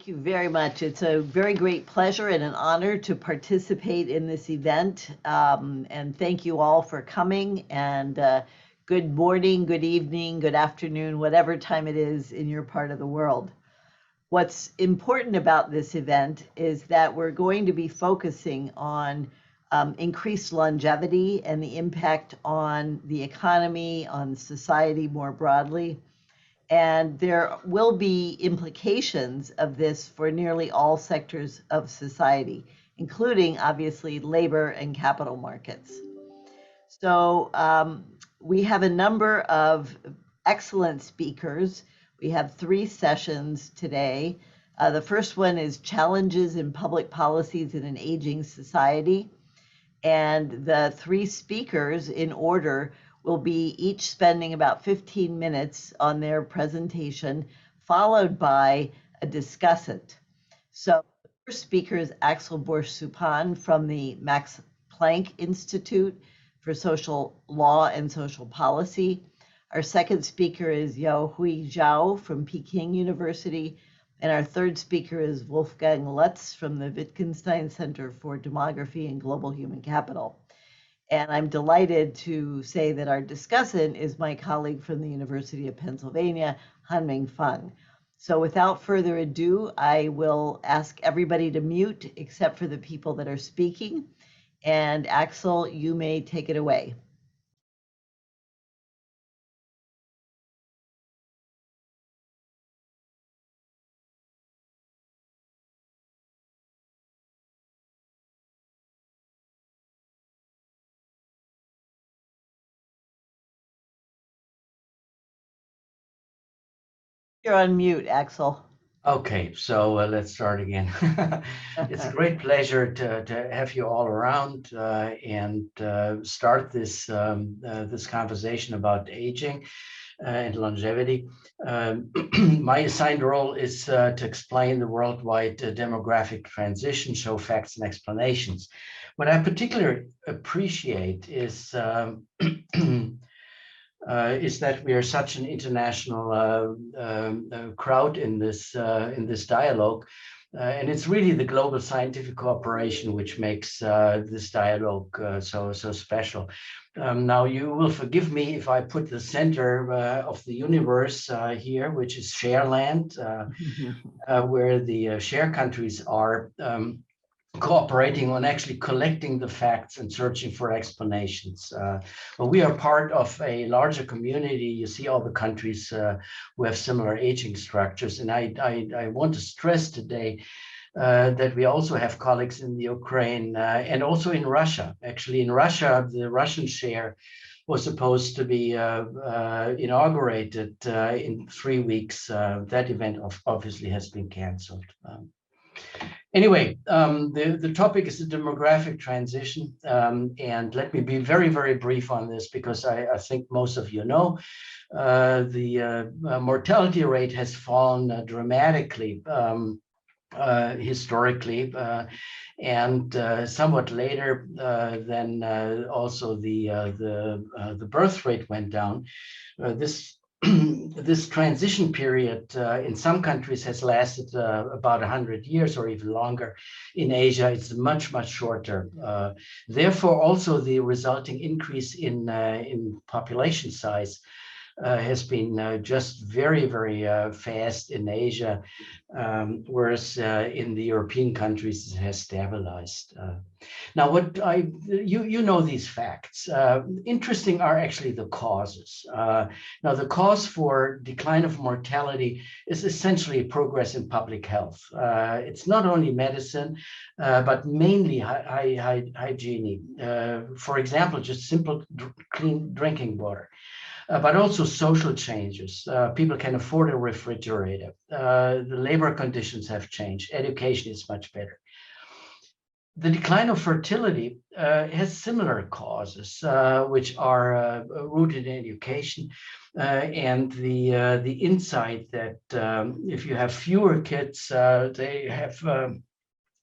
Thank you very much. It's a very great pleasure and an honor to participate in this event. And thank you all for coming. And good morning, good evening, good afternoon, whatever time it is in your part of the world. What's important about this event is that we're going to be focusing on increased longevity and the impact on the economy, on society more broadly. And there will be implications of this for nearly all sectors of society, including obviously labor and capital markets. So we have a number of excellent speakers. We have 3 sessions today. The first one is Challenges in Public Policies in an Aging Society. And the 3 speakers in order will be each spending about 15 minutes on their presentation, followed by a discussant. So the first speaker is Axel Börsch-Supan from the Max Planck Institute for Social Law and Social Policy. Our second speaker is Yaohui Zhao from Peking University. And our third speaker is Wolfgang Lutz from the Wittgenstein Center for Demography and Global Human Capital. And I'm delighted to say that our discussant is my colleague from the University of Pennsylvania, Hanming Fang. So without further ado, I will ask everybody to mute except for the people that are speaking. And Axel, you may take it away. You're on mute, Axel. Okay, so let's start again. It's a great pleasure to have you all around and start this this conversation about aging and longevity. My assigned role is to explain the worldwide demographic transition, show facts and explanations. What I particularly appreciate is that we are such an international crowd in this dialogue, and it's really the global scientific cooperation which makes this dialogue so special. Now, you will forgive me if I put the center of the universe here, which is share land, where the share countries are cooperating on actually collecting the facts and searching for explanations. But we are part of a larger community. You see all the countries who have similar aging structures. And I want to stress today that we also have colleagues in the Ukraine and also in Russia. Actually, in Russia, the Russian share was supposed to be inaugurated in 3 weeks. That event obviously has been canceled. Anyway, the topic is the demographic transition, and let me be very, very brief on this because I think most of you know the mortality rate has fallen dramatically historically, and somewhat later than also the birth rate went down. This transition period in some countries has lasted about 100 years or even longer. In Asia, it's much, much shorter. Therefore, also the resulting increase in population size has been just very, very fast in Asia, whereas in the European countries it has stabilized. Now, you know these facts. Interesting are actually the causes. Now, the cause for decline of mortality is essentially progress in public health. It's not only medicine, but mainly hygiene. For example, just simple clean drinking water. But also social changes. People can afford a refrigerator. The labor conditions have changed. Education is much better. The decline of fertility has similar causes, which are rooted in education and the insight that if you have fewer kids,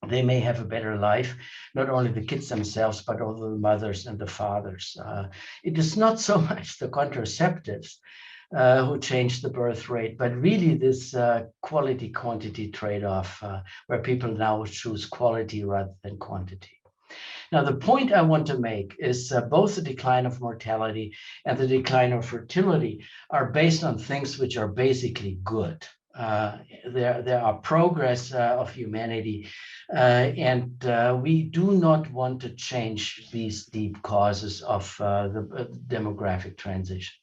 they may have a better life, not only the kids themselves, but also the mothers and the fathers. It is not so much the contraceptives who changed the birth rate, but really this quality-quantity trade-off where people now choose quality rather than quantity. Now, the point I want to make is both the decline of mortality and the decline of fertility are based on things which are basically good. There are progress of humanity, and we do not want to change these deep causes of the demographic transition.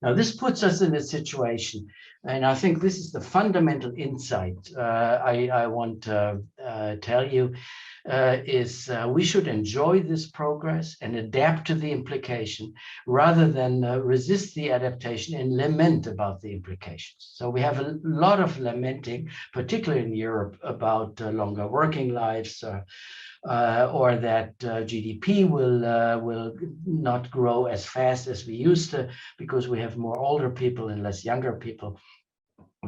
Now, this puts us in a situation, and I think this is the fundamental insight I want to tell you, is we should enjoy this progress and adapt to the implication rather than resist the adaptation and lament about the implications. So we have a lot of lamenting, particularly in Europe, about longer working lives, or that GDP will not grow as fast as we used to because we have more older people and less younger people.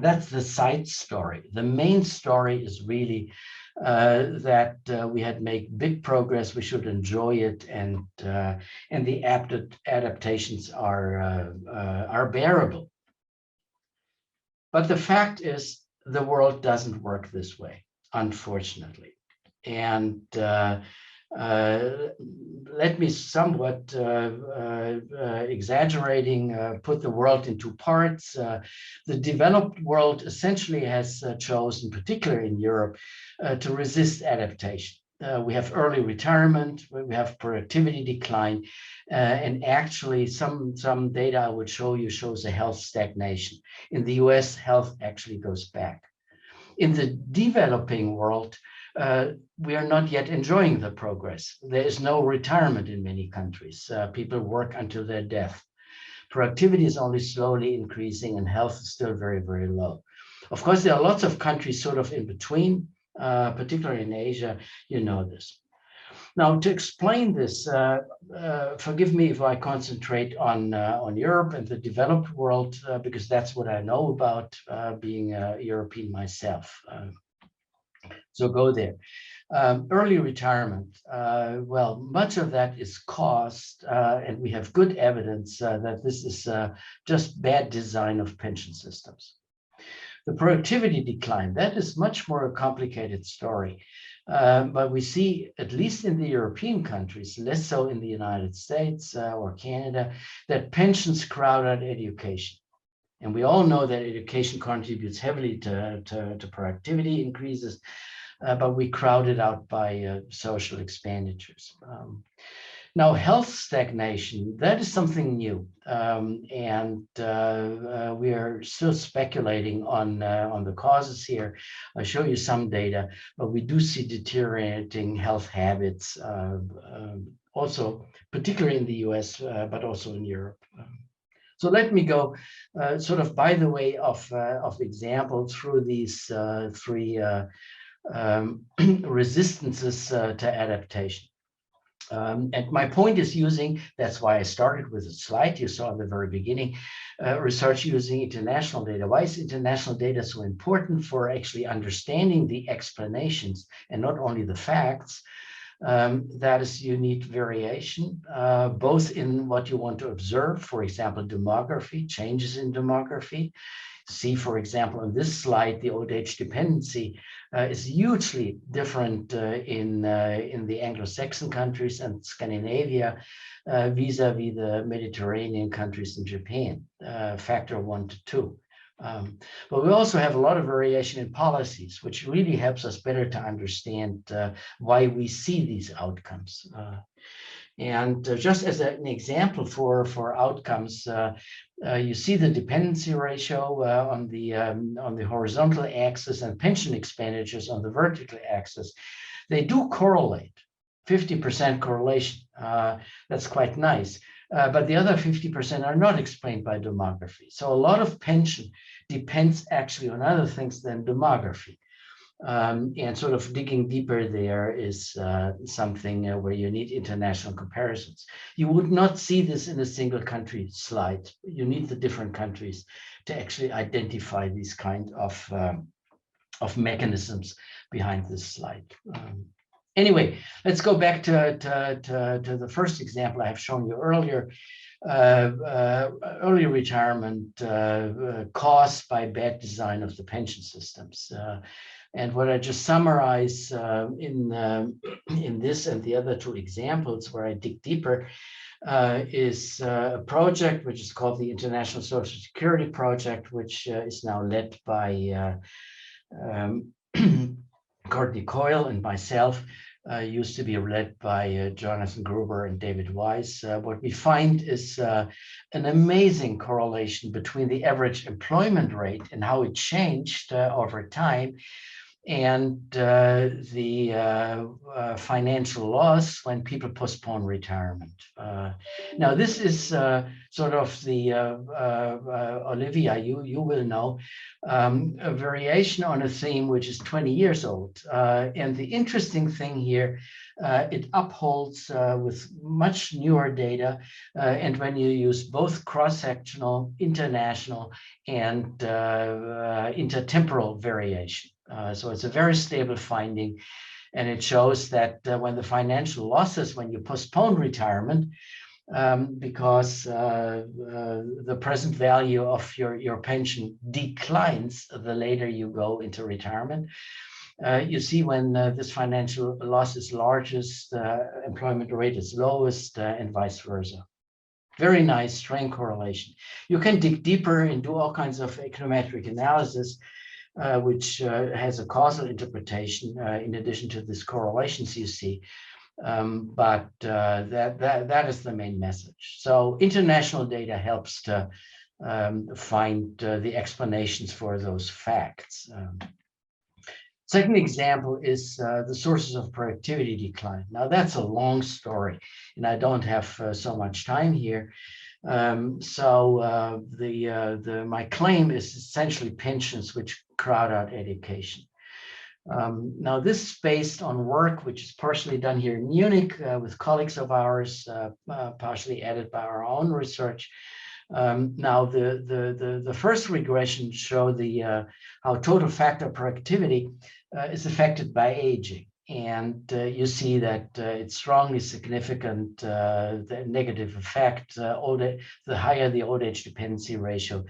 That's the side story. The main story is really that we had made big progress. We should enjoy it, and the adaptations are bearable. But the fact is, the world doesn't work this way, unfortunately. And let me somewhat exaggerating put the world in two parts. The developed world essentially has chosen, particularly in Europe, to resist adaptation. We have early retirement, we have productivity decline, and actually some data I would show you shows a health stagnation. In the US, health actually goes back. In the developing world, we are not yet enjoying the progress. There is no retirement in many countries. People work until their death. Productivity is only slowly increasing, and health is still very, very low. Of course, there are lots of countries sort of in between, particularly in Asia. You know this. Now, to explain this, forgive me if I concentrate on Europe and the developed world, because that's what I know about, being a European myself. So go there. Early retirement. Well, much of that is caused, and we have good evidence that this is just bad design of pension systems. The productivity decline, that is much more a complicated story. But we see, at least in the European countries, less so in the United States or Canada, that pensions crowd out education. And we all know that education contributes heavily to productivity increases, but we crowd it out by social expenditures. Now, health stagnation, that is something new. And we are still speculating on the causes here. I'll show you some data, but we do see deteriorating health habits, also, particularly in the US, but also in Europe. So let me go sort of by the way of example through these three resistances to adaptation. And my point is using, that's why I started with a slide you saw in the very beginning, research using international data. Why is international data so important for actually understanding the explanations and not only the facts? That is, you need variation, both in what you want to observe, for example, demography, changes in demography. See, for example, on this slide, the old age dependency is hugely different in the Anglo-Saxon countries and Scandinavia vis-a-vis the Mediterranean countries and Japan, factor 1 to 2. But we also have a lot of variation in policies, which really helps us better to understand why we see these outcomes. And just as an example for outcomes, you see the dependency ratio on the horizontal axis and pension expenditures on the vertical axis. They do correlate, 50% correlation. That's quite nice. But the other 50% are not explained by demography. So a lot of pension depends actually on other things than demography. And sort of digging deeper there is something where you need international comparisons. You would not see this in a single country slide. You need the different countries to actually identify these kind of mechanisms behind this slide. Anyway, let's go back to the first example I have shown you earlier. early retirement caused by bad design of the pension systems. And what I just summarize in this and the other two examples where I dig deeper is a project which is called the International Social Security Project, which is now led by Courtney Coyle and myself. Used to be led by Jonathan Gruber and David Weiss. What we find is an amazing correlation between the average employment rate and how it changed over time and the financial loss when people postpone retirement. Now, this is sort of the, Olivia, you will know, a variation on a theme which is 20 years old. And the interesting thing here, it upholds with much newer data. And when you use both cross-sectional, international, and intertemporal variation. So it's a very stable finding, and it shows that when the financial losses, when you postpone retirement, because the present value of your pension declines the later you go into retirement, you see when this financial loss is largest, employment rate is lowest, and vice versa. Very nice, strain correlation. You can dig deeper and do all kinds of econometric analysis, which has a causal interpretation in addition to these correlations you see. But that is the main message. So international data helps to find the explanations for those facts. Second example is the sources of productivity decline. Now that's a long story, and I don't have so much time here. My claim is essentially pensions which crowd out education. Now this is based on work which is partially done here in Munich with colleagues of ours, partially added by our own research. Now the first regression showed how total factor productivity is affected by aging. And you see that it's strongly significant, the negative effect, the higher the old age dependency ratio,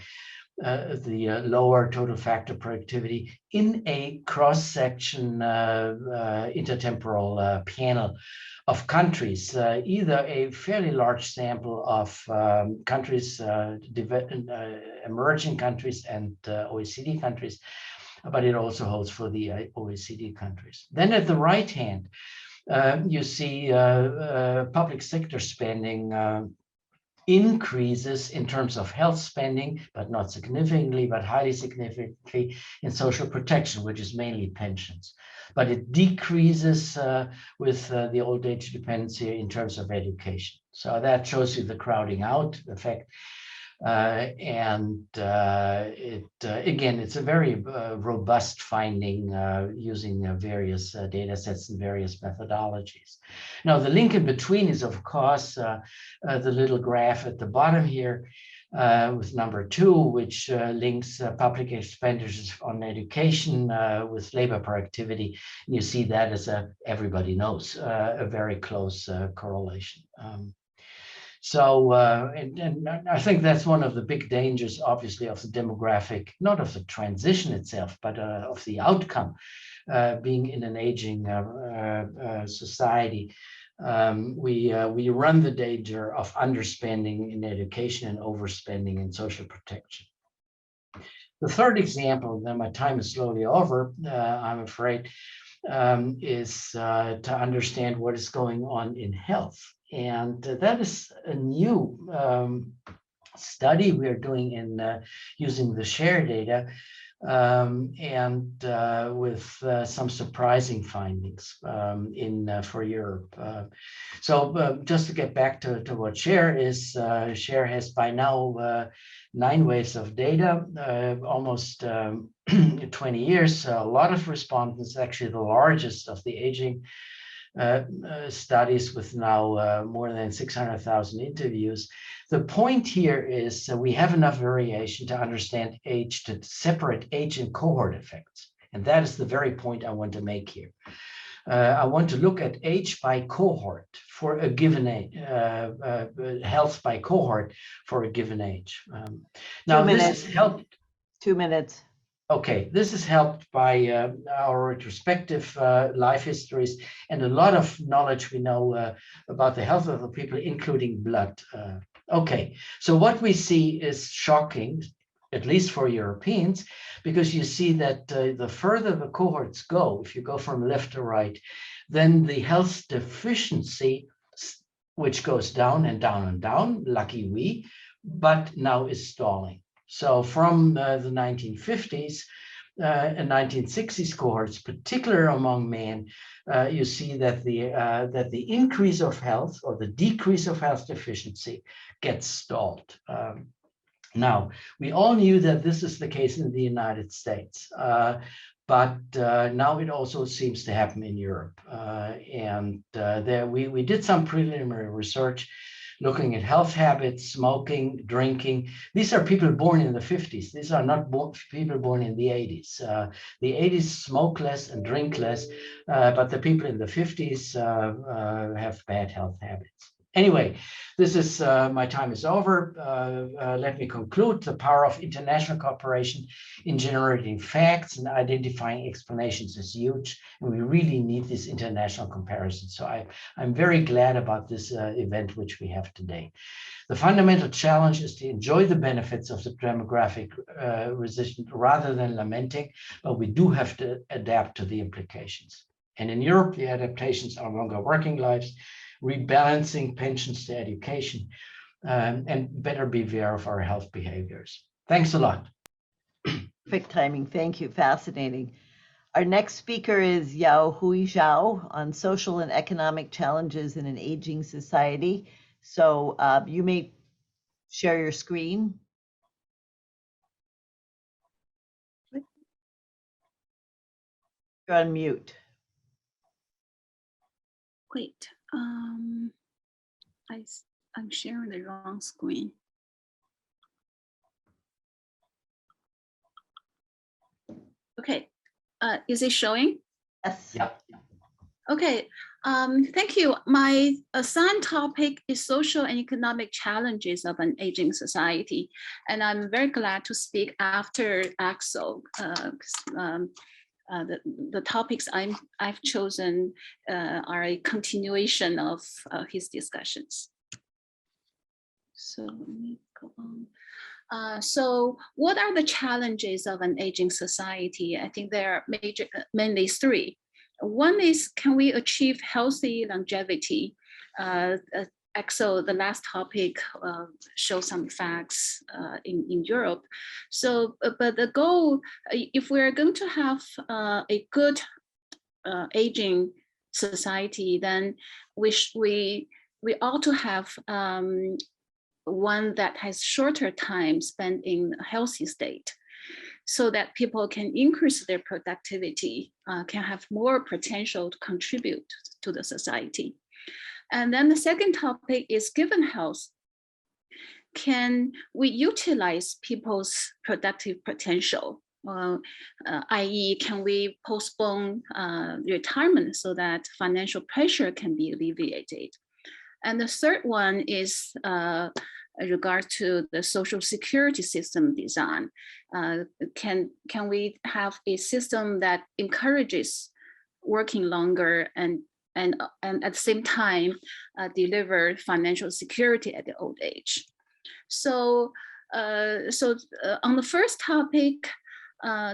the lower total factor productivity in a cross-section intertemporal panel of countries, either a fairly large sample of countries, emerging countries and OECD countries, but it also holds for the OECD countries. Then at the right hand, you see public sector spending increases in terms of health spending, but not significantly, but highly significantly in social protection, which is mainly pensions. But it decreases with the old age dependency in terms of education. So that shows you the crowding out effect. Again, it's a very robust finding using various data sets and various methodologies. Now, the link in between is, of course, the little graph at the bottom here with number 2, which links public expenditures on education with labor productivity. And you see that as everybody knows, a very close correlation. And I think that's one of the big dangers, obviously, of the demographic, not of the transition itself, but of the outcome, being in an aging society. We run the danger of underspending in education and overspending in social protection. The third example, then my time is slowly over, I'm afraid, is to understand what is going on in health. And that is a new study we're doing in using the share data with some surprising findings for Europe. Just to get back to what share is, share has by now 9 waves of data, almost 20 years, a lot of respondents, actually the largest of the aging studies with now more than 600,000 interviews. The point here is we have enough variation to understand age, to separate age and cohort effects. And that is the very point I want to make here. I want to look at age by cohort for a given age, health by cohort for a given age. Now, this is helped. 2 minutes. Okay, this is helped by our retrospective life histories and a lot of knowledge we know about the health of the people, including blood. Okay, so what we see is shocking, at least for Europeans, because you see that the further the cohorts go, if you go from left to right, then the health deficiency, which goes down and down and down, lucky we, but now is stalling. So from the 1950s and 1960s cohorts, particularly among men, you see that the increase of health or the decrease of health deficiency gets stalled. Now, we all knew that this is the case in the United States, but now it also seems to happen in Europe. There we did some preliminary research looking at health habits, smoking, drinking. These are people born in the 50s. These are not people born in the 80s. The 80s smoke less and drink less, but the people in the 50s have bad health habits. Anyway, this is my time is over. Let me conclude. The power of international cooperation in generating facts and identifying explanations is huge, and we really need this international comparison. So I'm very glad about this event which we have today. The fundamental challenge is to enjoy the benefits of the demographic resistance rather than lamenting, but we do have to adapt to the implications. And in Europe, the adaptations are longer working lives, rebalancing pensions to education, and better be aware of our health behaviors. Thanks a lot. Perfect timing. Thank you. Fascinating. Our next speaker is Yaohui Zhao on social and economic challenges in an aging society. So you may share your screen. You're on mute. Wait, I'm sharing the wrong screen. Okay, is it showing? Yes. Yeah. Okay, thank you. My assigned topic is social and economic challenges of an aging society. And I'm very glad to speak after Axel. The topics I've chosen are a continuation of his discussions. So let me go on. So what are the challenges of an aging society? I think there are mainly three. One is, can we achieve healthy longevity? Axel, the last topic, shows some facts in Europe. So, but the goal, if we're going to have a good aging society, then we ought to have one that has shorter time spent in a healthy state, so that people can increase their productivity, can have more potential to contribute to the society. And then the second topic is, given health, can we utilize people's productive potential? I.e., can we postpone retirement so that financial pressure can be alleviated? And the third one is regard to the social security system design. Can we have a system that encourages working longer and at the same time deliver financial security at the old age? So, on the first topic,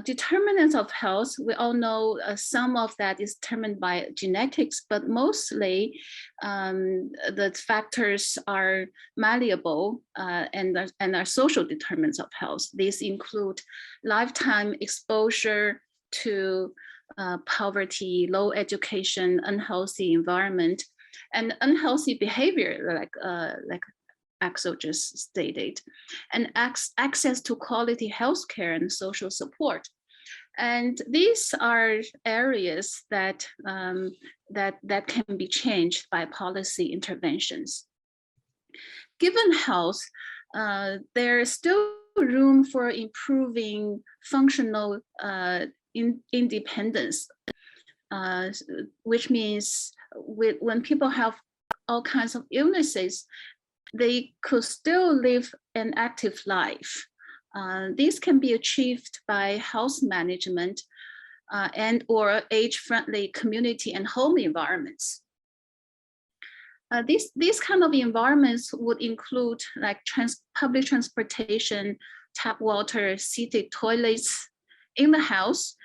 determinants of health, we all know some of that is determined by genetics, but mostly the factors are malleable and are social determinants of health. These include lifetime exposure to poverty, low education, unhealthy environment, and unhealthy behavior, like Axel just stated, and access to quality healthcare and social support. And these are areas that can be changed by policy interventions. Given health, there is still room for improving functional independence. which means when people have all kinds of illnesses, they could still live an active life. This can be achieved by health management and or age-friendly community and home environments. These kind of environments would include like public transportation, tap water, seated toilets in the house,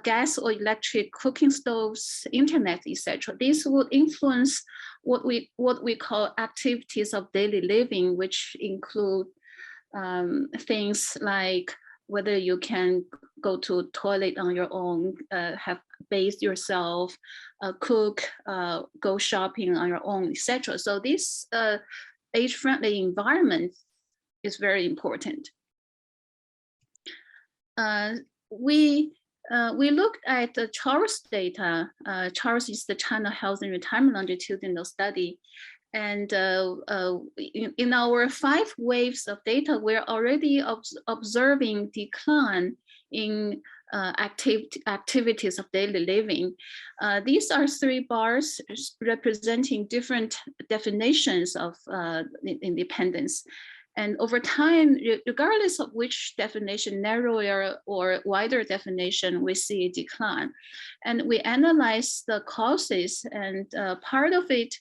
gas or electric cooking stoves, internet, etc. These would influence what we call activities of daily living, which include things like whether you can go to a toilet on your own, have bathe yourself, cook, go shopping on your own, etc. So this age-friendly environment is very important. We looked at the CHARS data. CHARS is the China Health and Retirement Longitudinal Study. And in our 5 waves of data, we're already observing decline in activities of daily living. These are 3 bars representing different definitions of independence. And over time, regardless of which definition, narrower or wider definition, we see a decline. And we analyze the causes, and part of it,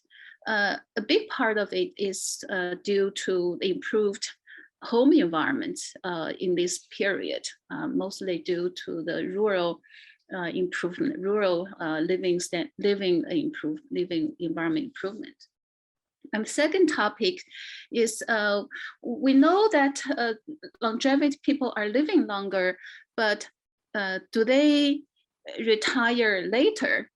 a big part of it is due to the improved home environment in this period, mostly due to the rural improvement, rural living environment improvement. And the second topic is we know that longevity people are living longer, but do they retire later?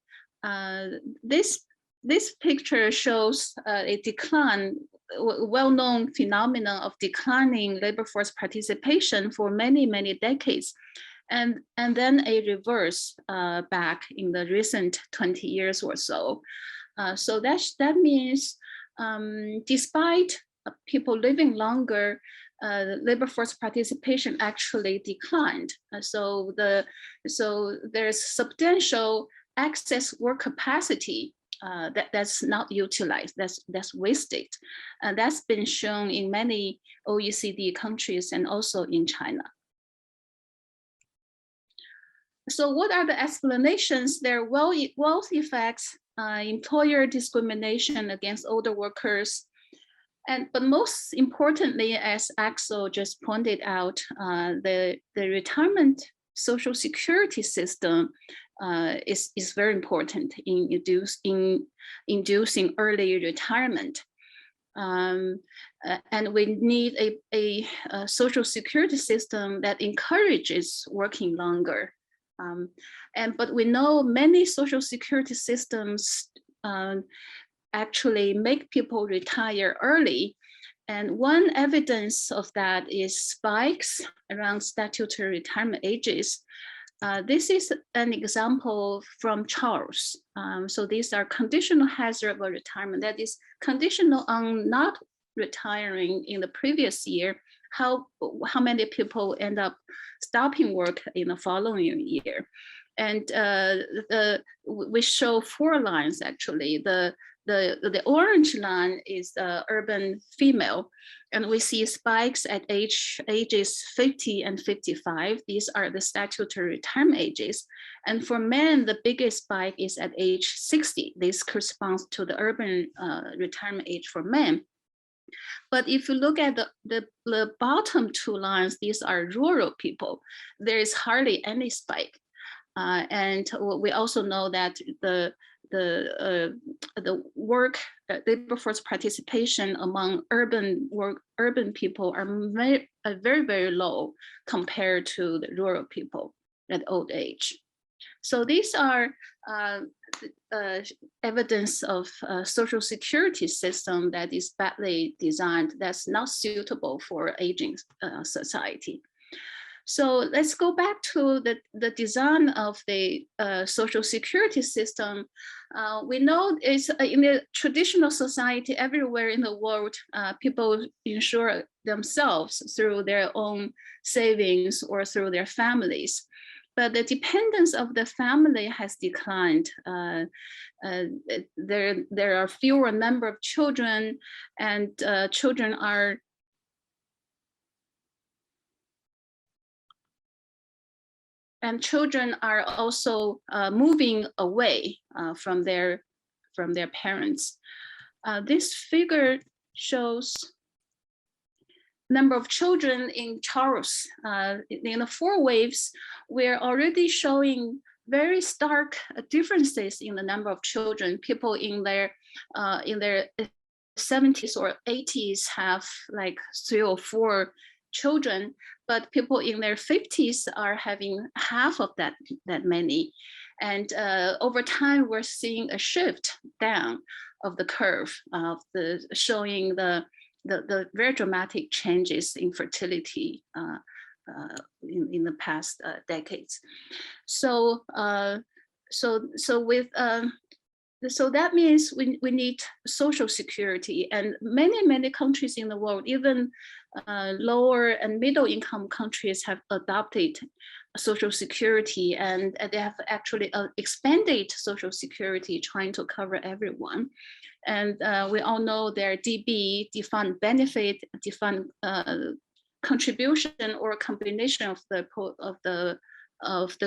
This picture shows a decline, well-known phenomenon of declining labor force participation for many, many decades, and then a reverse back in the recent 20 years or so. So that means despite people living longer, labor force participation actually declined. So there's substantial excess work capacity that's not utilized, that's wasted. And that's been shown in many OECD countries and also in China. So what are the explanations? There are wealth effects, employer discrimination against older workers, but most importantly, as Axel just pointed out, the retirement social security system is very important in inducing early retirement. And we need a social security system that encourages working longer. But we know many social security systems actually make people retire early. And one evidence of that is spikes around statutory retirement ages. This is an example from CHARS. So these are conditional hazard of retirement, that is conditional on not retiring in the previous year. How many people end up stopping work in the following year? And we show 4 lines actually. The orange line is the urban female, and we see spikes at ages 50 and 55. These are the statutory retirement ages. And for men, the biggest spike is at age 60. This corresponds to the urban retirement age for men. But if you look at the bottom 2 lines, these are rural people. There is hardly any spike. And we also know that the work labor force participation among urban people are very, very low compared to the rural people at old age. So these are evidence of a social security system that is badly designed, that's not suitable for aging society. So let's go back to the design of the social security system. We know it's in the traditional society everywhere in the world, people insure themselves through their own savings or through their families. but the dependence of the family has declined. There are fewer number of children, and children are also moving away from their parents. This figure shows number of children in Charles. In the 4 waves, we're already showing very stark differences in the number of children. People in their 70s or 80s have like 3 or 4 children, but people in their 50s are having half of that many. And over time, we're seeing a shift down of the curve of showing the very dramatic changes in fertility in the past decades. So that means we need social security, and many countries in the world, even lower and middle income countries, have adopted social security, and they have actually expanded social security, trying to cover everyone. And we all know their DB, defined benefit, defined contribution, or a combination of the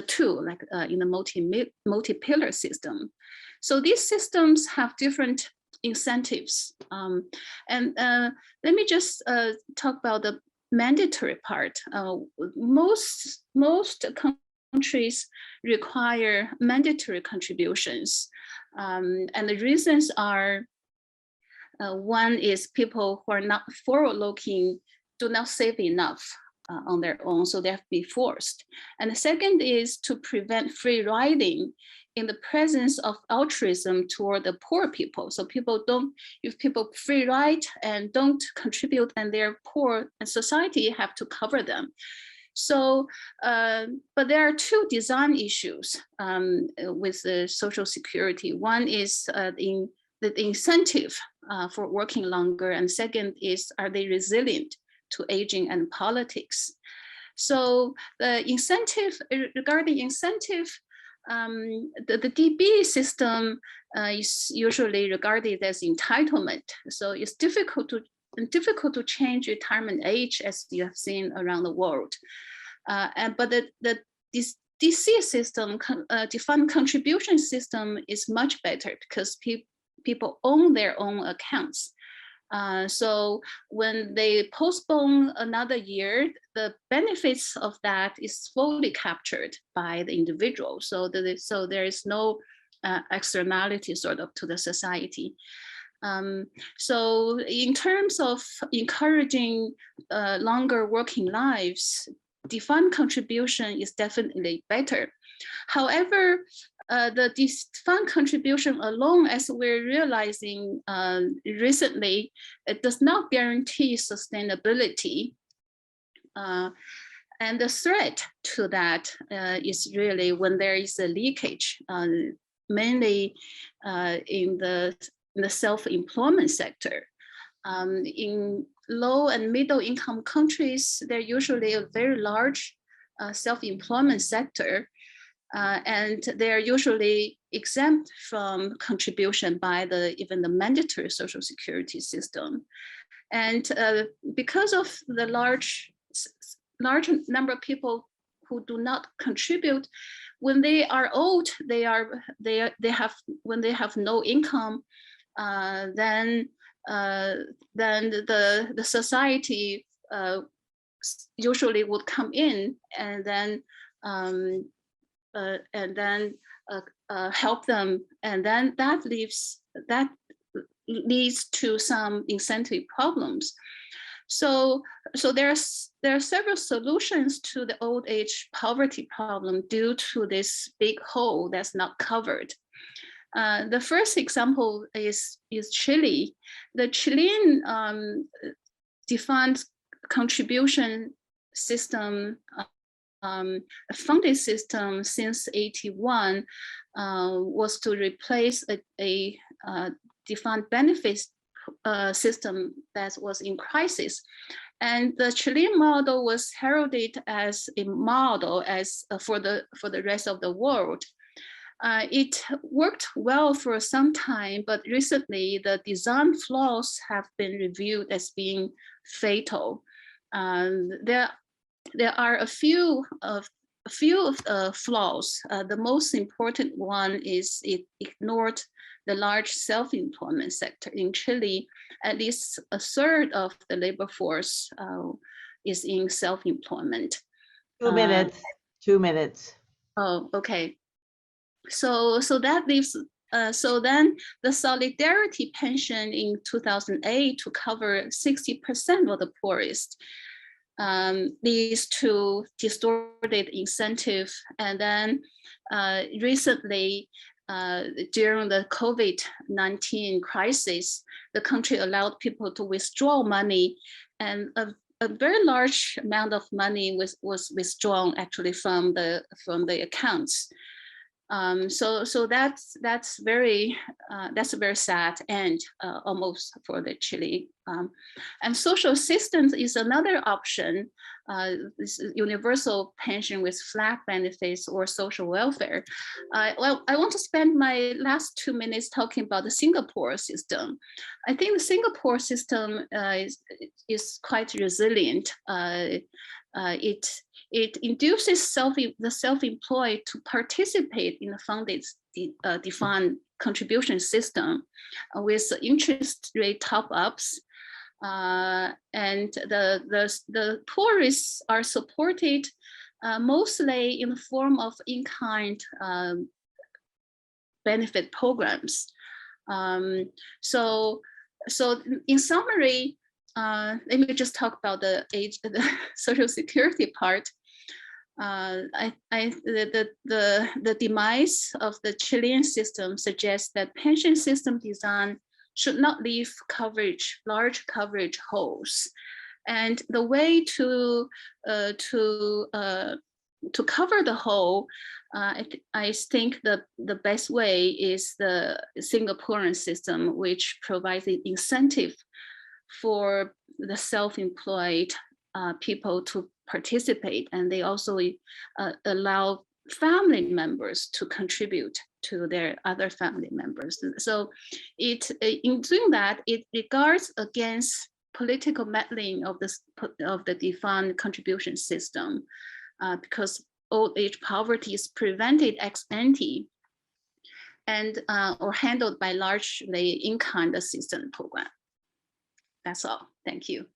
two, like in the multi-pillar system. So these systems have different incentives. And let me just talk about the mandatory part. Most countries require mandatory contributions. And the reasons are, one is people who are not forward-looking do not save enough on their own, so they have to be forced. And the second is to prevent free riding in the presence of altruism toward the poor people. So if people free ride and don't contribute and they're poor, and society have to cover them. So, but there are 2 design issues with the social security. One is in the incentive for working longer, and second is, are they resilient to aging and politics? So the incentive, regarding incentive, the DB system is usually regarded as entitlement. So it's difficult to change retirement age, as you have seen around the world. But this DC system, defined contribution system, is much better because people own their own accounts. So when they postpone another year, the benefits of that is fully captured by the individual. So there is no externality sort of to the society. So in terms of encouraging longer working lives, defined contribution is definitely better. However, the defined contribution alone, as we're realizing recently, it does not guarantee sustainability. And the threat to that is really when there is a leakage, mainly in the self-employment sector. In low and middle income countries, they're usually a very large self-employment sector. And they're usually exempt from contribution by even the mandatory social security system. And because of the large number of people who do not contribute, when they are old, when they have no income, then the society usually would come in and then help them, and then that leads to some incentive problems. So there are several solutions to the old age poverty problem due to this big hole that's not covered. The first example is Chile. The Chilean defined contribution system, funding system since '81 was to replace a defined benefits system that was in crisis. And the Chilean model was heralded as a model for the rest of the world. It worked well for some time, but recently the design flaws have been reviewed as being fatal. There are a few of flaws. The most important one is it ignored the large self-employment sector. In Chile, at least a third of the labor force is in self-employment. 2 minutes. 2 minutes. Oh, okay. So that leaves. So then the solidarity pension in 2008 to cover 60% of the poorest leads to distorted incentive. And then recently, during the COVID-19 crisis, the country allowed people to withdraw money, and a very large amount of money was withdrawn actually from the accounts. So that's very a very sad end almost for the Chile. And social assistance is another option. This universal pension with flat benefits or social welfare. Well, I want to spend my last 2 minutes talking about the Singapore system. I think the Singapore system is quite resilient. It induces the self-employed to participate in the funded defined contribution system with interest rate top-ups, and the poorest are supported mostly in the form of in-kind benefit programs. So in summary, let me just talk about the social security part. The demise of the Chilean system suggests that pension system design should not leave large coverage holes, and the way to cover the hole, I think the best way is the Singaporean system, which provides an incentive for the self-employed people to participate, and they also allow family members to contribute to their other family members. So in doing that, it regards against political meddling of the defined contribution system, because old age poverty is prevented ex ante and or handled by largely in-kind assistance program. That's all. Thank you.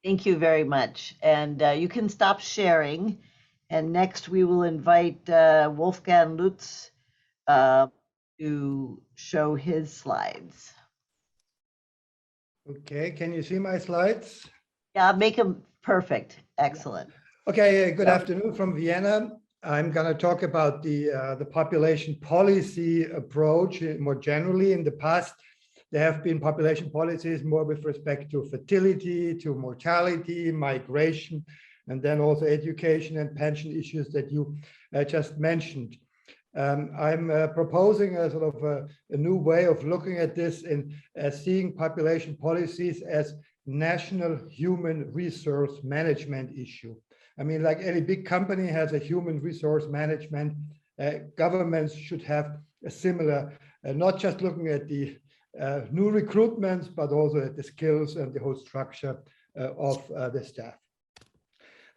Thank you very much. And you can stop sharing. And next we will invite Wolfgang Lutz to show his slides. Okay, can you see my slides? Yeah, make them perfect. Excellent. Okay, good afternoon from Vienna. I'm going to talk about the population policy approach more generally. In the past, there have been population policies more with respect to fertility, to mortality, migration, and then also education and pension issues that you just mentioned. I'm proposing a sort of a new way of looking at this in seeing population policies as national human resource management issue. I mean, like any big company has a human resource management, governments should have a similar, not just looking at the new recruitments, but also at the skills and the whole structure of the staff.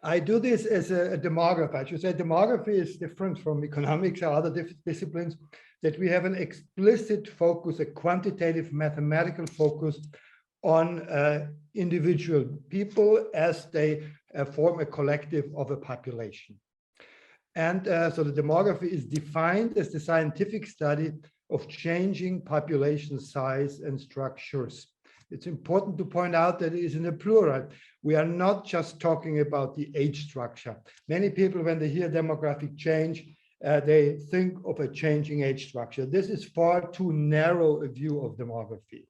I do this as a demographer. I should say demography is different from economics or other disciplines, that we have an explicit focus, a quantitative mathematical focus on individual people as they form a collective of a population. And so the demography is defined as the scientific study of changing population size and structures. It's important to point out that it is in a plural. We are not just talking about the age structure. Many people, when they hear demographic change, they think of a changing age structure. This is far too narrow a view of demography,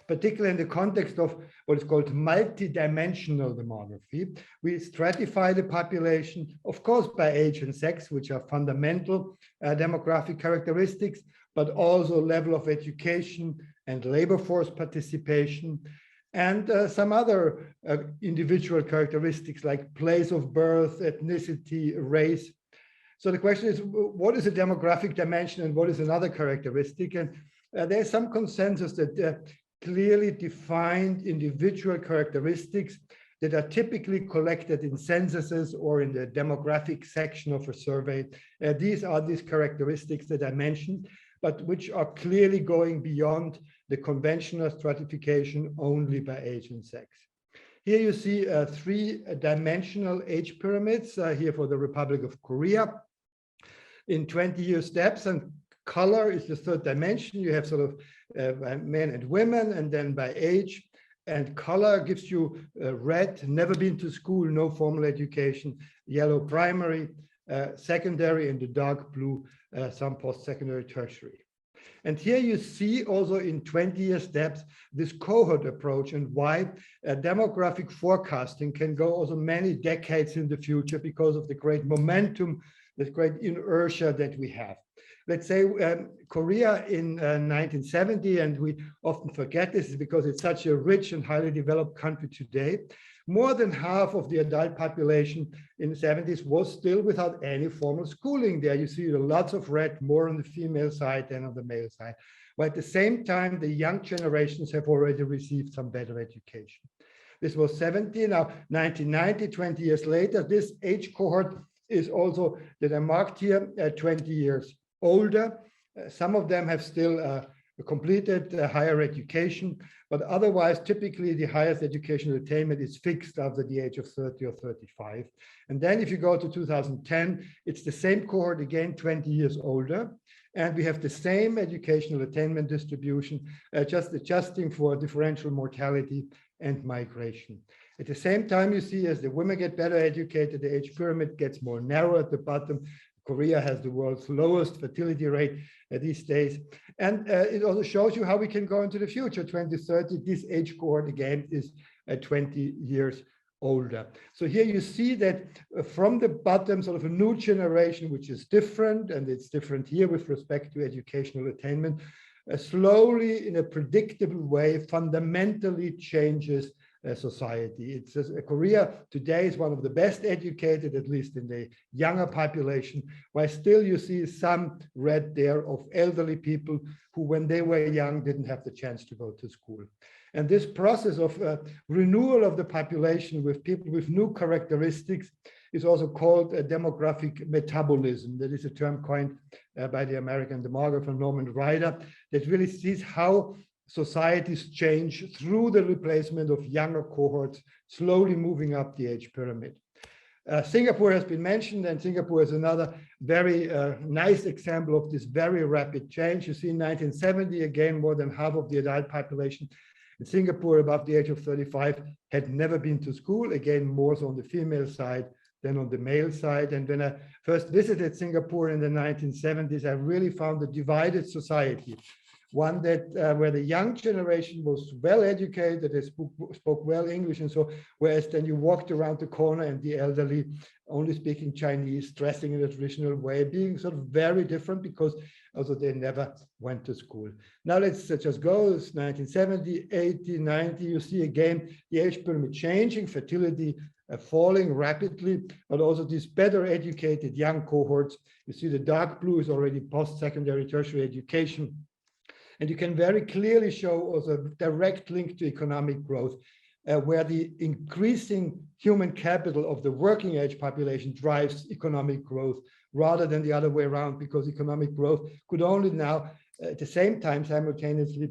particularly in the context of what is called multidimensional demography. We stratify the population, of course, by age and sex, which are fundamental demographic characteristics, but also level of education, and labor force participation, and some other individual characteristics like place of birth, ethnicity, race. So the question is, what is a demographic dimension and what is another characteristic? And there's some consensus that clearly defined individual characteristics that are typically collected in censuses or in the demographic section of a survey. These are these characteristics that I mentioned, but which are clearly going beyond the conventional stratification only by age and sex. Here you see three-dimensional age pyramids here for the Republic of Korea in 20-year steps, and color is the third dimension. You have sort of men and women, and then by age. And color gives you red, never been to school, no formal education, yellow primary, secondary, and the dark blue, some post-secondary, tertiary. And here you see also in 20-year steps this cohort approach and why demographic forecasting can go also many decades in the future because of the great momentum, the great inertia that we have. Let's say Korea in 1970, and we often forget this because it's such a rich and highly developed country today, more than half of the adult population in the 70s was still without any formal schooling. There you see lots of red, more on the female side than on the male side. But at the same time, the young generations have already received some better education. This was 70, now 1990, 20 years later, this age cohort is also, that are marked here, 20 years older. Some of them have still completed higher education, but otherwise, typically the highest educational attainment is fixed after the age of 30 or 35. And then if you go to 2010, it's the same cohort again, 20 years older. And we have the same educational attainment distribution, just adjusting for differential mortality and migration. At the same time, you see as the women get better educated, the age pyramid gets more narrow at the bottom. Korea has the world's lowest fertility rate these days. And it also shows you how we can go into the future. 2030, this age cohort again is 20 years older. So here you see that from the bottom, sort of a new generation, which is different, and it's different here with respect to educational attainment, slowly in a predictable way, fundamentally changes society. It says Korea today is one of the best educated, at least in the younger population, while still you see some red there of elderly people who, when they were young, didn't have the chance to go to school. And this process of renewal of the population with people with new characteristics is also called a demographic metabolism. That is a term coined by the American demographer Norman Ryder that really sees how societies change through the replacement of younger cohorts, slowly moving up the age pyramid. Singapore has been mentioned, and Singapore is another very nice example of this very rapid change. You see in 1970, again, more than half of the adult population in Singapore above the age of 35 had never been to school, again, more so on the female side than on the male side. And when I first visited Singapore in the 1970s, I really found a divided society. One that where the young generation was well educated, they spoke well English, and so, whereas then you walked around the corner and the elderly only speaking Chinese, dressing in a traditional way, being sort of very different because also they never went to school. Now let's just go, it's 1970, 80, 90, you see again the age pyramid changing, fertility falling rapidly, but also these better educated young cohorts. You see the dark blue is already post-secondary tertiary education. And you can very clearly show also a direct link to economic growth, where the increasing human capital of the working age population drives economic growth rather than the other way around, because economic growth could only now, at the same time, simultaneously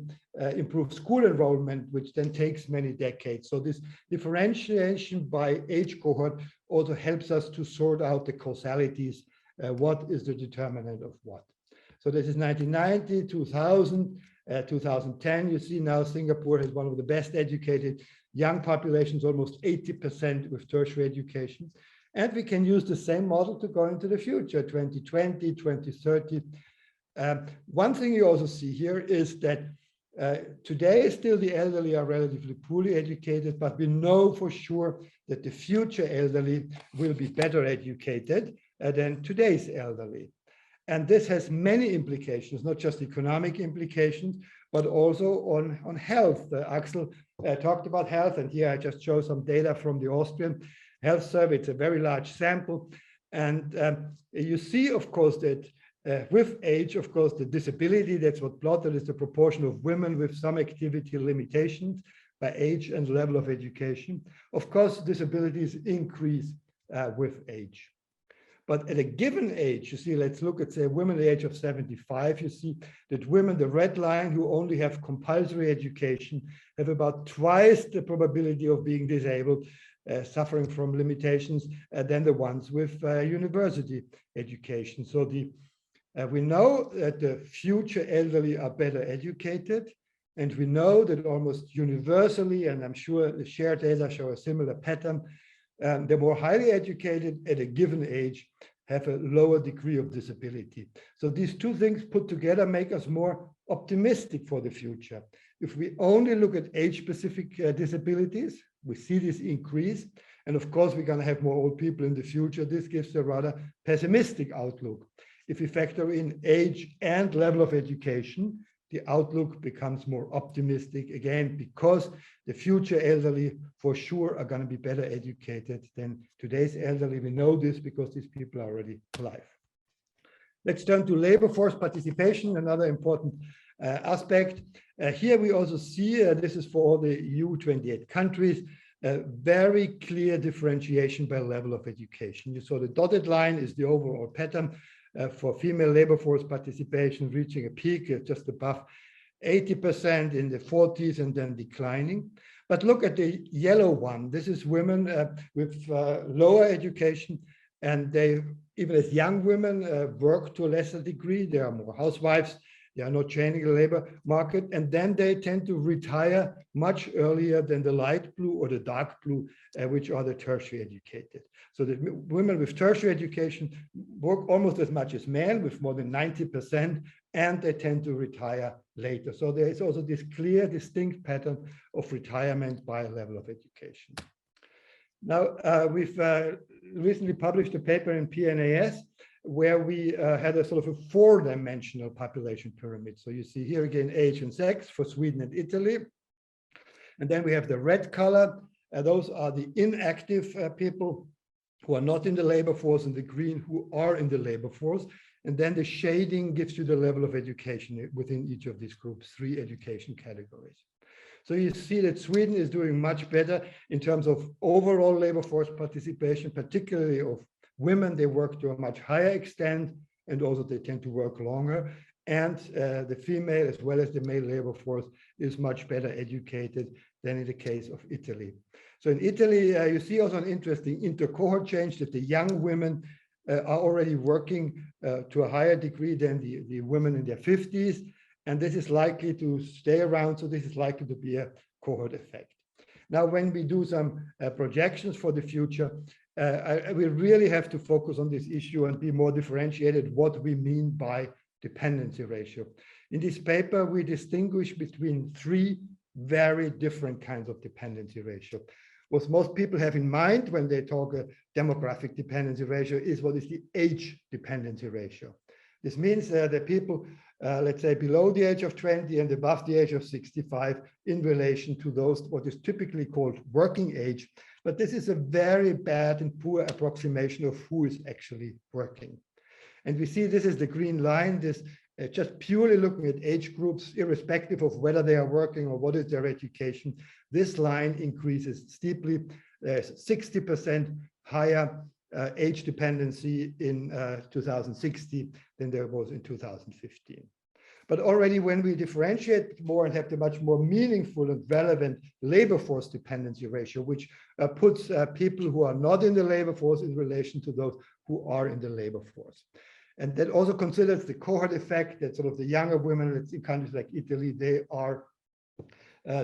improve school enrollment, which then takes many decades. So this differentiation by age cohort also helps us to sort out the causalities. What is the determinant of what? So this is 1990, 2000, 2010. You see now Singapore has one of the best educated young populations, almost 80% with tertiary education. And we can use the same model to go into the future, 2020, 2030. One thing you also see here is that today still the elderly are relatively poorly educated, but we know for sure that the future elderly will be better educated than today's elderly. And this has many implications, not just economic implications, but also on health. Axel talked about health, and here I just show some data from the Austrian Health Survey. It's a very large sample. And you see, of course, that with age, of course, the disability, that's what plotted, is the proportion of women with some activity limitations by age and level of education. Of course, disabilities increase with age. But at a given age, you see, let's look at, say, women at the age of 75, you see that women, the red line, who only have compulsory education, have about twice the probability of being disabled, suffering from limitations, than the ones with university education. So we know that the future elderly are better educated, and we know that almost universally, and I'm sure the shared data show a similar pattern, the more highly educated at a given age have a lower degree of disability. So these two things put together make us more optimistic for the future. If we only look at age-specific disabilities, we see this increase. And of course, we're going to have more old people in the future. This gives a rather pessimistic outlook. If we factor in age and level of education, the outlook becomes more optimistic again, because the future elderly for sure are going to be better educated than today's elderly. We know this because these people are already alive. Let's turn to labor force participation, another important aspect. Here we also see, this is for all the EU 28 countries, a very clear differentiation by level of education. You saw the dotted line is the overall pattern. For female labor force participation, reaching a peak just above 80% in the 40s and then declining. But look at the yellow one. This is women with lower education, and they, even as young women, work to a lesser degree. They are more housewives. They are not training the labor market, and then they tend to retire much earlier than the light blue or the dark blue, which are the tertiary educated. So the women with tertiary education work almost as much as men, with more than 90%, and they tend to retire later. So there is also this clear, distinct pattern of retirement by level of education. Now, we've recently published a paper in PNAS where we had a sort of a four-dimensional population pyramid. So you see here again age and sex for Sweden and Italy. And then we have the red color. Those are the inactive people who are not in the labor force, and the green who are in the labor force. And then the shading gives you the level of education within each of these groups, 3 education categories. So you see that Sweden is doing much better in terms of overall labor force participation, particularly of women. They work to a much higher extent, and also they tend to work longer. And the female as well as the male labor force is much better educated than in the case of Italy. So in Italy, you see also an interesting intercohort change, that the young women are already working to a higher degree than the women in their 50s. And this is likely to stay around. So this is likely to be a cohort effect. Now, when we do some projections for the future, we really have to focus on this issue and be more differentiated what we mean by dependency ratio. In this paper, we distinguish between 3 very different kinds of dependency ratio. What most people have in mind when they talk a demographic dependency ratio is what is the age dependency ratio. This means that people, let's say, below the age of 20 and above the age of 65 in relation to those, what is typically called working age. But this is a very bad and poor approximation of who is actually working. And we see this is the green line, this just purely looking at age groups, irrespective of whether they are working or what is their education. This line increases steeply. There's 60% higher age dependency in 2060 than there was in 2015. But already when we differentiate more and have the much more meaningful and relevant labor force dependency ratio, which puts people who are not in the labor force in relation to those who are in the labor force. And that also considers the cohort effect, that sort of the younger women in countries like Italy, they are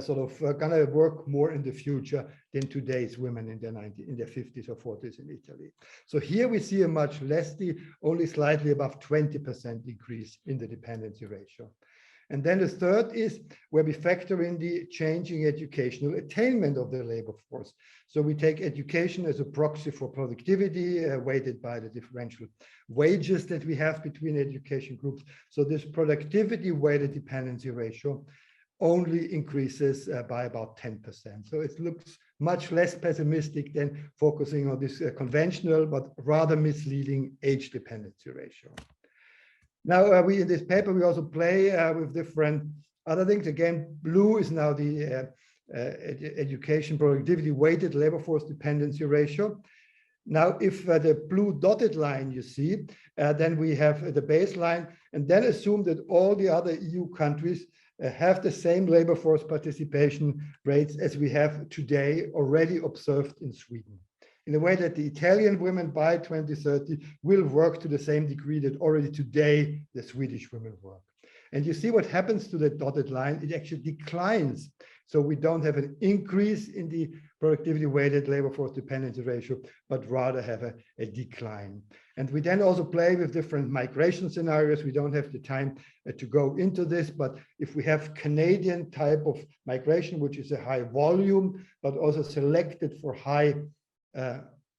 sort of going to work more in the future than today's women in their 50s or 40s in Italy. So here we see a much less, only slightly above 20% increase in the dependency ratio. And then the third is where we factor in the changing educational attainment of the labor force. So we take education as a proxy for productivity, weighted by the differential wages that we have between education groups. So this productivity weighted dependency ratio only increases by about 10%. So it looks much less pessimistic than focusing on this conventional but rather misleading age dependency ratio. Now, we in this paper, we also play with different other things. Again, blue is now the education productivity weighted labor force dependency ratio. Now, if the blue dotted line you see, then we have the baseline, and then assume that all the other EU countries have the same labor force participation rates as we have today already observed in Sweden, in a way that the Italian women by 2030 will work to the same degree that already today the Swedish women work. And you see what happens to the dotted line, it actually declines. So we don't have an increase in the productivity weighted labor force dependency ratio, but rather have a decline. And we then also play with different migration scenarios. We don't have the time to go into this, but if we have Canadian type of migration, which is a high volume, but also selected for high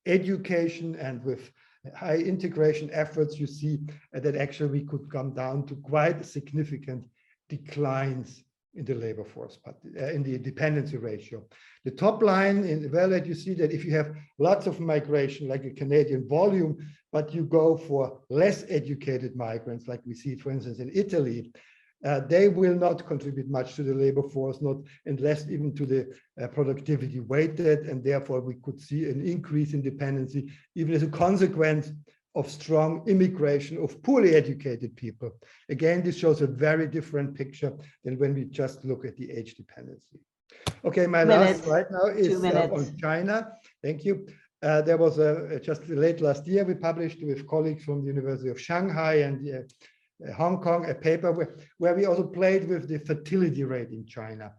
education and with high integration efforts, you see that actually we could come down to quite significant declines in the labor force, but in the dependency ratio. The top line in Violet, you see that if you have lots of migration, like a Canadian volume, but you go for less educated migrants, like we see, for instance, in Italy, they will not contribute much to the labor force, not and less even to the productivity weighted, and therefore we could see an increase in dependency, even as a consequence of strong immigration of poorly educated people. Again, this shows a very different picture than when we just look at the age dependency. Okay, my last slide now is on China. Thank you. There was just late last year, we published with colleagues from the University of Shanghai and Hong Kong a paper where we also played with the fertility rate in China.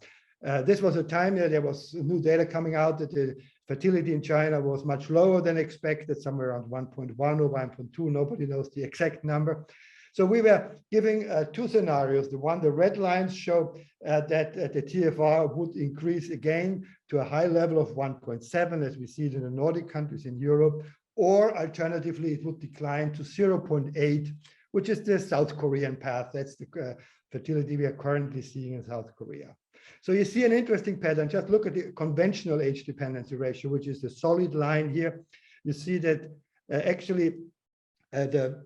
This was a time there was new data coming out that the fertility in China was much lower than expected, somewhere around 1.1 or 1.2. Nobody knows the exact number. So we were giving two scenarios. The red lines show that the TFR would increase again to a high level of 1.7, as we see it in the Nordic countries in Europe, or alternatively, it would decline to 0.8, which is the South Korean path. That's the fertility we are currently seeing in South Korea. So you see an interesting pattern. Just look at the conventional age dependency ratio, which is the solid line here. You see that actually the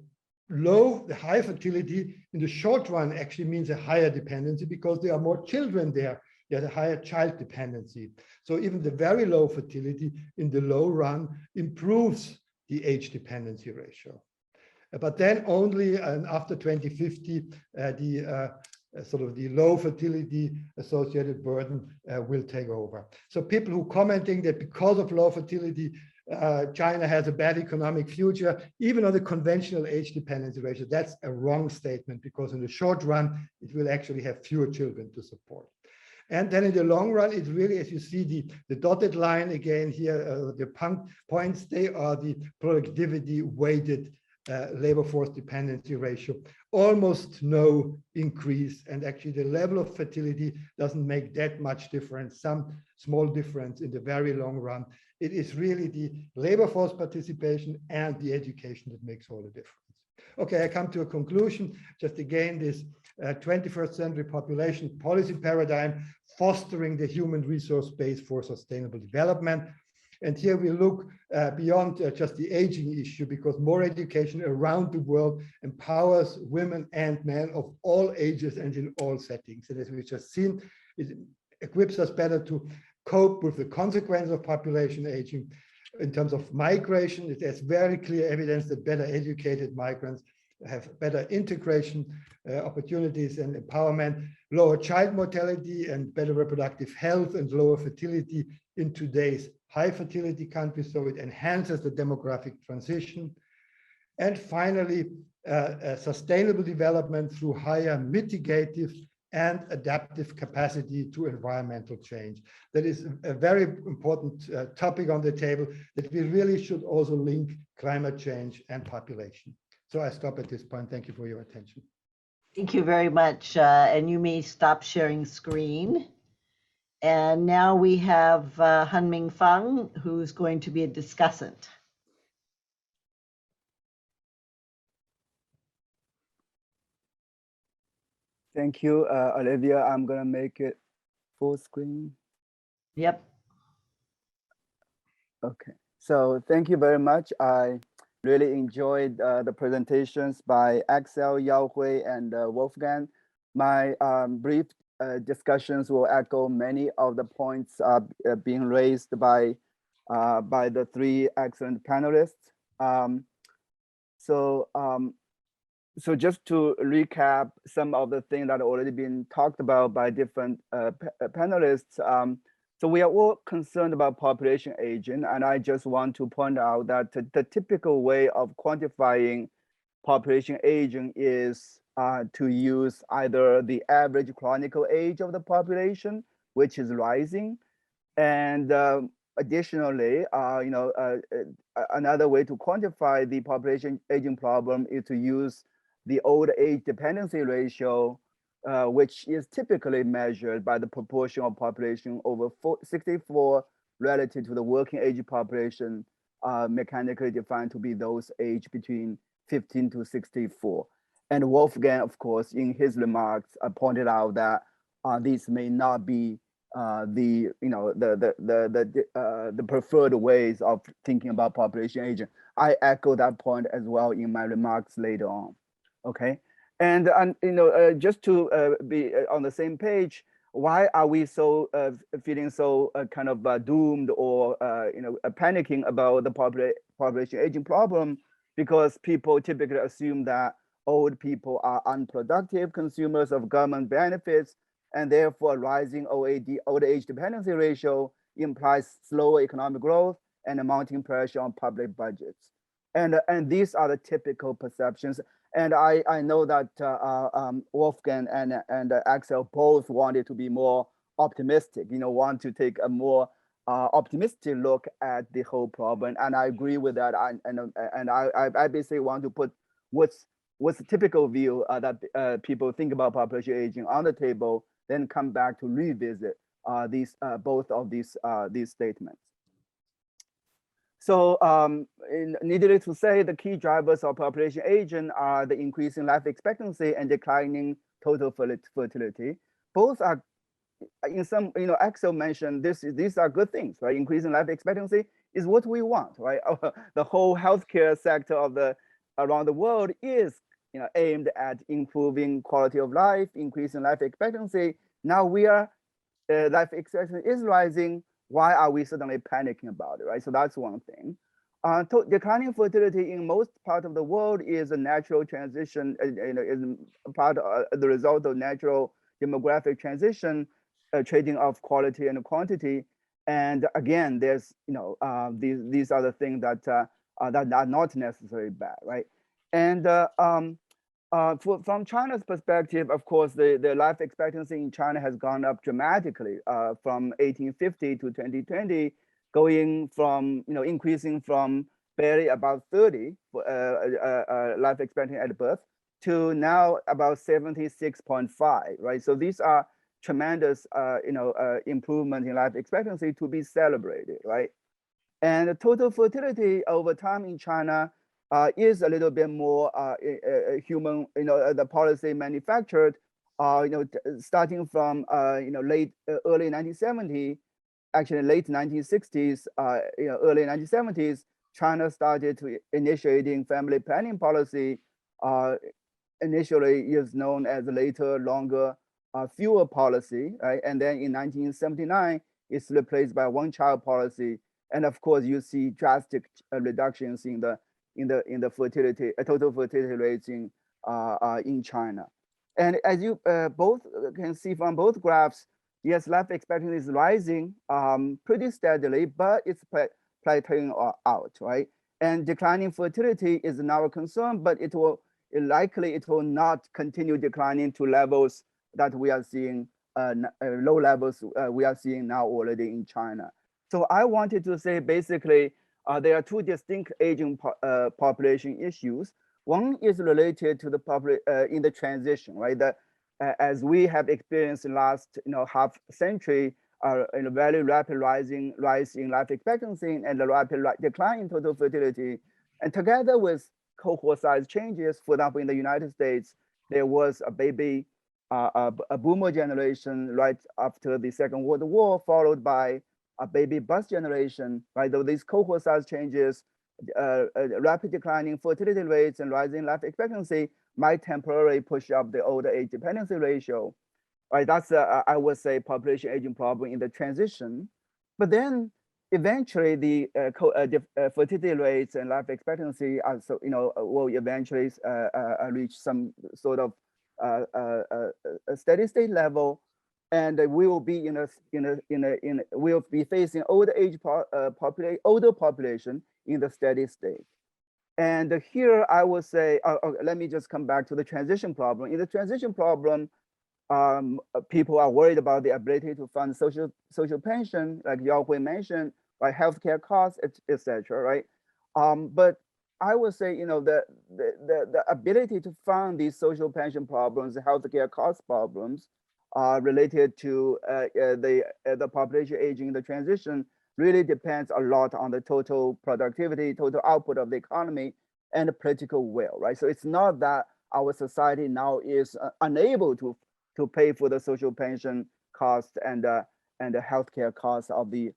high fertility in the short run actually means a higher dependency because there are more children there. There's a higher child dependency. So even the very low fertility in the low run improves the age dependency ratio. But then only after 2050, sort of the low fertility associated burden will take over. So people who commenting that because of low fertility, China has a bad economic future, even on the conventional age dependency ratio, that's a wrong statement because in the short run, it will actually have fewer children to support. And then in the long run, it really, as you see the dotted line again here, the points, they are the productivity weighted labor force dependency ratio, almost no increase. And actually the level of fertility doesn't make that much difference, some small difference in the very long run. It is really the labor force participation and the education that makes all the difference. Okay, I come to a conclusion. Just again, this 21st century population policy paradigm fostering the human resource base for sustainable development. And here we look beyond just the aging issue, because more education around the world empowers women and men of all ages and in all settings. And as we've just seen, it equips us better to cope with the consequence of population aging. In terms of migration, there's very clear evidence that better educated migrants have better integration opportunities and empowerment, lower child mortality and better reproductive health, and lower fertility in today's high fertility countries. So it enhances the demographic transition. And finally, sustainable development through higher mitigative and adaptive capacity to environmental change. That is a very important topic on the table, that we really should also link climate change and population. So I stop at this point. Thank you for your attention. Thank you very much. And you may stop sharing screen. And now we have Hanming Fang, who's going to be a discussant. Thank you, Olivia. I'm going to make it full screen. Yep. Okay. So thank you very much. I really enjoyed the presentations by Axel, Yaohui, and Wolfgang. My brief discussions will echo many of the points being raised by the three excellent panelists. So just to recap some of the things that have already been talked about by different panelists. So we are all concerned about population aging, and I just want to point out that the typical way of quantifying population aging is to use either the average chronicle age of the population, which is rising, and additionally, another way to quantify the population aging problem is to use the old age dependency ratio, which is typically measured by the proportion of population over 64 relative to the working age population, mechanically defined to be those aged between 15 to 64. And Wolfgang, of course, in his remarks, pointed out that these may not be the preferred ways of thinking about population aging. I echo that point as well in my remarks later on. Okay, and just to be on the same page, why are we so feeling so kind of doomed or panicking about the population aging problem? Because people typically assume that old people are unproductive consumers of government benefits, and therefore rising old age dependency ratio implies slower economic growth and a mounting pressure on public budgets. And these are the typical perceptions. And I know that Wolfgang and Axel both wanted to be more optimistic, want to take a more optimistic look at the whole problem. And I agree with that. And I basically want to put what's the typical view that people think about population aging on the table, then come back to revisit both of these statements. So needless to say, the key drivers of population aging are the increasing life expectancy and declining total fertility. Both are, in some, Axel mentioned these are good things, right? Increasing life expectancy is what we want, right? The whole healthcare sector around the world is aimed at improving quality of life, increasing life expectancy. Now life expectancy is rising. Why are we suddenly panicking about it, right? So that's one thing. Declining fertility in most parts of the world is a natural transition, is part of the result of natural demographic transition, trading of quality and quantity. And again, there's, these are the things that are not necessarily bad, right? And from China's perspective, of course, the life expectancy in China has gone up dramatically from 1850 to 2020, going from, increasing from barely about 30 life expectancy at birth to now about 76.5, right? So these are tremendous, improvement in life expectancy to be celebrated, right? And the total fertility over time in China is a little bit more human, the policy manufactured, starting from, early 1970, actually late 1960s, early 1970s, China started to initiating family planning policy. Initially is known as later, longer, fewer policy, right? And then in 1979, it's replaced by one-child policy. And of course, you see drastic reductions in the fertility, total fertility rates in China. And as you both can see from both graphs, yes, life expectancy is rising pretty steadily, but it's plateauing out, right? And declining fertility is now a concern, but it will not continue declining to levels that we are seeing, low levels we are seeing now already in China. So I wanted to say basically, there are two distinct aging population issues. One is related to the public in the transition, right? That as we have experienced in the last half century, in a very rapid rise in life expectancy and the rapid decline in total fertility, and together with cohort size changes, for example, in the United States, there was a boomer generation right after the Second World War, followed by a baby bust generation, right? Though these cohort size changes, rapid declining fertility rates and rising life expectancy might temporarily push up the older age dependency ratio, right? That's I would say population aging problem in the transition. But then eventually the fertility rates and life expectancy also will eventually reach some sort of a steady state level, and we will be we'll be facing older age older population in the steady state. And here I would say, let me just come back to the transition problem. In the transition problem, people are worried about the ability to fund social pension, like Yaohui mentioned, right? Healthcare costs, etc. Right? But I would say, the ability to fund these social pension problems, healthcare cost problems, related to the population aging in the transition really depends a lot on the total productivity, total output of the economy, and the political will, right? So it's not that our society now is unable to pay for the social pension cost and the healthcare costs of the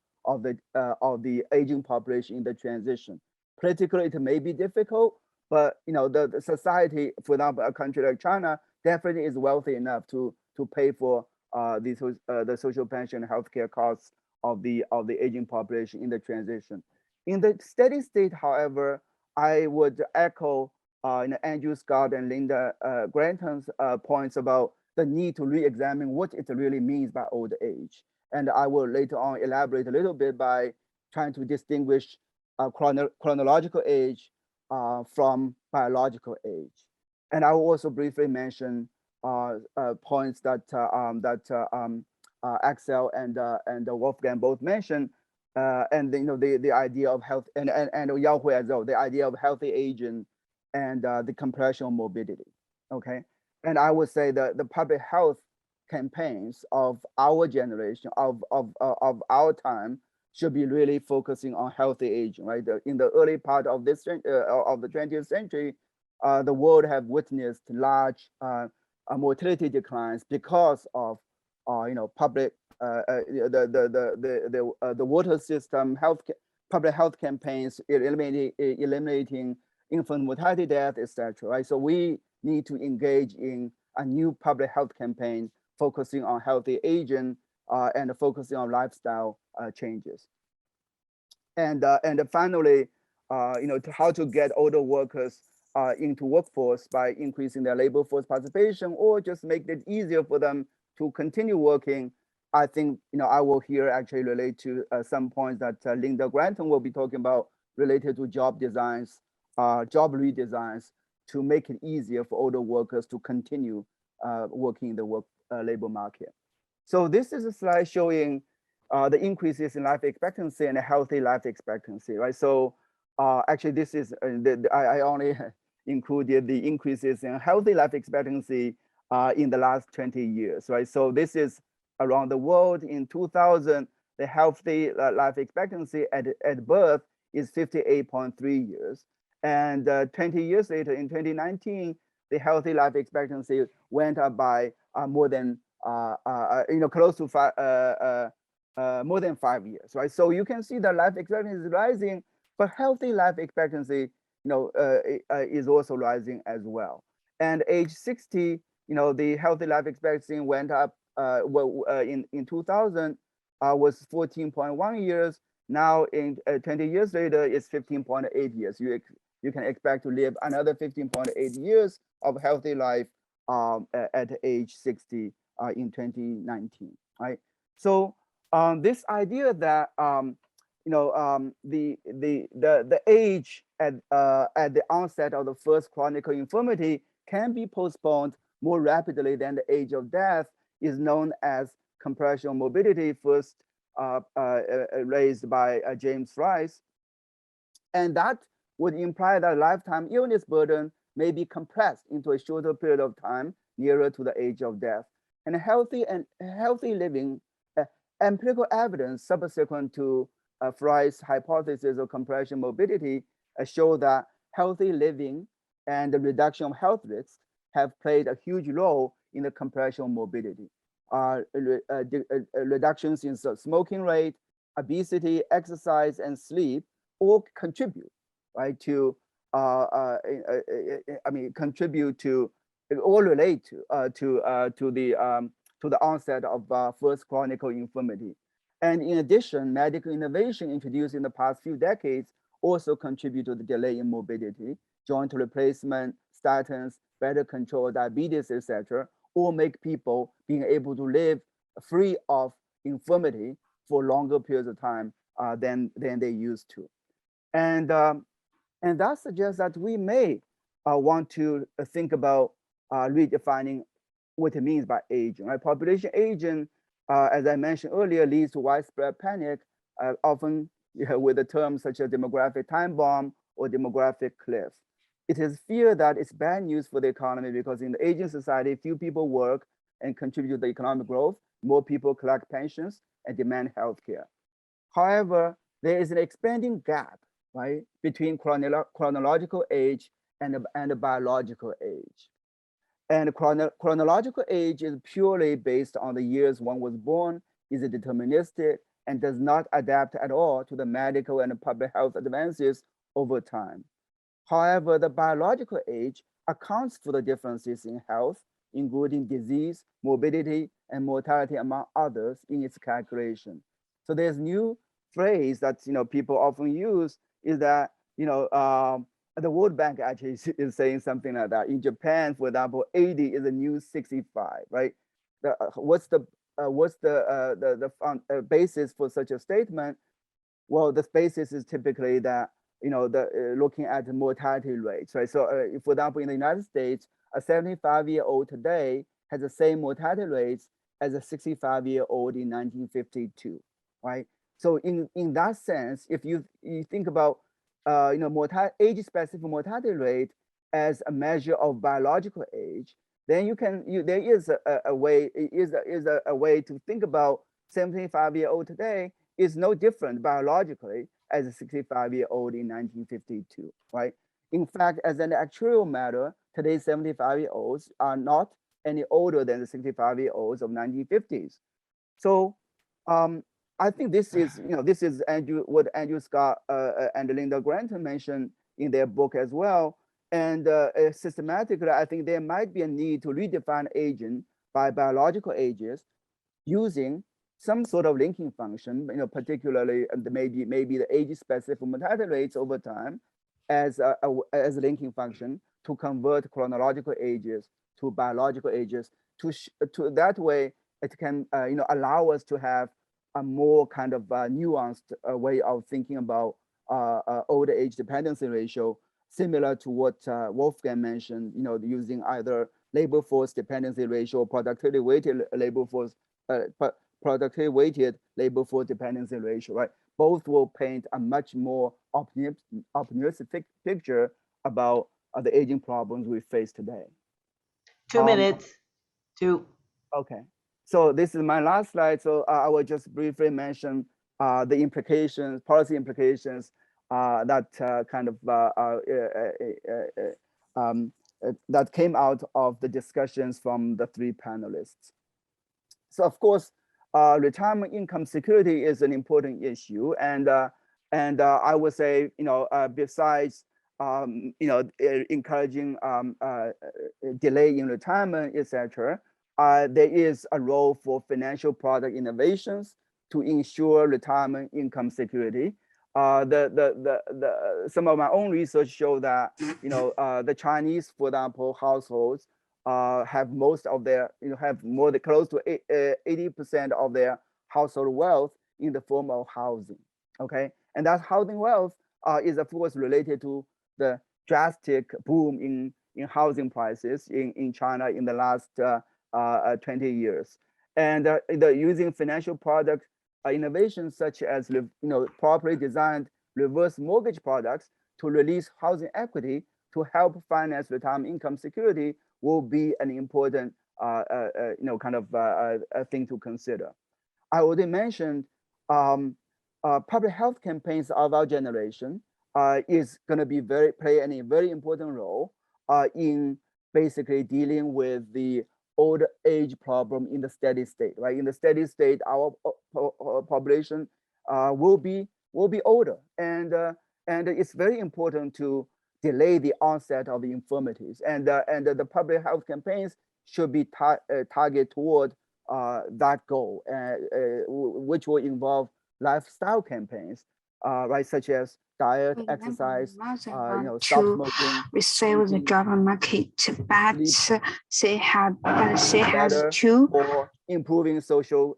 aging population in the transition. Politically, it may be difficult, but the society, for example, a country like China, definitely is wealthy enough to pay for the social pension and healthcare costs of the aging population in the transition. In the steady state, however, I would echo Andrew Scott and Lynda Gratton's points about the need to re-examine what it really means by old age. And I will later on elaborate a little bit by trying to distinguish chronological age from biological age. And I will also briefly mention points that Axel and Wolfgang both mentioned, and the idea of health, and Yaohui as well, the idea of healthy aging and the compression of morbidity. Okay, and I would say that the public health campaigns of our generation, of our time, should be really focusing on healthy aging. Right, in the early part of this of the 20th century, the world have witnessed large mortality declines because of public the water system, public health campaigns, eliminating infant mortality death, etc. Right, so we need to engage in a new public health campaign focusing on healthy aging and focusing on lifestyle changes. And finally, how to get older workers into workforce by increasing their labor force participation, or just make it easier for them to continue working. I think I will here actually relate to some points that Lynda Gratton will be talking about related to job designs, job redesigns, to make it easier for older workers to continue working in the labor market. So this is a slide showing the increases in life expectancy and a healthy life expectancy, right? So actually, this is I only included the increases in healthy life expectancy in the last 20 years, right? So this is around the world. In 2000, the healthy life expectancy at birth is 58.3 years. And 20 years later, in 2019, the healthy life expectancy went up by more than, close to more than 5 years, right? So you can see that life expectancy is rising, but healthy life expectancy, is also rising as well. And age 60, the healthy life expectancy went up. In 2000 was 14.1 years. Now, in 20 years later, it's 15.8 years. You can expect to live another 15.8 years of healthy life at age 60 in 2019, right? So this idea that the age at the onset of the first chronic infirmity can be postponed more rapidly than the age of death is known as compression morbidity, first raised by James Rice. And that would imply that lifetime illness burden may be compressed into a shorter period of time nearer to the age of death. And healthy living, empirical evidence subsequent to Freud's hypothesis of compression morbidity show that healthy living and the reduction of health risks have played a huge role in the compression of morbidity. Reductions in smoking rate, obesity, exercise, and sleep all contribute, right, to contribute to, all relate to the onset of first chronic infirmity. And in addition, medical innovation introduced in the past few decades also contribute to the delay in morbidity. Joint replacement, statins, better control of diabetes, etc., all make people being able to live free of infirmity for longer periods of time than they used to. And that suggests that we may want to think about redefining what it means by aging. Right? Population aging, as I mentioned earlier, leads to widespread panic, often with the terms such as demographic time bomb or demographic cliff. It is feared that it's bad news for the economy because in the aging society, few people work and contribute to the economic growth, more people collect pensions and demand healthcare. However, there is an expanding gap, right, between chronological age and the biological age. And chronological age is purely based on the years one was born, is deterministic, and does not adapt at all to the medical and public health advances over time. However, the biological age accounts for the differences in health, including disease, morbidity, and mortality, among others, in its calculation. So there's new phrase that people often use is that the World Bank actually is saying something like that. In Japan, for example, 80 is a new 65, right? What's the basis for such a statement? Well, the basis is typically that looking at the mortality rates, right? So, for example, in the United States, a 75-year-old today has the same mortality rates as a 65-year-old in 1952, right? So, in that sense, if you think about age-specific mortality rate as a measure of biological age, then there is a way to think about 75-year-old today is no different biologically as a 65-year-old in 1952, right? In fact, as an actuarial matter, today's 75-year-olds are not any older than the 65-year-olds of 1950s. So I think this is what Andrew Scott and Lynda Gratton mentioned in their book as well. And systematically, I think there might be a need to redefine aging by biological ages using some sort of linking function, particularly maybe the age-specific mortality rates over time as a linking function to convert chronological ages to biological ages. To that way, it can allow us to have a more kind of nuanced way of thinking about older age dependency ratio, similar to what Wolfgang mentioned, using either labor force dependency ratio or productivity weighted labor force dependency ratio, right? Both will paint a much more optimistic picture about the aging problems we face today. 2 minutes. Two. Okay, so this is my last slide. So I will just briefly mention the implications, policy implications that that came out of the discussions from the three panelists. So of course, retirement income security is an important issue, and I would say, besides encouraging delay in retirement, etc., there is a role for financial product innovations to ensure retirement income security. Some of my own research show that the Chinese, for example, households have most of their close to 80% of their household wealth in the form of housing. Okay, and that housing wealth is of course related to the drastic boom in housing prices in China in the last 20 years, and using financial product innovations such as properly designed reverse mortgage products to release housing equity to help finance retirement income security will be an important thing to consider. I already mentioned public health campaigns of our generation is going to be play a very important role in basically dealing with the old age problem in the steady state, right? In the steady state, our population will be older, and it's very important to delay the onset of the infirmities, and the public health campaigns should be targeted toward that goal, which will involve lifestyle campaigns, right, such as diet, exercise, stop smoking, resell the job market, but they have to or improving social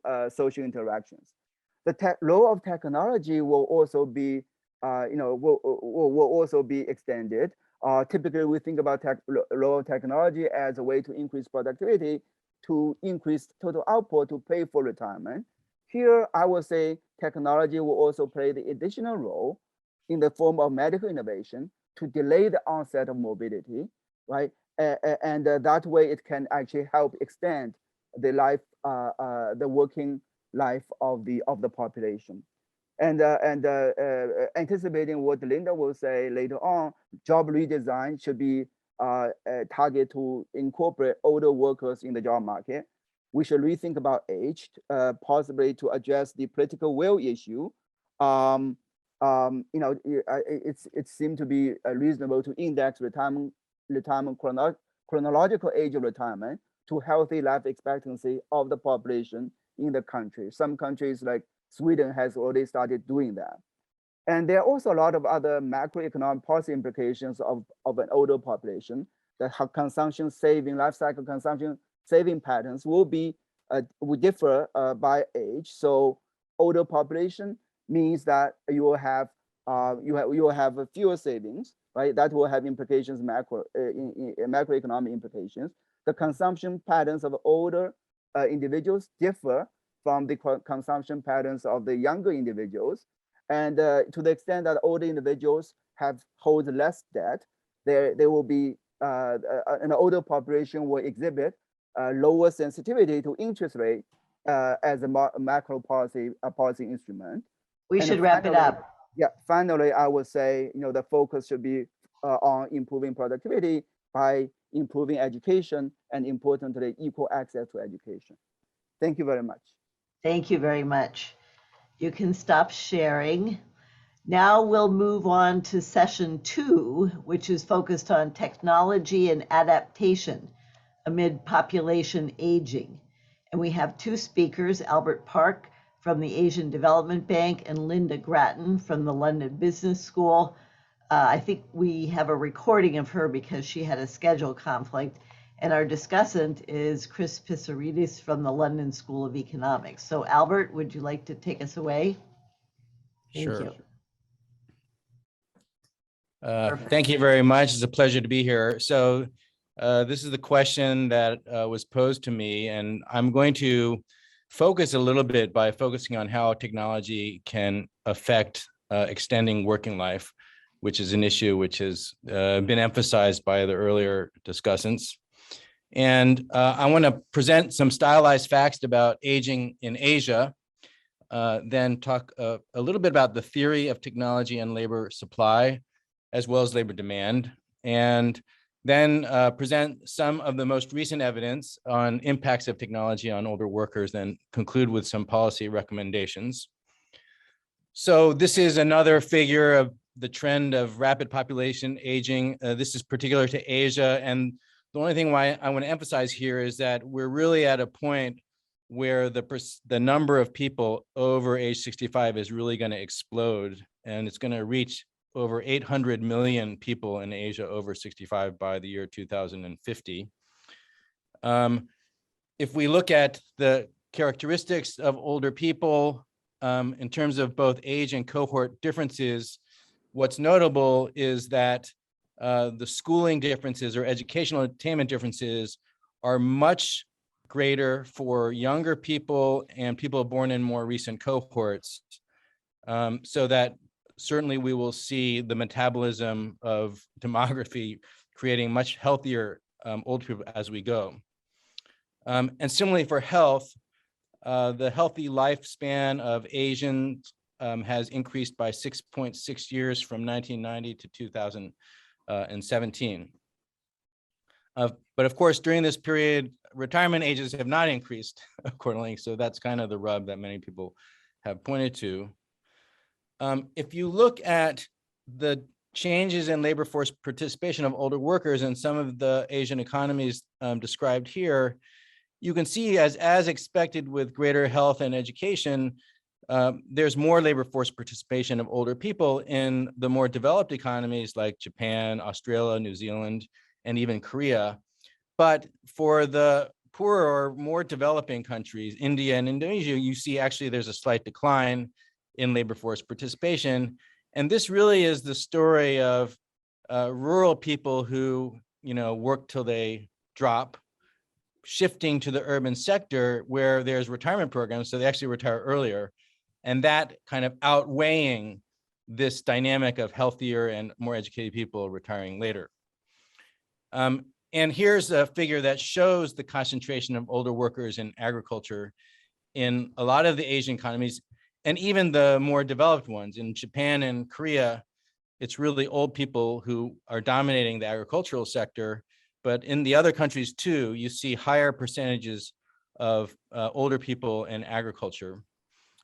interactions. The role of technology will also be will also be extended. Typically, we think about role of technology as a way to increase productivity, to increase total output, to pay for retirement. Here, I would say technology will also play the additional role in the form of medical innovation to delay the onset of morbidity, right? And that way, it can actually help extend the life, the working life of the population. And anticipating what Lynda will say later on, job redesign should be targeted to incorporate older workers in the job market. We should rethink about age, possibly to address the political will issue. It seemed to be reasonable to index retirement chronological age of retirement to healthy life expectancy of the population in the country. Some countries like Sweden has already started doing that. And there are also a lot of other macroeconomic policy implications of an older population that consumption saving, life cycle consumption saving patterns will differ by age. So older population means that you will have fewer savings, right? That will have implications, macroeconomic implications. The consumption patterns of older individuals differ from the consumption patterns of the younger individuals. And to the extent that older individuals hold less debt, there will be an older population will exhibit lower sensitivity to interest rate as a macro policy instrument. We should wrap it up. Yeah, finally, I would say, the focus should be on improving productivity by improving education and, importantly, equal access to education. Thank you very much. Thank you very much. You can stop sharing. Now we'll move on to session 2, which is focused on technology and adaptation amid population aging. And we have 2 speakers, Albert Park from the Asian Development Bank and Lynda Gratton from the London Business School. I think we have a recording of her because she had a schedule conflict. And our discussant is Chris Pissarides from the London School of Economics. So Albert, would you like to take us away? Thank you. Thank you very much. It's a pleasure to be here. So this is the question that was posed to me, and I'm going to focus a little bit by focusing on how technology can affect extending working life, which is an issue which has been emphasized by the earlier discussants. And I want to present some stylized facts about aging in Asia, then talk a little bit about the theory of technology and labor supply, as well as labor demand, and then present some of the most recent evidence on impacts of technology on older workers, then conclude with some policy recommendations. So this is another figure of the trend of rapid population aging. This is particular to Asia, and the only thing why I want to emphasize here is that we're really at a point where the number of people over age 65 is really going to explode, and it's going to reach over 800 million people in Asia over 65 by the year 2050. If we look at the characteristics of older people in terms of both age and cohort differences, what's notable is that the schooling differences or educational attainment differences are much greater for younger people and people born in more recent cohorts. So that certainly we will see the metabolism of demography creating much healthier older people as we go. And similarly for health, the healthy lifespan of Asians has increased by 6.6 years from 1990 to 2017. But of course, during this period, retirement ages have not increased accordingly. So that's kind of the rub that many people have pointed to. If you look at the changes in labor force participation of older workers in some of the Asian economies described here, you can see as expected with greater health and education, there's more labor force participation of older people in the more developed economies like Japan, Australia, New Zealand, and even Korea. But for the poorer or more developing countries, India and Indonesia, you see actually there's a slight decline in labor force participation. And this really is the story of rural people who, work till they drop, shifting to the urban sector where there's retirement programs, so they actually retire earlier. And that kind of outweighing this dynamic of healthier and more educated people retiring later. And here's a figure that shows the concentration of older workers in agriculture in a lot of the Asian economies, and even the more developed ones. In Japan and Korea, it's really old people who are dominating the agricultural sector. But in the other countries too, you see higher percentages of older people in agriculture.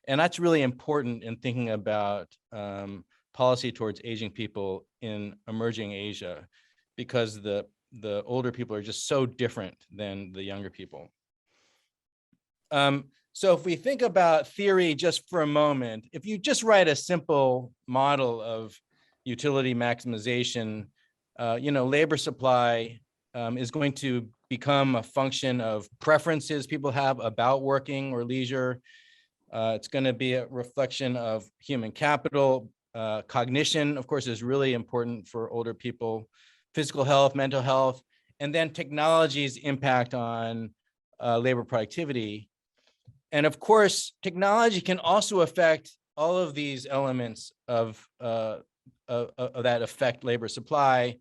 And that's really important in thinking about policy towards aging people in emerging Asia, because the older people are just so different than the younger people. So if we think about theory just for a moment, if you just write a simple model of utility maximization, labor supply is going to become a function of preferences people have about working or leisure. It's going to be a reflection of human capital. Cognition, of course, is really important for older people. Physical health, mental health, and then technology's impact on labor productivity. And of course, technology can also affect all of these elements of that affect labor supply.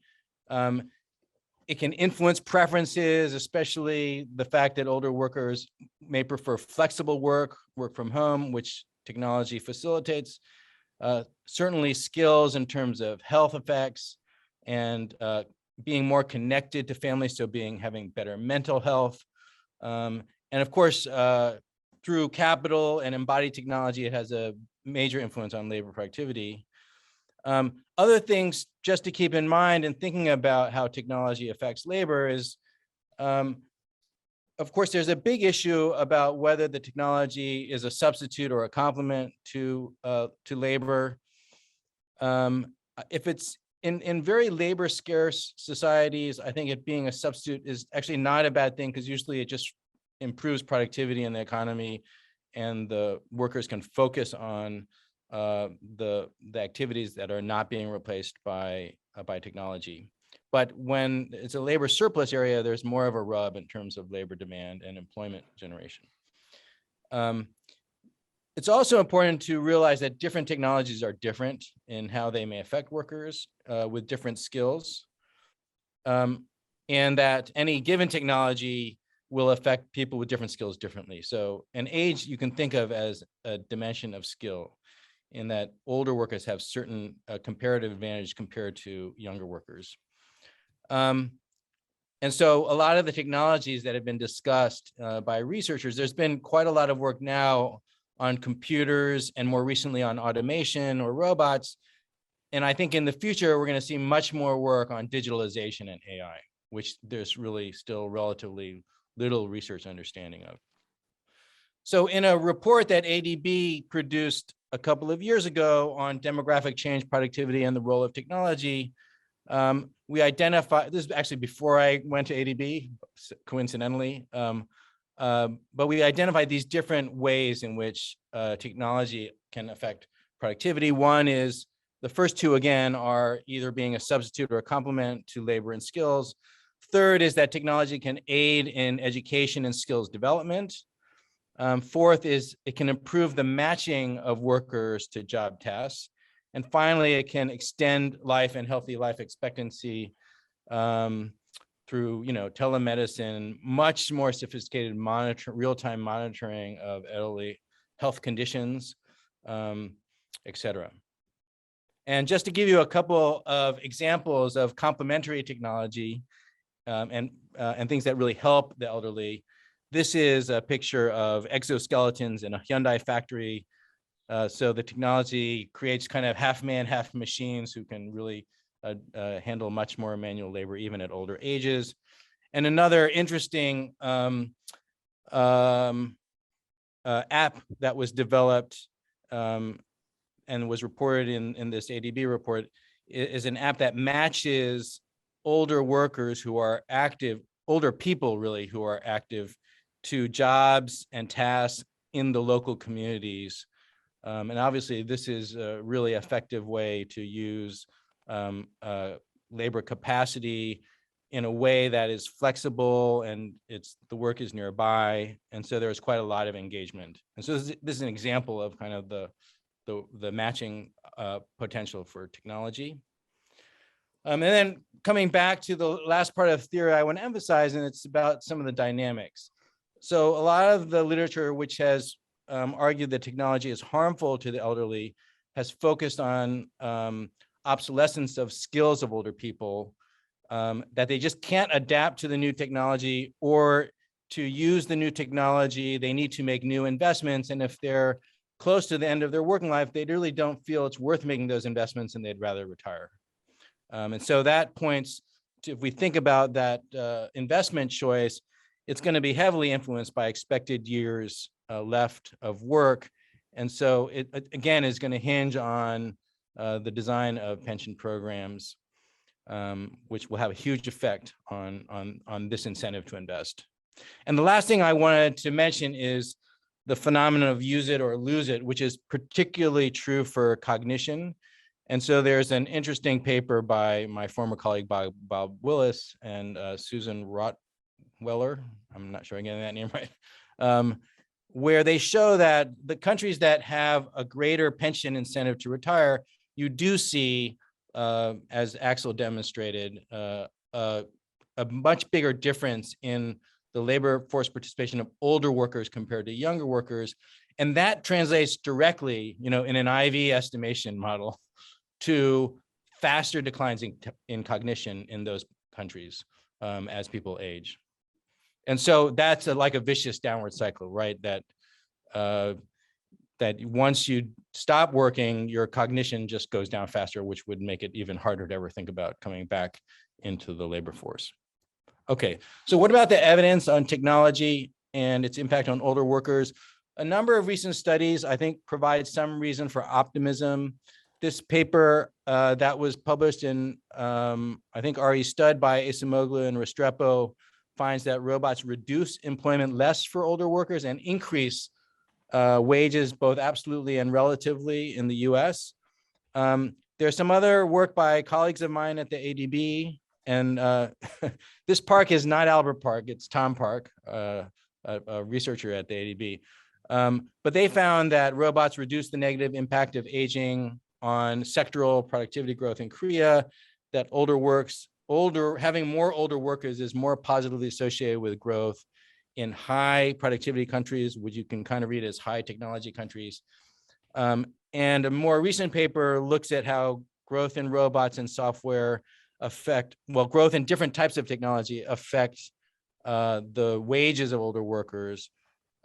It can influence preferences, especially the fact that older workers may prefer flexible work from home, which technology facilitates. Certainly skills in terms of health effects and being more connected to families, so having better mental health. And of course, through capital and embodied technology, it has a major influence on labor productivity. Other things just to keep in mind in thinking about how technology affects labor is, of course, there's a big issue about whether the technology is a substitute or a complement to labor. If it's in very labor scarce societies, I think it being a substitute is actually not a bad thing, because usually it just improves productivity in the economy and the workers can focus on the activities that are not being replaced by technology. But when it's a labor surplus area, there's more of a rub in terms of labor demand and employment generation. It's also important to realize that different technologies are different in how they may affect workers with different skills, and that any given technology will affect people with different skills differently. So an age you can think of as a dimension of skill, in that older workers have certain comparative advantage compared to younger workers. And so a lot of the technologies that have been discussed by researchers, there's been quite a lot of work now on computers and more recently on automation or robots. And I think in the future, we're going to see much more work on digitalization and AI, which there's really still relatively little research understanding of. So in a report that ADB produced a couple of years ago on demographic change, productivity, and the role of technology, we identified, this is actually before I went to ADB, coincidentally, but we identified these different ways in which technology can affect productivity. One is, the first two again are either being a substitute or a complement to labor and skills. Third is that technology can aid in education and skills development. Fourth is it can improve the matching of workers to job tasks. And finally, it can extend life and healthy life expectancy through, telemedicine, much more sophisticated real-time monitoring of elderly health conditions, et cetera. And just to give you a couple of examples of complementary technology and things that really help the elderly, this is a picture of exoskeletons in a Hyundai factory. So the technology creates kind of half man, half machines who can really handle much more manual labor, even at older ages. And another interesting app that was developed and was reported in this ADB report is an app that matches older workers who are active, older people really who are active, to jobs and tasks in the local communities. And obviously this is a really effective way to use labor capacity in a way that is flexible and the work is nearby. And so there's quite a lot of engagement. And so this is an example of kind of the matching potential for technology. And then coming back to the last part of theory I want to emphasize, and it's about some of the dynamics. So a lot of the literature which has argued that technology is harmful to the elderly has focused on obsolescence of skills of older people, that they just can't adapt to the new technology, or to use the new technology, they need to make new investments. And if they're close to the end of their working life, they really don't feel it's worth making those investments and they'd rather retire. And so that points to, if we think about that investment choice, it's going to be heavily influenced by expected years left of work. And so it, again, is going to hinge on the design of pension programs, which will have a huge effect on this incentive to invest. And the last thing I wanted to mention is the phenomenon of use it or lose it, which is particularly true for cognition. And so there's an interesting paper by my former colleague, Bob Willis, and Susan Rottweiler, I'm not sure I'm getting that name right, where they show that the countries that have a greater pension incentive to retire, you do see, as Axel demonstrated, a much bigger difference in the labor force participation of older workers compared to younger workers. And that translates directly, in an IV estimation model to faster declines in cognition in those countries as people age. And so that's like a vicious downward cycle, right? That once you stop working, your cognition just goes down faster, which would make it even harder to ever think about coming back into the labor force. Okay, so what about the evidence on technology and its impact on older workers? A number of recent studies, I think, provide some reason for optimism. This paper that was published in, I think, R.E. Stud by Acemoglu and Restrepo finds that robots reduce employment less for older workers and increase wages both absolutely and relatively in the US. There's some other work by colleagues of mine at the ADB, and this park is not Albert Park, it's Tom Park, a researcher at the ADB. But they found that robots reduce the negative impact of aging on sectoral productivity growth in Korea, that having more older workers is more positively associated with growth in high productivity countries, which you can kind of read as high technology countries. And a more recent paper looks at how growth in robots and software growth in different types of technology affect the wages of older workers.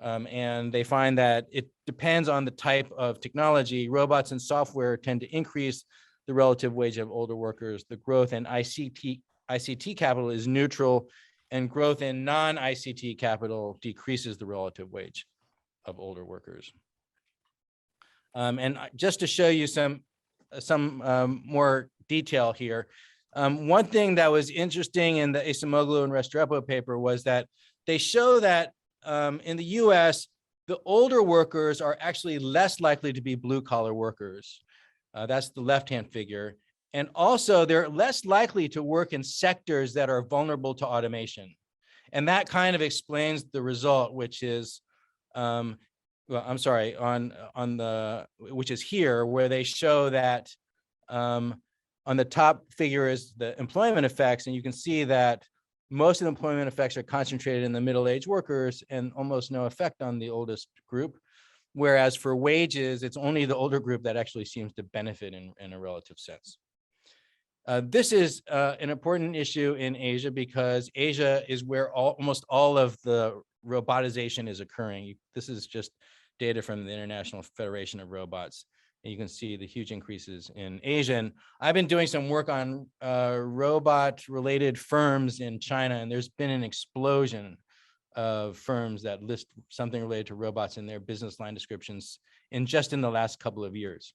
And they find that it depends on the type of technology. Robots and software tend to increase the relative wage of older workers. The growth in ICT capital is neutral, and growth in non-ICT capital decreases the relative wage of older workers. And just to show you some more detail here, one thing that was interesting in the Acemoglu and Restrepo paper was that they show that in the US, the older workers are actually less likely to be blue-collar workers. That's the left-hand figure. And also, they're less likely to work in sectors that are vulnerable to automation. And that kind of explains the result, which is, which is here, where they show that On the top figure is the employment effects, and you can see that most of the employment effects are concentrated in the middle-aged workers and almost no effect on the oldest group. Whereas for wages, it's only the older group that actually seems to benefit in a relative sense. This is an important issue in Asia because Asia is where almost all of the robotization is occurring. This is just data from the International Federation of Robots. And you can see the huge increases in Asia. And I've been doing some work on robot-related firms in China, and there's been an explosion of firms that list something related to robots in their business line descriptions in the last couple of years.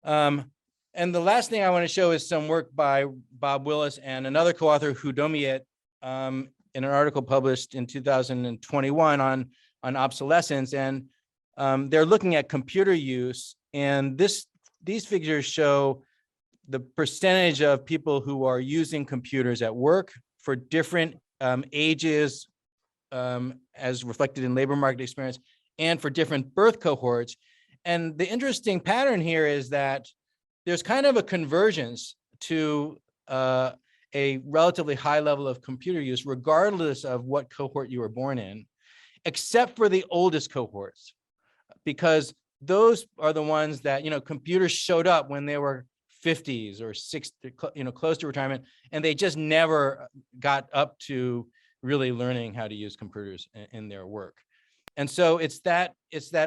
And the last thing I want to show is some work by Bob Willis and another co-author, Hu Domiet, in an article published in 2021 on obsolescence. And they're looking at computer use, and these figures show the percentage of people who are using computers at work for different ages, as reflected in labor market experience, and for different birth cohorts. And the interesting pattern here is that there's kind of a convergence to a relatively high level of computer use, regardless of what cohort you were born in, except for the oldest cohorts, because those are the ones that, computers showed up when they were 50s or 60, close to retirement, and they just never got up to really learning how to use computers in their work. And so it's that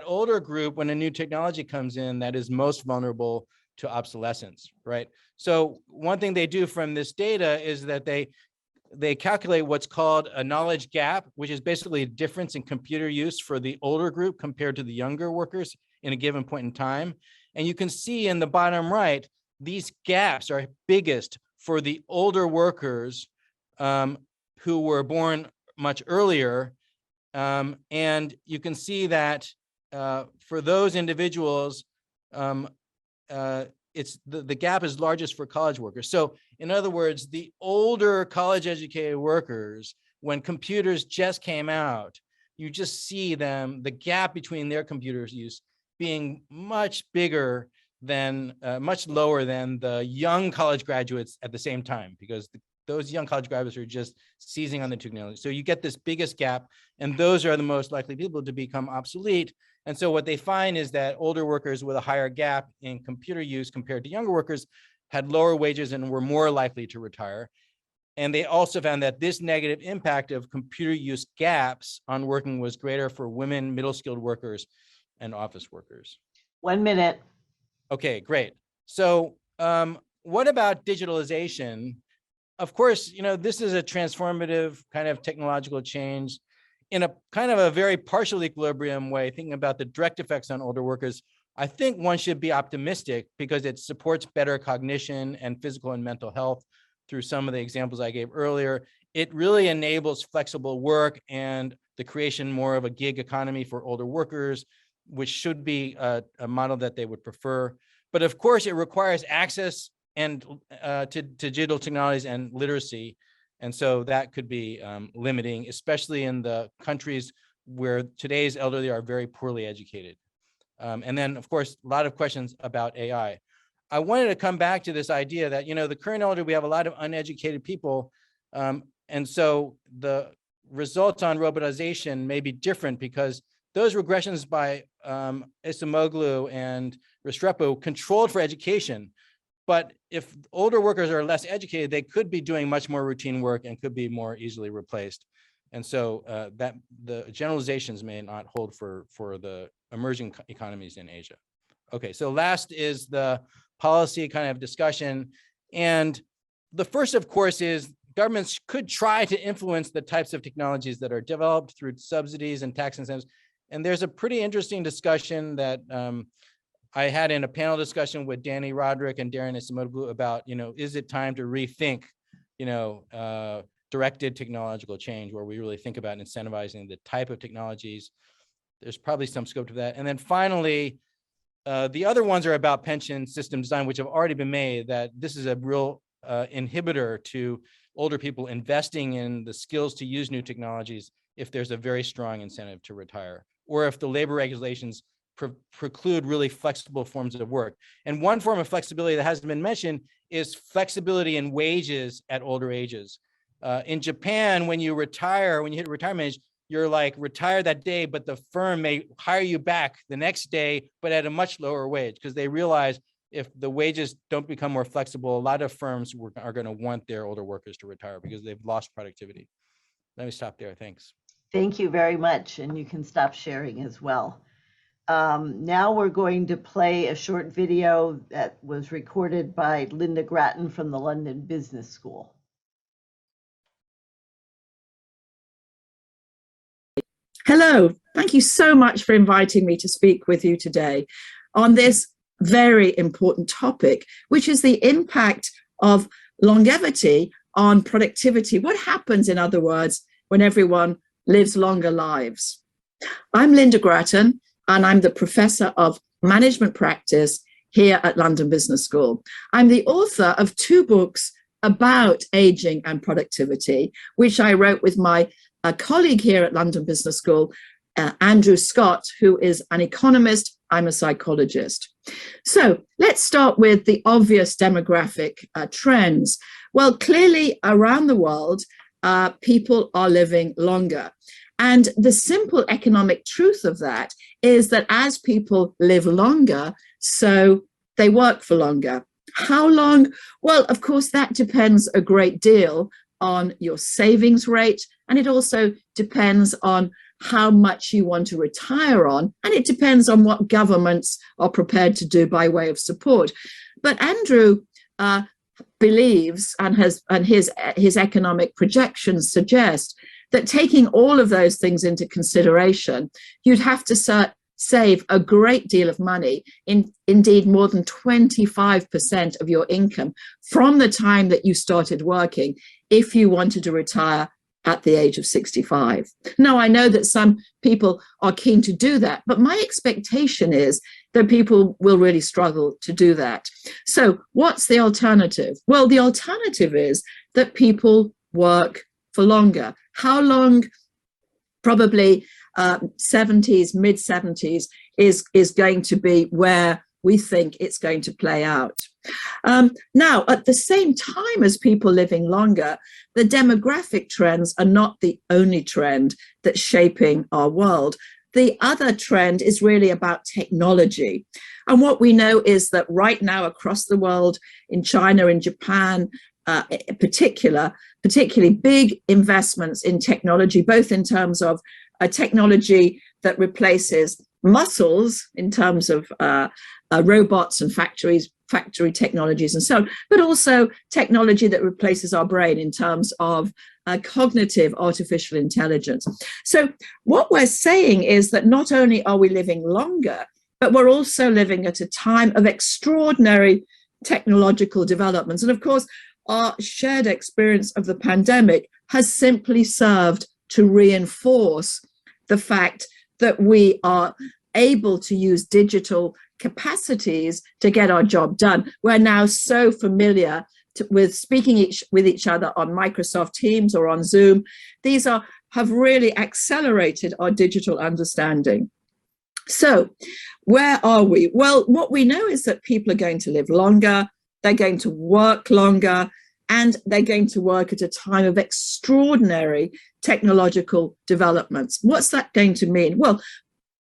older group, when a new technology comes in, that is most vulnerable to obsolescence, right? So one thing they do from this data is that they calculate what's called a knowledge gap, which is basically a difference in computer use for the older group compared to the younger workers in a given point in time. And you can see in the bottom right, these gaps are biggest for the older workers who were born much earlier. And you can see that for those individuals, the gap is largest for college workers. So in other words, the older college educated workers, when computers just came out, you just see the gap between their computers use being much bigger than, much lower than the young college graduates at the same time, because those young college graduates are just seizing on the technology. So you get this biggest gap, and those are the most likely people to become obsolete. And so what they find is that older workers with a higher gap in computer use compared to younger workers had lower wages and were more likely to retire. And they also found that this negative impact of computer use gaps on working was greater for women, middle-skilled workers, and office workers. 1 minute. Okay, great. So what about digitalization? Of course, this is a transformative kind of technological change in a kind of a very partial equilibrium way, thinking about the direct effects on older workers. I think one should be optimistic because it supports better cognition and physical and mental health through some of the examples I gave earlier. It really enables flexible work and the creation more of a gig economy for older workers, which should be a model that they would prefer. But of course, it requires access and to digital technologies and literacy. And so that could be limiting, especially in the countries where today's elderly are very poorly educated. And then, of course, a lot of questions about AI. I wanted to come back to this idea that, the current elderly, we have a lot of uneducated people. And so the results on robotization may be different because those regressions by Acemoglu and Restrepo controlled for education. But if older workers are less educated, they could be doing much more routine work and could be more easily replaced. And so that the generalizations may not hold for the emerging economies in Asia. Okay, so last is the policy kind of discussion. And the first, of course, is governments could try to influence the types of technologies that are developed through subsidies and tax incentives. And there's a pretty interesting discussion that I had in a panel discussion with Danny Roderick and Darren Acemoglu about, is it time to rethink, directed technological change where we really think about incentivizing the type of technologies. There's probably some scope to that. And then finally, the other ones are about pension system design, which have already been made, that this is a real inhibitor to older people investing in the skills to use new technologies if there's a very strong incentive to retire, or if the labor regulations preclude really flexible forms of work. And one form of flexibility that hasn't been mentioned is flexibility in wages at older ages. In Japan, when you retire, when you hit retirement age, you're like retired that day, but the firm may hire you back the next day, but at a much lower wage, because they realize if the wages don't become more flexible, a lot of firms are going to want their older workers to retire because they've lost productivity. Let me stop there. Thanks. Thank you very much. And you can stop sharing as well. Now we're going to play a short video that was recorded by Lynda Gratton from the London Business School. Hello, thank you so much for inviting me to speak with you today on this very important topic, which is the impact of longevity on productivity. What happens, in other words, when everyone lives longer lives? I'm Lynda Gratton, and I'm the Professor of Management Practice here at London Business School. I'm the author of 2 books about aging and productivity, which I wrote with my colleague here at London Business School, Andrew Scott, who is an economist. I'm a psychologist. So let's start with the obvious demographic trends. Well, clearly around the world, people are living longer. And the simple economic truth of that is that as people live longer, so they work for longer. How long? Well, of course, that depends a great deal on your savings rate, and it also depends on how much you want to retire on, and it depends on what governments are prepared to do by way of support. But Andrew believes, and his economic projections suggest, that taking all of those things into consideration, you'd have to save a great deal of money, indeed more than 25% of your income from the time that you started working, if you wanted to retire at the age of 65. Now, I know that some people are keen to do that, but my expectation is that people will really struggle to do that. So what's the alternative? Well, the alternative is that people work for longer. How long? Probably 70s, mid-70s is going to be where we think it's going to play out. Now, at the same time as people living longer, the demographic trends are not the only trend that's shaping our world. The other trend is really about technology. And what we know is that right now across the world, in China, in Japan, particularly big investments in technology, both in terms of a technology that replaces muscles in terms of robots and factory technologies and so on, but also technology that replaces our brain in terms of cognitive artificial intelligence. So what we're saying is that not only are we living longer, but we're also living at a time of extraordinary technological developments. And of course, our shared experience of the pandemic has simply served to reinforce the fact that we are able to use digital capacities to get our job done. We're now so familiar with speaking with each other on Microsoft Teams or on Zoom. These have really accelerated our digital understanding. So where are we? Well, what we know is that people are going to live longer, they're going to work longer, and they're going to work at a time of extraordinary technological developments. What's that going to mean? Well,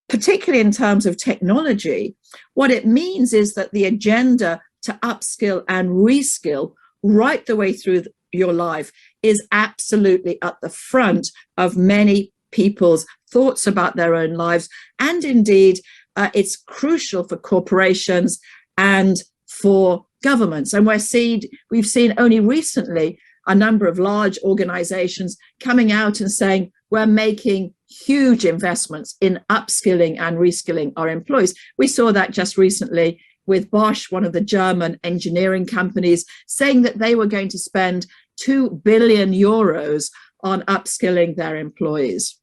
particularly in terms of technology, what it means is that the agenda to upskill and reskill right the way through your life is absolutely at the front of many people's thoughts about their own lives. And indeed, it's crucial for corporations and for governments. And we've seen only recently a number of large organizations coming out and saying, we're making huge investments in upskilling and reskilling our employees. We saw that just recently with Bosch, one of the German engineering companies, saying that they were going to spend 2 billion euros on upskilling their employees.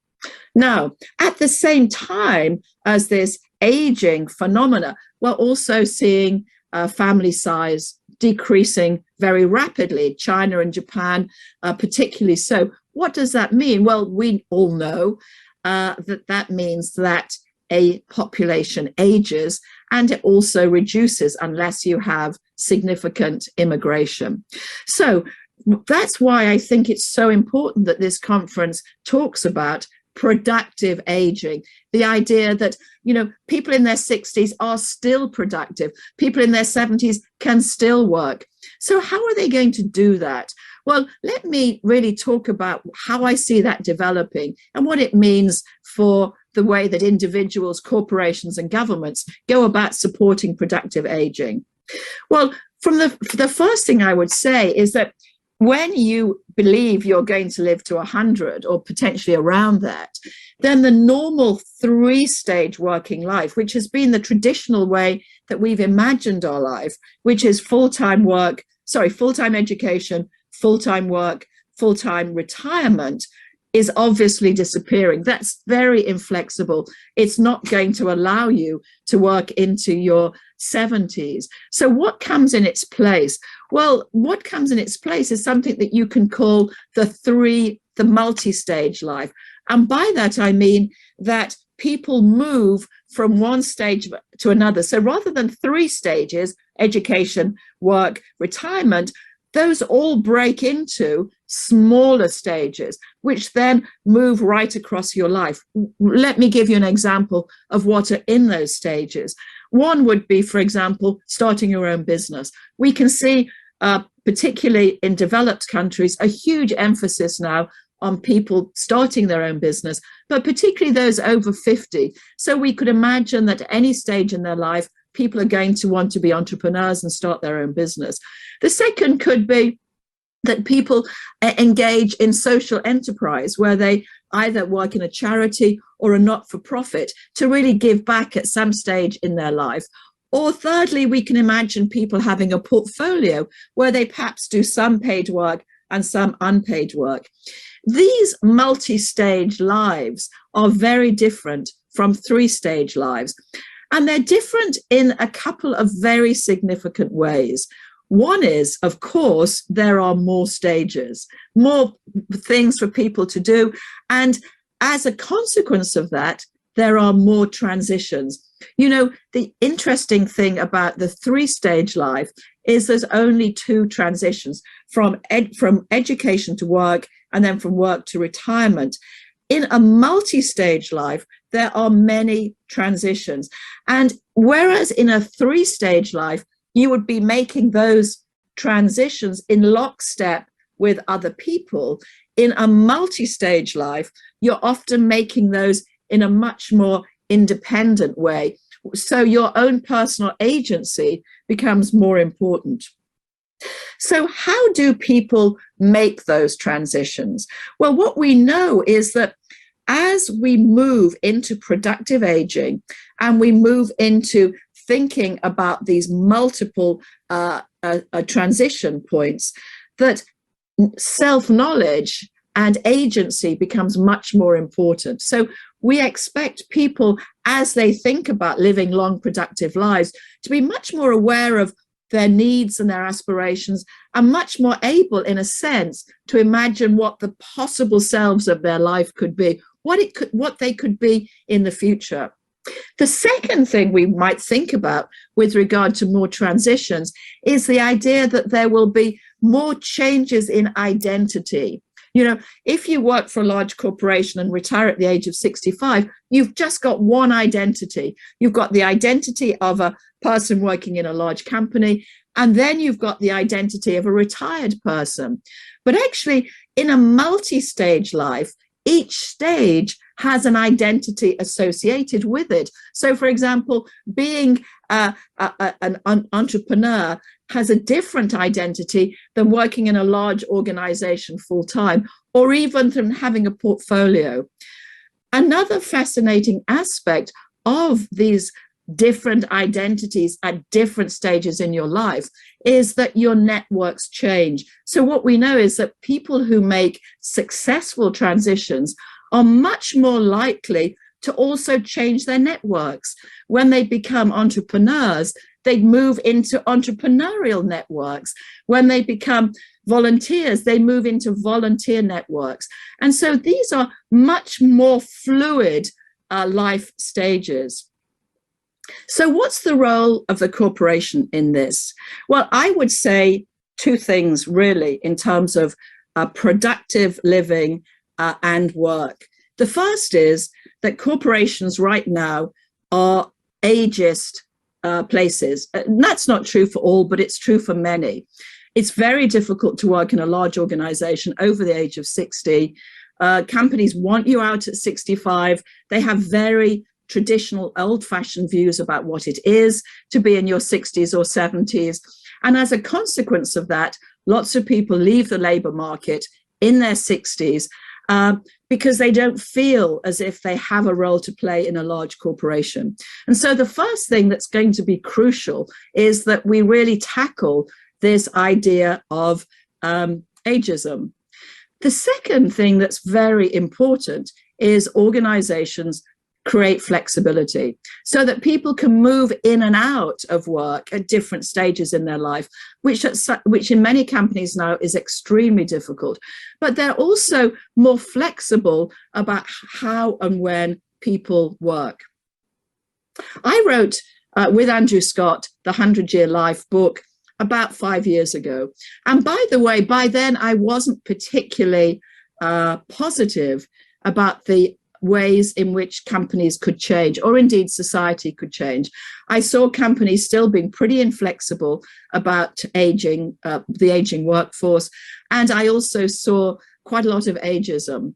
Now, at the same time as this aging phenomena, we're also seeing family size decreasing very rapidly, China and Japan particularly so. What does that mean? Well, we all know that means that a population ages, and it also reduces unless you have significant immigration. So that's why I think it's so important that this conference talks about productive aging, the idea that, you know, people in their 60s are still productive, people in their 70s can still work. So how are they going to do that? Well, let me really talk about how I see that developing and what it means for the way that individuals, corporations, and governments go about supporting productive aging. Well, from the first thing I would say is that when you believe you're going to live to 100 or potentially around that, then the normal 3-stage working life, which has been the traditional way that we've imagined our life, which is full-time education, full-time work, full-time retirement, is obviously disappearing. That's very inflexible. It's not going to allow you to work into your 70s. So what comes in its place? Well, what comes in its place is something that you can call the multi-stage life. And by that, I mean that people move from one stage to another. So rather than 3 stages, education, work, retirement, those all break into smaller stages, which then move right across your life. Let me give you an example of what are in those stages. One would be, for example, starting your own business. We can see, particularly in developed countries, a huge emphasis now on people starting their own business, but particularly those over 50. So we could imagine that at any stage in their life, people are going to want to be entrepreneurs and start their own business. The second could be that people engage in social enterprise, where they either work in a charity or a not-for-profit to really give back at some stage in their life. Or thirdly, we can imagine people having a portfolio where they perhaps do some paid work and some unpaid work. These multi-stage lives are very different from 3-stage lives. And they're different in a couple of very significant ways. One is, of course, there are more stages, more things for people to do. And as a consequence of that, there are more transitions. You know, the interesting thing about the 3-stage life is there's only 2 transitions, from education to work and then from work to retirement. In a multi-stage life, there are many transitions. And whereas in a 3-stage life, you would be making those transitions in lockstep with other people, in a multi-stage life, you're often making those in a much more independent way. So your own personal agency becomes more important. So how do people make those transitions? Well, what we know is that as we move into productive aging and we move into thinking about these multiple transition points, that self-knowledge and agency becomes much more important. So we expect people, as they think about living long, productive lives, to be much more aware of their needs and their aspirations, and much more able, in a sense, to imagine what the possible selves of their life could be, what they could be in the future. The second thing we might think about with regard to more transitions is the idea that there will be more changes in identity. You know, if you work for a large corporation and retire at the age of 65, you've just got one identity. You've got the identity of a person working in a large company, and then you've got the identity of a retired person. But actually, in a multi-stage life, each stage has an identity associated with it. So, for example, being an entrepreneur has a different identity than working in a large organization full-time, or even than having a portfolio. Another fascinating aspect of these different identities at different stages in your life is that your networks change. So what we know is that people who make successful transitions are much more likely to also change their networks. When they become entrepreneurs, they move into entrepreneurial networks. When they become volunteers, they move into volunteer networks. And so these are much more fluid life stages. So what's the role of the corporation in this? Well, I would say two things really in terms of productive living and work. The first is that corporations right now are ageist places. And that's not true for all, but it's true for many. It's very difficult to work in a large organization over the age of 60. Companies want you out at 65. They have very traditional, old-fashioned views about what it is to be in your 60s or 70s. And as a consequence of that, lots of people leave the labor market in their 60s because they don't feel as if they have a role to play in a large corporation. And so the first thing that's going to be crucial is that we really tackle this idea of ageism. The second thing that's very important is organizations create flexibility so that people can move in and out of work at different stages in their life, which in many companies now is extremely difficult. But they're also more flexible about how and when people work. I wrote with Andrew Scott, the 100-Year Life book about 5 years ago. And by the way, by then I wasn't particularly positive about the ways in which companies could change, or indeed society could change. I saw companies still being pretty inflexible about aging, the aging workforce, and I also saw quite a lot of ageism.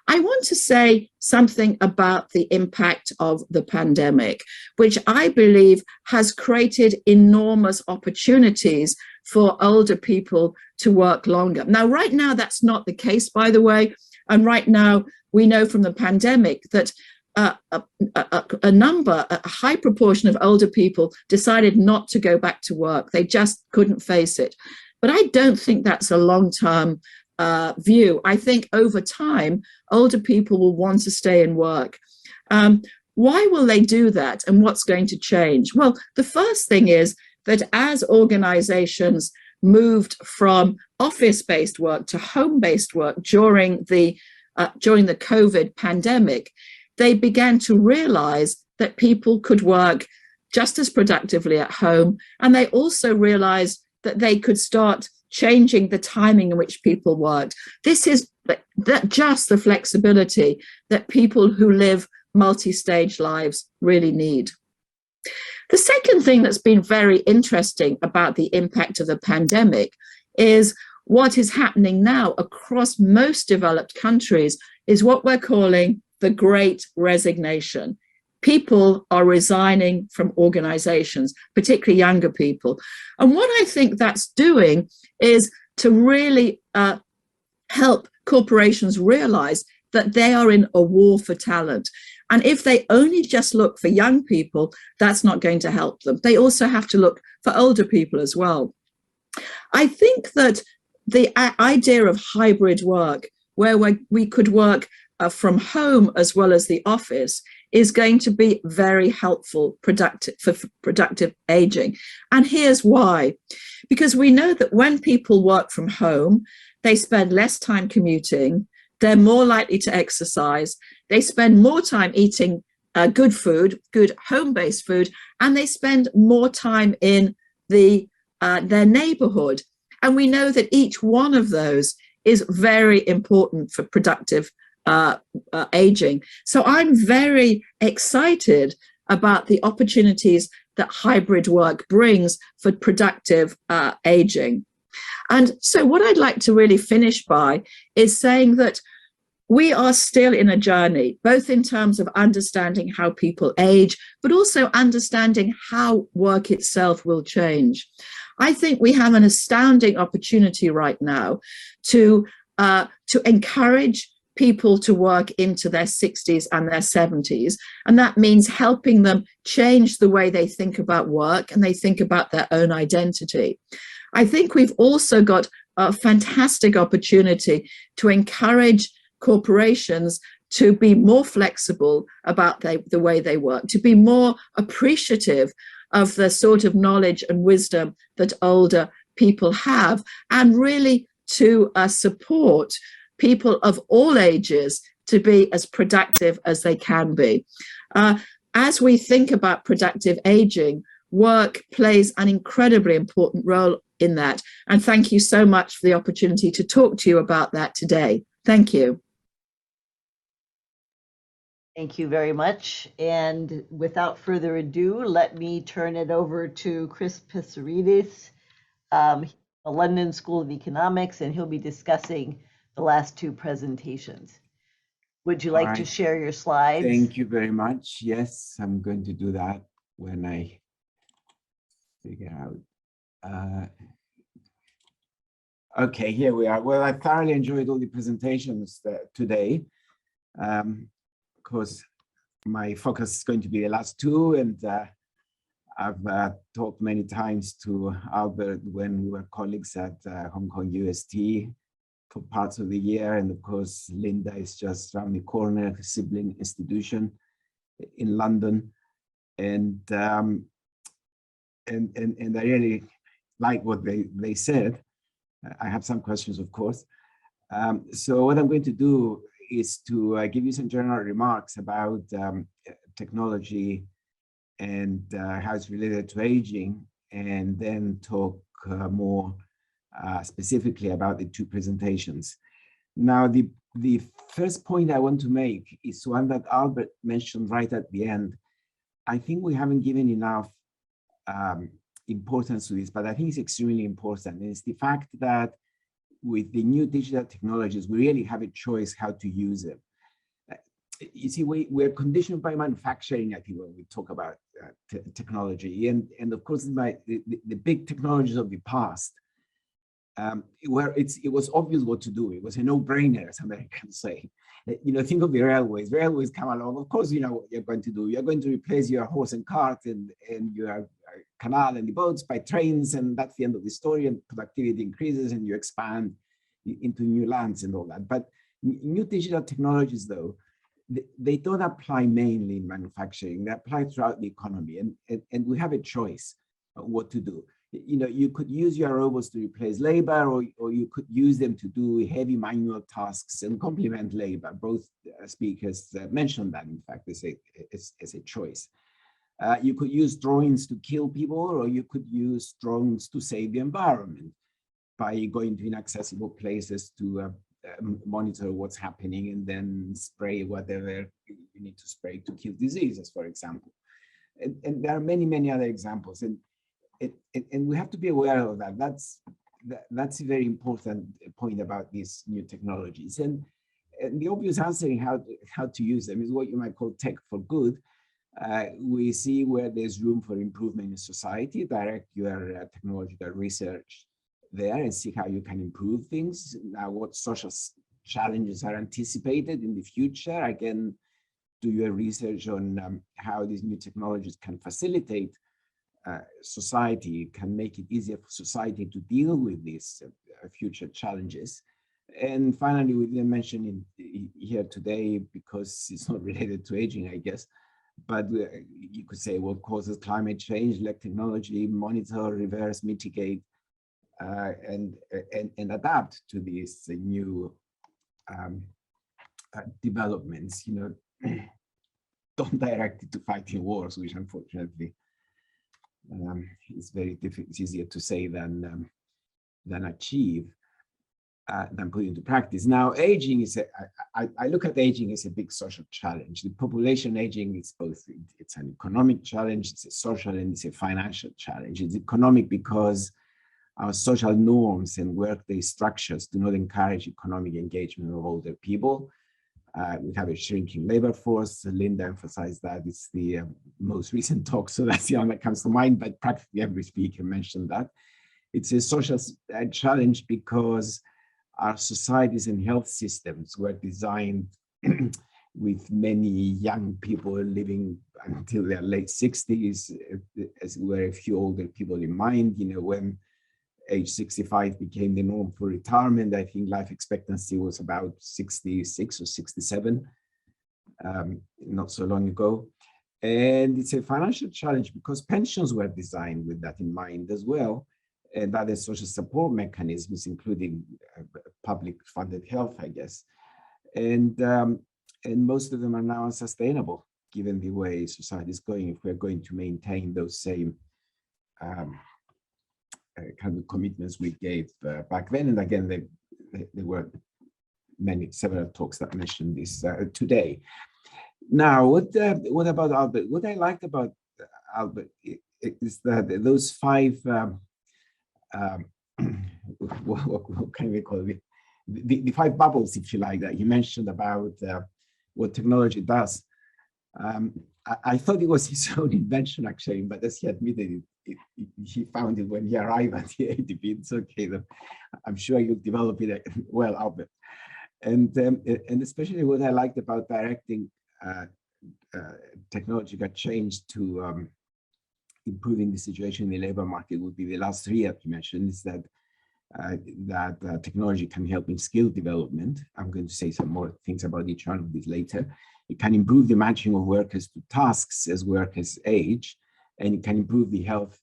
I want to say something about the impact of the pandemic, which I believe has created enormous opportunities for older people to work longer. Now, right now, that's not the case, by the way. And right now, we know from the pandemic that a high proportion of older people decided not to go back to work. They just couldn't face it. But I don't think that's a long-term view. I think over time, older people will want to stay and work. Why will they do that, and what's going to change? Well, the first thing is that as organizations moved from office-based work to home-based work during the COVID pandemic, they began to realize that people could work just as productively at home. And they also realized that they could start changing the timing in which people worked. This is just the flexibility that people who live multi-stage lives really need. The second thing that's been very interesting about the impact of the pandemic is what is happening now across most developed countries is what we're calling the Great Resignation. People are resigning from organizations, particularly younger people. And what I think that's doing is to really help corporations realize that they are in a war for talent. And if they only just look for young people, that's not going to help them. They also have to look for older people as well. I think that the idea of hybrid work, where we could work from home as well as the office, is going to be very helpful for productive aging. And here's why. Because we know that when people work from home, they spend less time commuting, they're more likely to exercise, they spend more time eating good food, good home-based food, and they spend more time in their neighborhood. And we know that each one of those is very important for productive aging. So I'm very excited about the opportunities that hybrid work brings for productive aging. And so what I'd like to really finish by is saying that we are still in a journey, both in terms of understanding how people age, but also understanding how work itself will change. I think we have an astounding opportunity right now to encourage people to work into their 60s and their 70s. And that means helping them change the way they think about work and they think about their own identity. I think we've also got a fantastic opportunity to encourage corporations to be more flexible about the way they work, to be more appreciative of the sort of knowledge and wisdom that older people have, and really to support people of all ages to be as productive as they can be. As we think about productive aging, work plays an incredibly important role in that. And thank you so much for the opportunity to talk to you about that today. Thank you. Thank you very much. And without further ado, let me turn it over to Chris Pissarides, the London School of Economics, and he'll be discussing the last two presentations. Would you like to share your slides? Thank you very much. Yes, I'm going to do that when I figure out. Okay, here we are. Well, I thoroughly enjoyed all the presentations today. Of course, my focus is going to be the last two, and I've talked many times to Albert when we were colleagues at Hong Kong UST for parts of the year, and of course, Lynda is just around the corner, sibling institution in London, and I really like what they said. I have some questions, of course. So what I'm going to do is to give you some general remarks about technology and how it's related to aging, and then talk more specifically about the two presentations. Now, the first point I want to make is one that Albert mentioned right at the end. I think we haven't given enough importance to this, but I think it's extremely important. And it's the fact that with the new digital technologies, we really have a choice how to use them. You see, we're conditioned by manufacturing, I think, when we talk about technology. And of course, the big technologies of the past, where it was obvious what to do. It was a no-brainer, as Americans say. You know, think of the railways. Railways come along. Of course, you know what you're going to do. You're going to replace your horse and cart and your canal and the boats by trains, and that's the end of the story. And productivity increases, and you expand into new lands and all that. But new digital technologies, though, they don't apply mainly in manufacturing. They apply throughout the economy, and we have a choice of what to do. You know, you could use your robots to replace labor, or you could use them to do heavy manual tasks and complement labor. Both speakers mentioned that, in fact, as a choice. You could use drones to kill people, or you could use drones to save the environment by going to inaccessible places to monitor what's happening and then spray whatever you need to spray to kill diseases, for example. And there are many, many other examples. And we have to be aware of that. That's a very important point about these new technologies. And the obvious answer in how to use them is what you might call tech for good. We see where there's room for improvement in society. Direct your technological research there and see how you can improve things. Now, what social challenges are anticipated in the future? Again, do your research on how these new technologies can facilitate society, can make it easier for society to deal with these future challenges. And finally, we didn't mention it here today because it's not related to aging, I guess, but you could say what causes climate change, like technology, monitor, reverse, mitigate, and adapt to these new developments. You know, don't direct it to fighting wars, which unfortunately it's very difficult. It's easier to say than achieve, than put into practice. Now, aging is I look at aging as a big social challenge. The population aging is both. It's an economic challenge, it's a social, and it's a financial challenge. It's economic because our social norms and workday structures do not encourage economic engagement of older people. We have a shrinking labor force. Lynda emphasized that. It's the most recent talk, so that's the one that comes to mind, but practically every speaker mentioned that. It's a social challenge because our societies and health systems were designed with many young people living until their late 60s, as were a few older people in mind. You know, when age 65 became the norm for retirement, I think life expectancy was about 66 or 67, not so long ago. And it's a financial challenge because pensions were designed with that in mind as well, and other social support mechanisms, including public funded health, I guess. And and most of them are now unsustainable, given the way society is going, if we're going to maintain those same kind of commitments we gave back then. And again, there were several talks that mentioned this today. Now, what about Albert? What I liked about Albert is that those 5, what can we call it? The 5 bubbles, if you like, that you mentioned about what technology does. I thought it was his own invention, actually, but as he admitted, he found it when he arrived at the ADB. It's okay, I'm sure you'll develop it well, Albert. And especially what I liked about directing technological change to improving the situation in the labor market would be the last 3 that you mentioned, is that technology can help in skill development. I'm going to say some more things about each one of these later. It can improve the matching of workers to tasks as workers age, and it can improve the health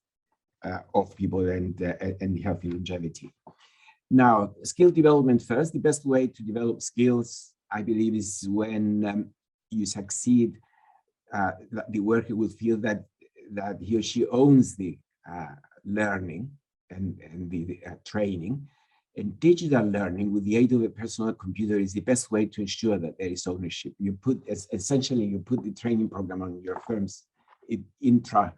of people and the healthy longevity. Now, skill development first. The best way to develop skills, I believe, is when you succeed, that the worker will feel that he or she owns the learning and the training. And digital learning with the aid of a personal computer is the best way to ensure that there is ownership. You put, essentially, you put the training program on your firm's intranet,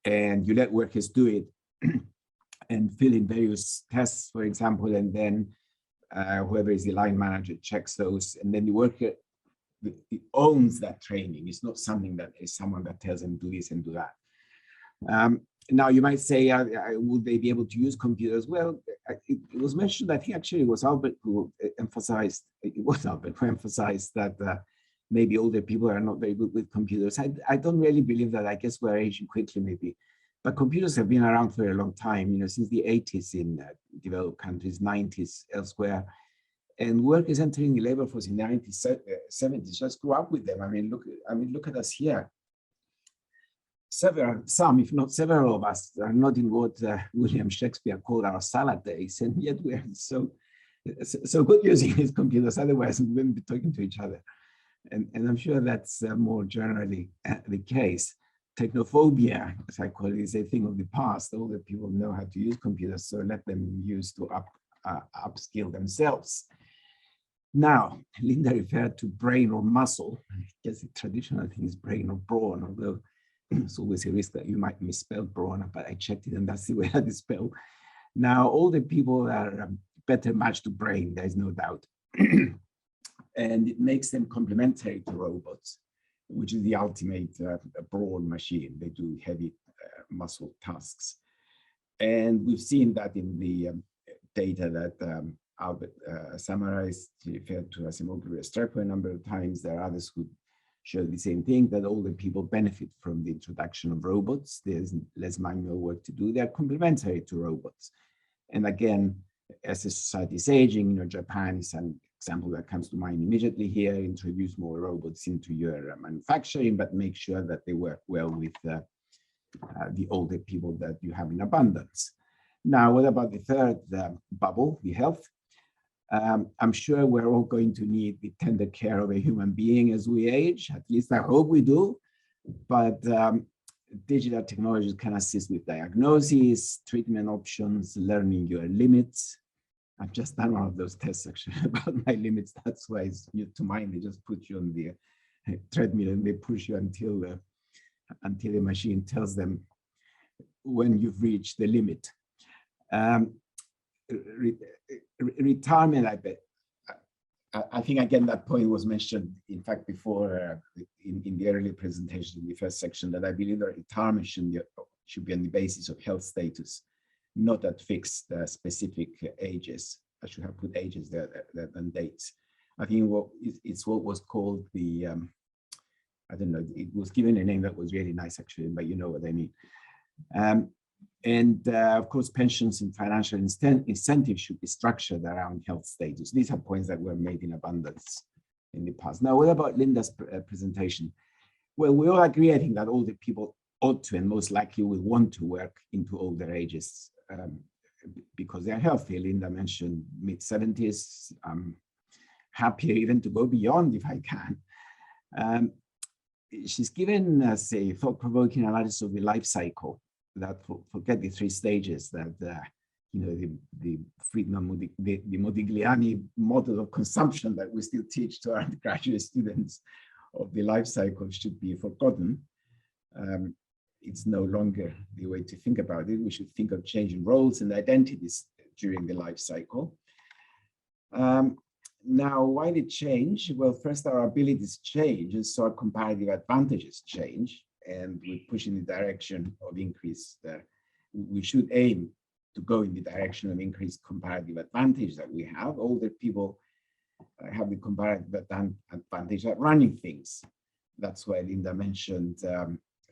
and you let workers do it and fill in various tests, for example, and then whoever is the line manager checks those, and then the worker owns that training. It's not something that is someone that tells them do this and do that. Now you might say, would they be able to use computers? Well, it was mentioned, I think actually it was Albert who emphasized, that maybe older people are not very good with computers. I don't really believe that. I guess we're aging quickly maybe, but computers have been around for a long time, you know, since the 80s in developed countries, 90s elsewhere. And workers entering the labor force in the 1970s just grew up with them. I mean, look at us here. Some, if not several of us, are not in what William Shakespeare called our salad days, and yet we're so good using these computers. Otherwise, we wouldn't be talking to each other. And I'm sure that's more generally the case. Technophobia, as I call it, is a thing of the past. Older people know how to use computers, so let them use to upskill themselves. Now, Lynda referred to brain or muscle. I guess the traditional thing is brain or brawn, although it's always a risk that you might misspell brawn, but I checked it and that's the way that is spelled. Now, older people are better matched to brain, there is no doubt. And it makes them complementary to robots, which is the ultimate brawn machine. They do heavy muscle tasks. And we've seen that in the data that Albert summarized, referred to as Streko a number of times. There are others who show the same thing, that older people benefit from the introduction of robots. There's less manual work to do. They're complementary to robots. And again, as the society is aging, you know, Japan is an example that comes to mind immediately here. Introduce more robots into your manufacturing, but make sure that they work well with the older people that you have in abundance. Now, what about the third bubble, the health? I'm sure we're all going to need the tender care of a human being as we age. At least I hope we do. But digital technologies can assist with diagnosis, treatment options, learning your limits. I've just done one of those tests actually about my limits. That's why it's new to mind. They just put you on the treadmill and they push you until the machine tells them when you've reached the limit. Retirement, I think again that point was mentioned, in fact, before in the earlier presentation, in the first section, that I believe that retirement should be on the basis of health status, not at fixed specific ages. I should have put ages there than dates. I think it's what was called the, I don't know, it was given a name that was really nice actually, but you know what I mean. Of course, pensions and financial incentives should be structured around health status. These are points that were made in abundance in the past. Now, what about Lynda's presentation? Well, we all agree, I think, that older people ought to and most likely will want to work into older ages because they're healthy. Lynda mentioned mid-70s. happier even to go beyond if I can. She's given us a thought-provoking analysis of the life cycle that forget the 3 stages that the Friedman, the Modigliani model of consumption that we still teach to our undergraduate students of the life cycle should be forgotten. It's no longer the way to think about it. We should think of changing roles and identities during the life cycle. Now, why did it change? Well, first, our abilities change, and so our comparative advantages change, and we push in the direction of increased. We should aim to go in the direction of increased comparative advantage that we have. Older people have the comparative advantage at running things. That's why Lynda mentioned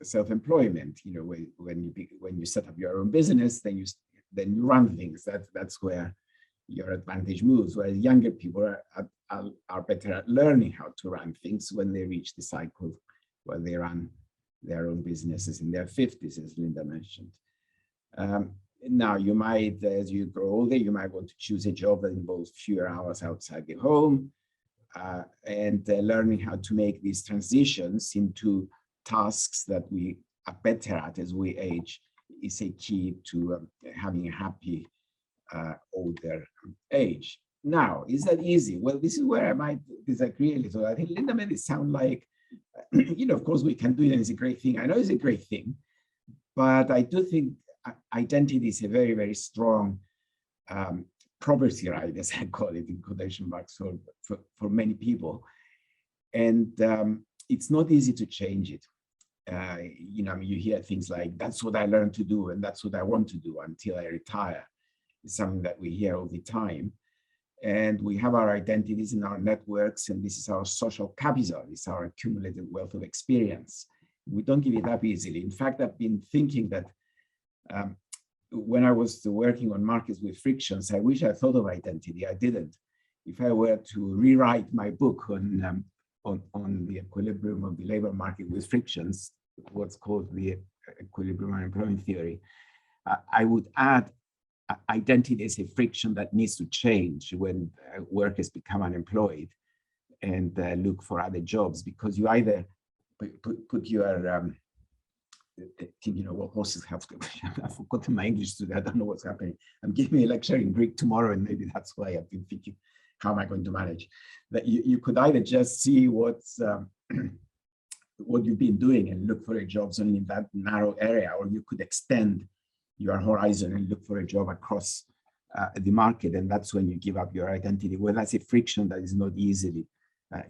self-employment. You know, when you set up your own business, then you run things. That's where your advantage moves. Whereas younger people are better at learning how to run things when they reach the cycle where they run their own businesses in their 50s, as Lynda mentioned. Now, you might, as you grow older, you might want to choose a job that involves fewer hours outside the home, and learning how to make these transitions into tasks that we are better at as we age is a key to having a happy older age. Now, is that easy? Well, this is where I might disagree a little. I think Lynda made it sound like, of course we can do it and it's a great thing. I know it's a great thing, but I do think identity is a very, very strong property right, as I call it in quotation marks for many people. And it's not easy to change it. You hear things like, that's what I learned to do and that's what I want to do until I retire. It's something that we hear all the time. And we have our identities in our networks, and this is our social capital. It's our accumulated wealth of experience. We don't give it up easily. In fact, I've been thinking that when I was working on markets with frictions, I wish I thought of identity. I didn't. If I were to rewrite my book on the equilibrium of the labor market with frictions, what's called the equilibrium and employment theory, I would add identity as a friction that needs to change when workers become unemployed and look for other jobs, because you either put your what horses have to. I've forgotten my English today. I don't know what's happening. I'm giving a lecture in Greek tomorrow, and maybe that's why I've been thinking, how am I going to manage? That you could either just see what's what you've been doing and look for a job only in that narrow area, or you could extend your horizon and look for a job across the market, and that's when you give up your identity. Well, that's a friction that is not easily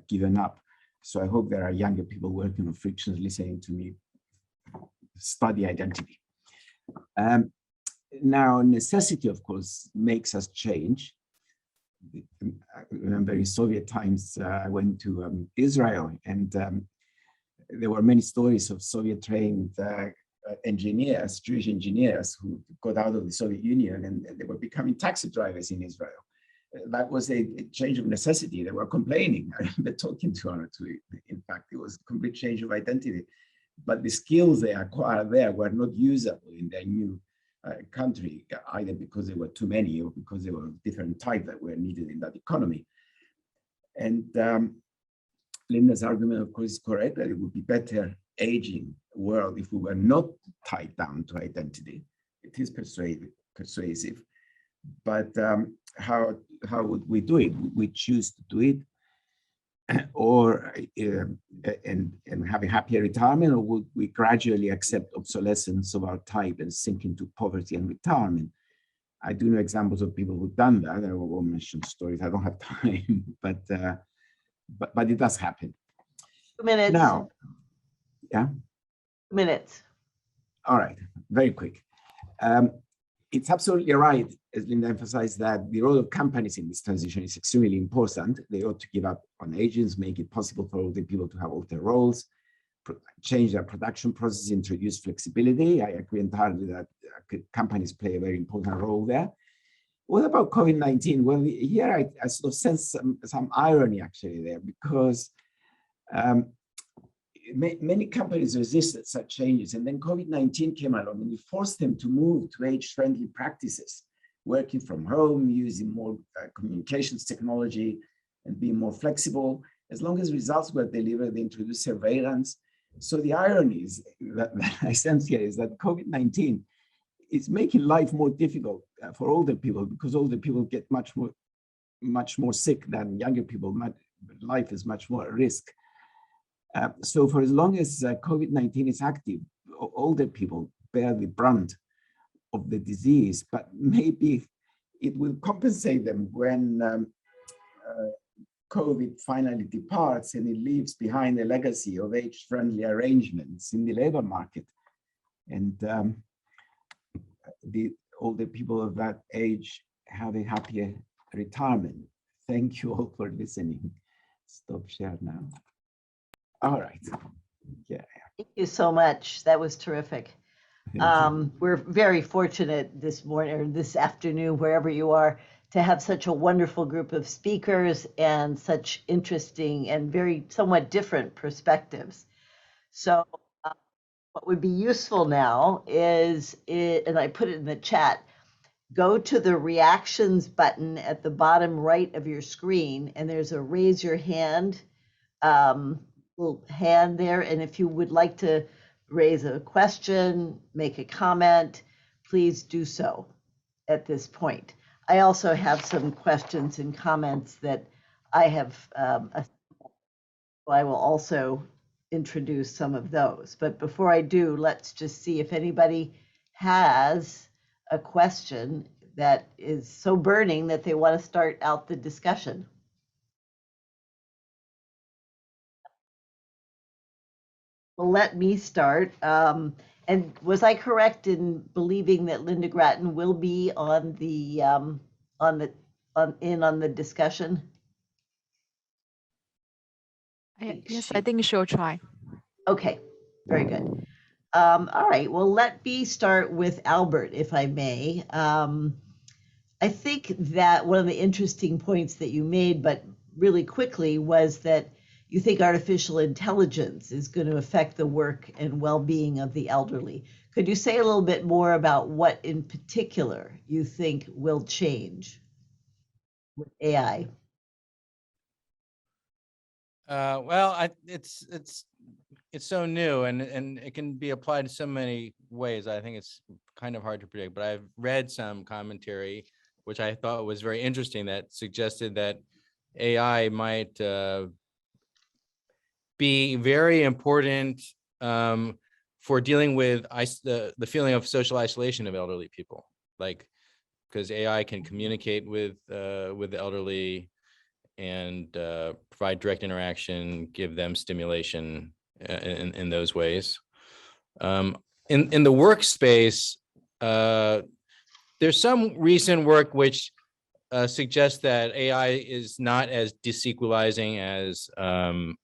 given up. So I hope there are younger people working on frictions listening to me study identity. Now, necessity, of course, makes us change. I remember in Soviet times, I went to Israel, and there were many stories of Soviet-trained engineers, Jewish engineers, who got out of the Soviet Union and they were becoming taxi drivers in Israel. That was a change of necessity. They were complaining. I remember talking to one or two. In fact, it was a complete change of identity. But the skills they acquired there were not usable in their new country, either because there were too many or because they were of different type that were needed in that economy. And Lynda's argument, of course, is correct, that it would be better aging world if we were not tied down to identity. It is persuasive. But how would we do it? Would we choose to do it? Or and have a happier retirement, or would we gradually accept obsolescence of our type and sink into poverty and retirement? I do know examples of people who've done that. I won't mention stories. I don't have time, but it does happen. 2 minutes. Now, yeah. Minutes. All right, very quick. It's absolutely right, as Lynda emphasized, that the role of companies in this transition is extremely important. They ought to give up on agents, make it possible for older people to have older roles, change their production process, introduce flexibility. I agree entirely that companies play a very important role there. What about COVID-19? Well, here I sort of sense some irony actually there, because many companies resisted such changes, and then COVID-19 came along and it forced them to move to age-friendly practices, working from home, using more communications technology, and being more flexible. As long as results were delivered, they introduced surveillance. So the irony is that I sense here is that COVID-19 is making life more difficult for older people, because older people get much more sick than younger people. Life is much more at risk. So for as long as COVID-19 is active, older people bear the brunt of the disease, but maybe it will compensate them when COVID finally departs and it leaves behind a legacy of age-friendly arrangements in the labor market. And the older people of that age have a happier retirement. Thank you all for listening. Stop share now. All right. Yeah. Thank you so much. That was terrific. We're very fortunate this morning or this afternoon, wherever you are, to have such a wonderful group of speakers and such interesting and very somewhat different perspectives. So what would be useful now is, and I put it in the chat, go to the reactions button at the bottom right of your screen, and there's a raise your hand, little hand there. And if you would like to raise a question, make a comment, please do so at this point. I also have some questions and comments that I have, I will also introduce some of those. But before I do, let's just see if anybody has a question that is so burning that they want to start out the discussion. Well, let me start. And was I correct in believing that Lynda Gratton will be on the discussion? Yes, I think she'll try. Okay, very good. All right, well, let me start with Albert, if I may. I think that one of the interesting points that you made, but really quickly, was that you think artificial intelligence is going to affect the work and well-being of the elderly. Could you say a little bit more about what in particular you think will change with AI? Well, it's so new and it can be applied in so many ways. I think it's kind of hard to predict, but I've read some commentary, which I thought was very interesting, that suggested that AI might be very important for dealing with the feeling of social isolation of elderly people, like, because AI can communicate with the elderly and provide direct interaction, give them stimulation in those ways. In the workspace, there's some recent work which suggests that AI is not as disequalizing as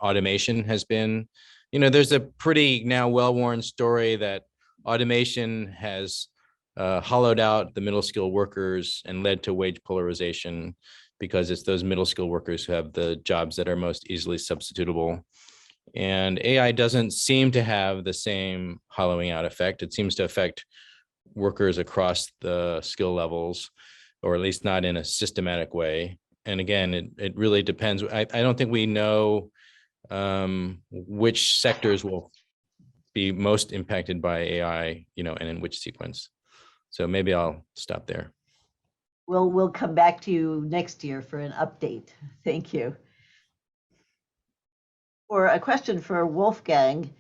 automation has been. You know, there's a pretty now well-worn story that automation has hollowed out the middle skilled workers and led to wage polarization, because it's those middle skilled workers who have the jobs that are most easily substitutable. And AI doesn't seem to have the same hollowing out effect. It seems to affect workers across the skill levels, or at least not in a systematic way. And again, it really depends. I don't think we know which sectors will be most impacted by AI, you know, and in which sequence. So maybe I'll stop there. We'll come back to you next year for an update. Thank you. For a question for Wolfgang,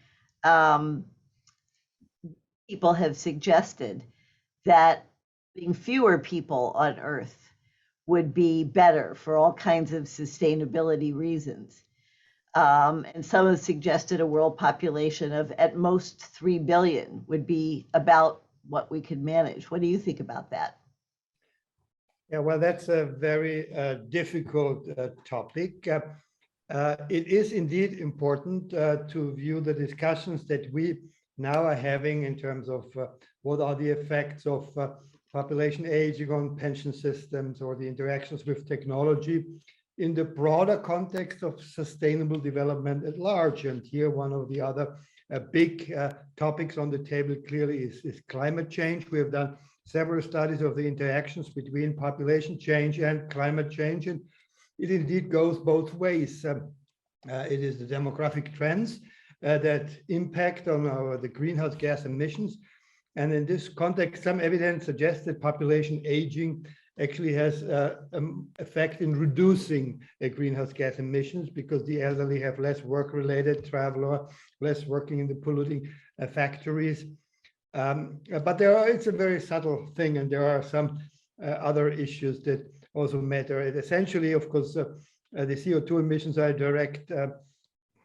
people have suggested that having fewer people on Earth would be better for all kinds of sustainability reasons. And some have suggested a world population of at most 3 billion would be about what we could manage. What do you think about that? Yeah, well, that's a very difficult topic. It is indeed important to view the discussions that we now are having in terms of what are the effects of population aging on pension systems or the interactions with technology in the broader context of sustainable development at large. And here, one of the other big topics on the table clearly is climate change. We have done several studies of the interactions between population change and climate change. And it indeed goes both ways. It is the demographic trends that impact on the greenhouse gas emissions. And in this context, some evidence suggests that population aging actually has effect in reducing greenhouse gas emissions, because the elderly have less work-related travel or less working in the polluting factories. But it's a very subtle thing, and there are some other issues that also matter. Essentially, of course, the CO2 emissions are a direct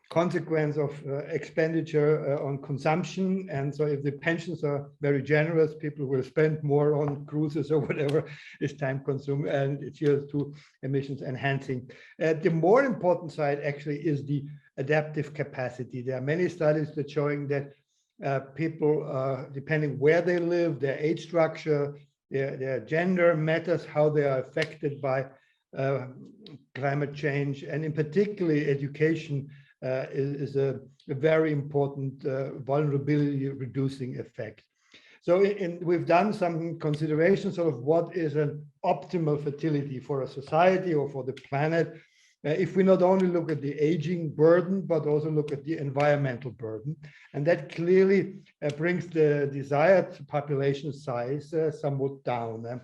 consequence of expenditure on consumption. And so if the pensions are very generous, people will spend more on cruises or whatever is time consuming and CO2 emissions enhancing. The more important side actually is the adaptive capacity. There are many studies that showing that people, depending where they live, their age structure, their gender matters, how they are affected by climate change, and in particularly education is a very important vulnerability reducing effect. So we've done some considerations of what is an optimal fertility for a society or for the planet. If we not only look at the aging burden, but also look at the environmental burden. And that clearly brings the desired population size somewhat down.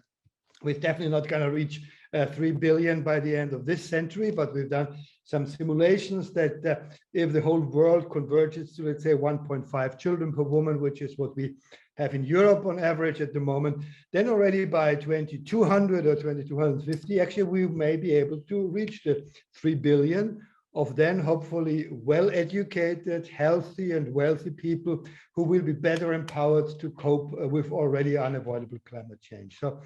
We're definitely not going to reach 3 billion by the end of this century, but we've done some simulations that if the whole world converges to, let's say, 1.5 children per woman, which is what we have in Europe on average at the moment, then already by 2200 or 2250, actually we may be able to reach the 3 billion of then hopefully well-educated, healthy and wealthy people who will be better empowered to cope with already unavoidable climate change. So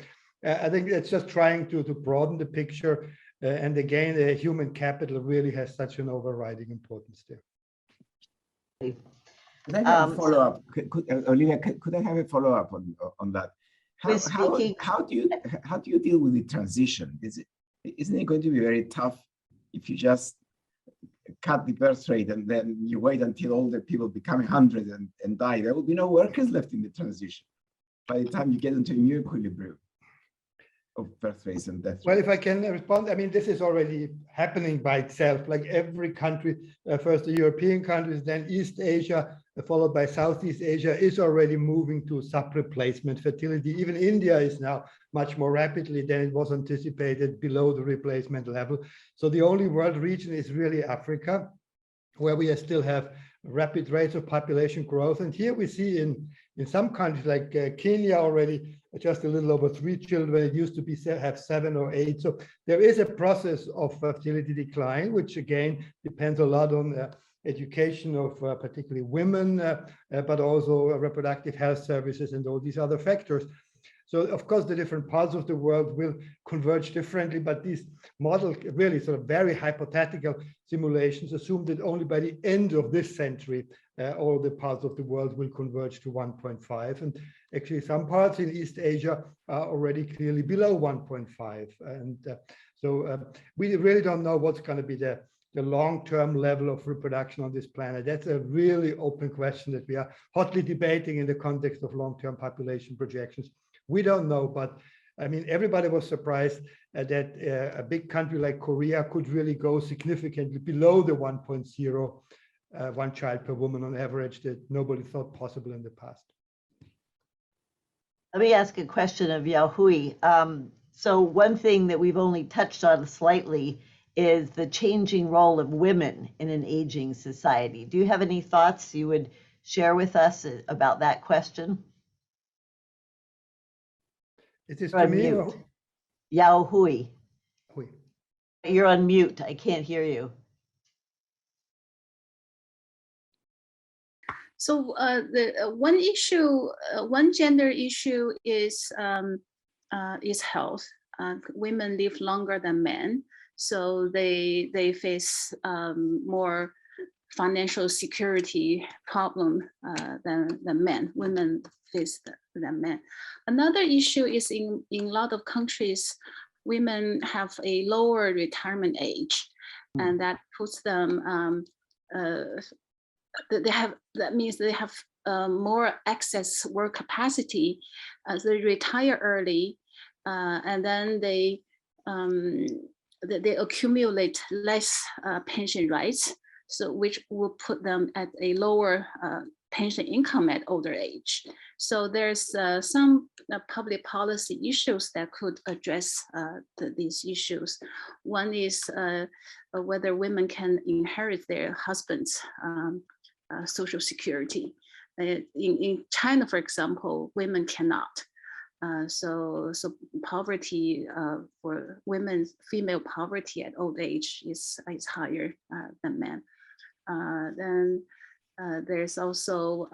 I think it's just trying to broaden the picture. And again, human capital really has such an overriding importance there. Could I have a follow-up? Olivia, could I have a follow-up on that? How do you deal with the transition? Isn't it going to be very tough if you just cut the birth rate and then you wait until all the people become 100 and die? There will be no workers left in the transition by the time you get into a new equilibrium of birth rates and death rates. Well, if I can respond, I mean, this is already happening by itself. Like every country, first the European countries, then East Asia, followed by Southeast Asia, is already moving to sub-replacement fertility. Even India is now much more rapidly than it was anticipated below the replacement level. So the only world region is really Africa, where we still have rapid rates of population growth. And here we see in some countries like Kenya already just a little over 3 children. It used to be have 7 or 8. So there is a process of fertility decline, which again depends a lot on education of particularly women, but also reproductive health services and all these other factors. So of course the different parts of the world will converge differently, but these models, really sort of very hypothetical simulations, assume that only by the end of this century all the parts of the world will converge to 1.5, and actually some parts in East Asia are already clearly below 1.5, and so we really don't know what's going to be the long-term level of reproduction on this planet. That's a really open question that we are hotly debating in the context of long-term population projections. We don't know, but I mean, everybody was surprised that a big country like Korea could really go significantly below the 1.0 one child per woman on average that nobody thought possible in the past. Let me ask a question of Yaohui. So one thing that we've only touched on slightly is the changing role of women in an aging society. Do you have any thoughts you would share with us about that question? Is this to me? Yaohui. Hui. You're on mute. I can't hear you. So the one gender issue is health. Women live longer than men, so they face more financial security problem than men. Women face than men. Another issue is in a lot of countries, women have a lower retirement age, and that puts them. That means they have more excess work capacity as they retire early, and then they they accumulate less pension rights, so which will put them at a lower pension income at older age. So there's some public policy issues that could address these issues. One is whether women can inherit their husband's social security. In China, for example, women cannot. So poverty for women, female poverty at old age is higher than men. Then there's also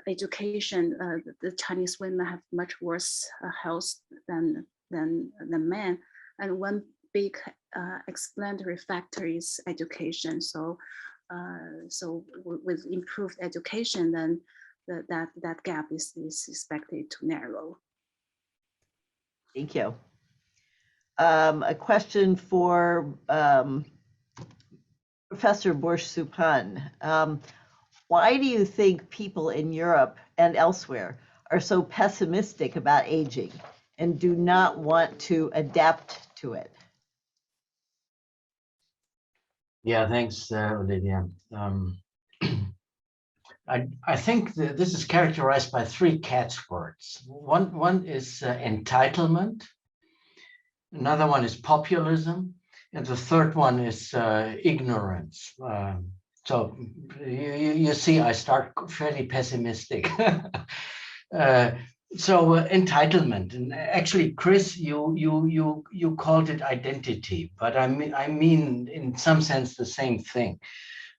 education. The Chinese women have much worse health than men, and one big explanatory factor is education. So with improved education, then that gap is expected to narrow. Thank you. A question for Professor Börsch-Supan. Why do you think people in Europe and elsewhere are so pessimistic about aging and do not want to adapt to it? Yeah, thanks, Olivia. I think that this is characterized by three catchwords. One is entitlement, another one is populism, and the third one is ignorance. So you see, I start fairly pessimistic. So entitlement, and actually, Chris, you called it identity, but I mean in some sense the same thing.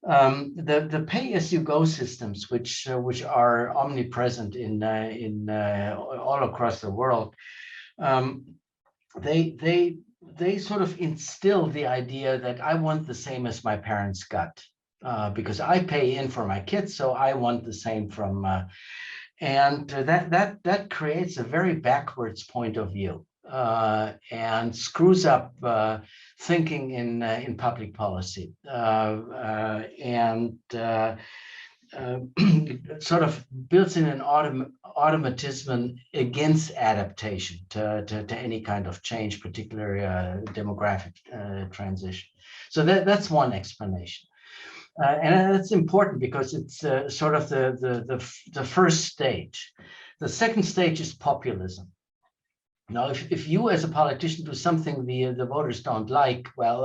The pay-as-you-go systems, which are omnipresent in all across the world, they sort of instill the idea that I want the same as my parents got, because I pay in for my kids, so I want the same from, and that creates a very backwards point of view. And screws up thinking in public policy, and sort of builds in an automatism against adaptation to any kind of change, particularly demographic transition. So that's one explanation. And that's important because it's sort of the first stage. The second stage is populism. Now, if you as a politician do something the voters don't like, well,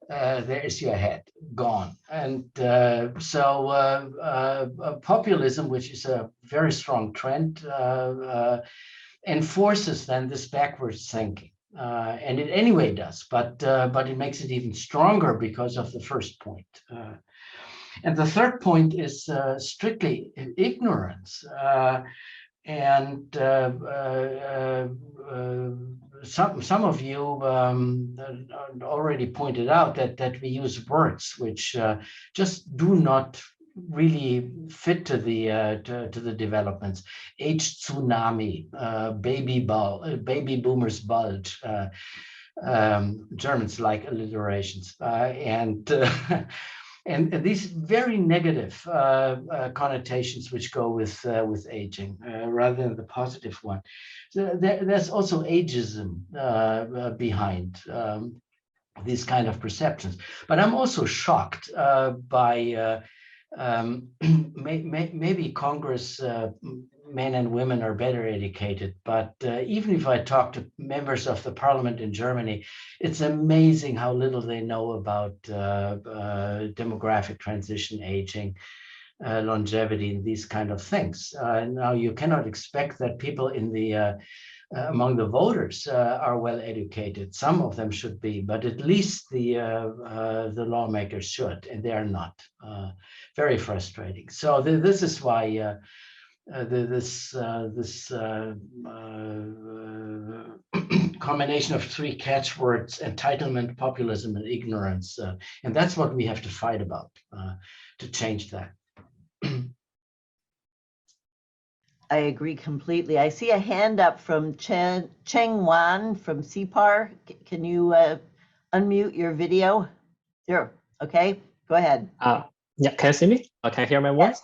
there is your head gone. And populism, which is a very strong trend, enforces then this backwards thinking. And it anyway does, but it makes it even stronger because of the first point. And the third point is strictly ignorance. And some of you already pointed out that we use words which just do not really fit to the developments. Age tsunami, baby boomers bulge. Germans like alliterations, and these very negative connotations which go with aging, rather than the positive one. So there's also ageism behind these kind of perceptions. But I'm also shocked by maybe Congress men and women are better educated, but even if I talk to members of the parliament in Germany, it's amazing how little they know about demographic transition, aging, longevity, and these kind of things. Now, you cannot expect that people in the among the voters are well educated. Some of them should be, but at least the lawmakers should, and they are not. Very frustrating. So this is why this combination of three catchwords: entitlement, populism, and ignorance, and that's what we have to fight about to change that. I agree completely. I see a hand up from Cheng Wan from CPAR. Can you unmute your video? There. Okay, go ahead. Yeah, can you see me? Can you hear my voice? Yes.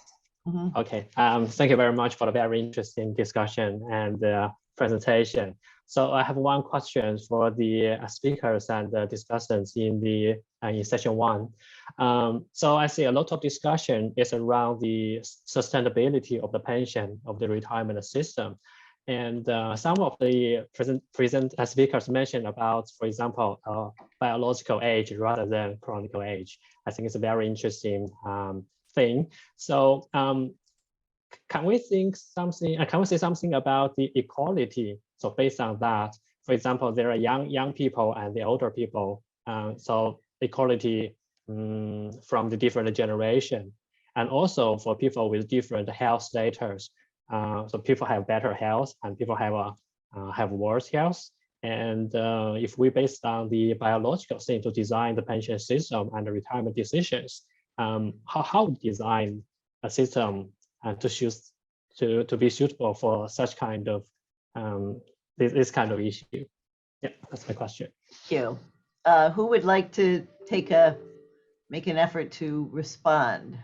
Mm-hmm. Okay. Thank you very much for the very interesting discussion, and presentation. So I have one question for the speakers and the discussants in session 1. So I see a lot of discussion is around the sustainability of the pension of the retirement system. And some of the present speakers mentioned about, for example, biological age rather than chronic age. I think it's a very interesting thing. So can we think something? Can we say something about the equality? So based on that, for example, there are young people and the older people. So equality from the different generation, and also for people with different health status. So people have better health and people have worse health. And if we based on the biological thing to design the pension system and the retirement decisions, how design a system to choose to be suitable for such kind of this kind of issue? Yeah, that's my question. Thank you. Who would like to make an effort to respond?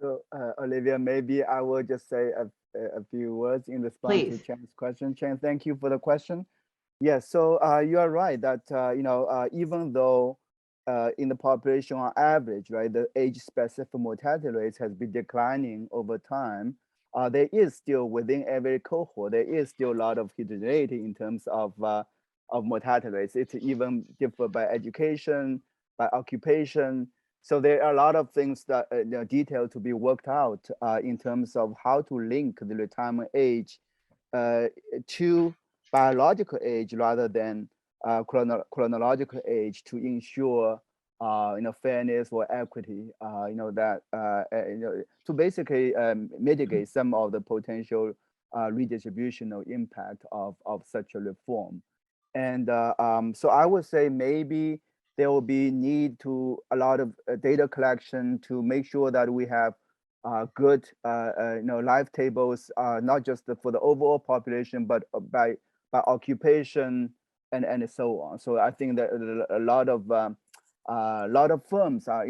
So Olivia, maybe I will just say a few words in response to Chan's question. Chan, thank you for the question. Yes, so you are right that even though in the population on average, right, the age-specific mortality rates has been declining over time, there is still within every cohort, there is still a lot of heterogeneity in terms of mortality rates. It's even different by education, by occupation. So there are a lot of things that detail to be worked out in terms of how to link the retirement age to biological age rather than chronological age to ensure fairness or equity. To basically mitigate some of the potential redistributional impact of such a reform. And so I would say maybe there will be need to a lot of data collection to make sure that we have good life tables, not just for the overall population, but by occupation and so on. So I think that a lot of firms are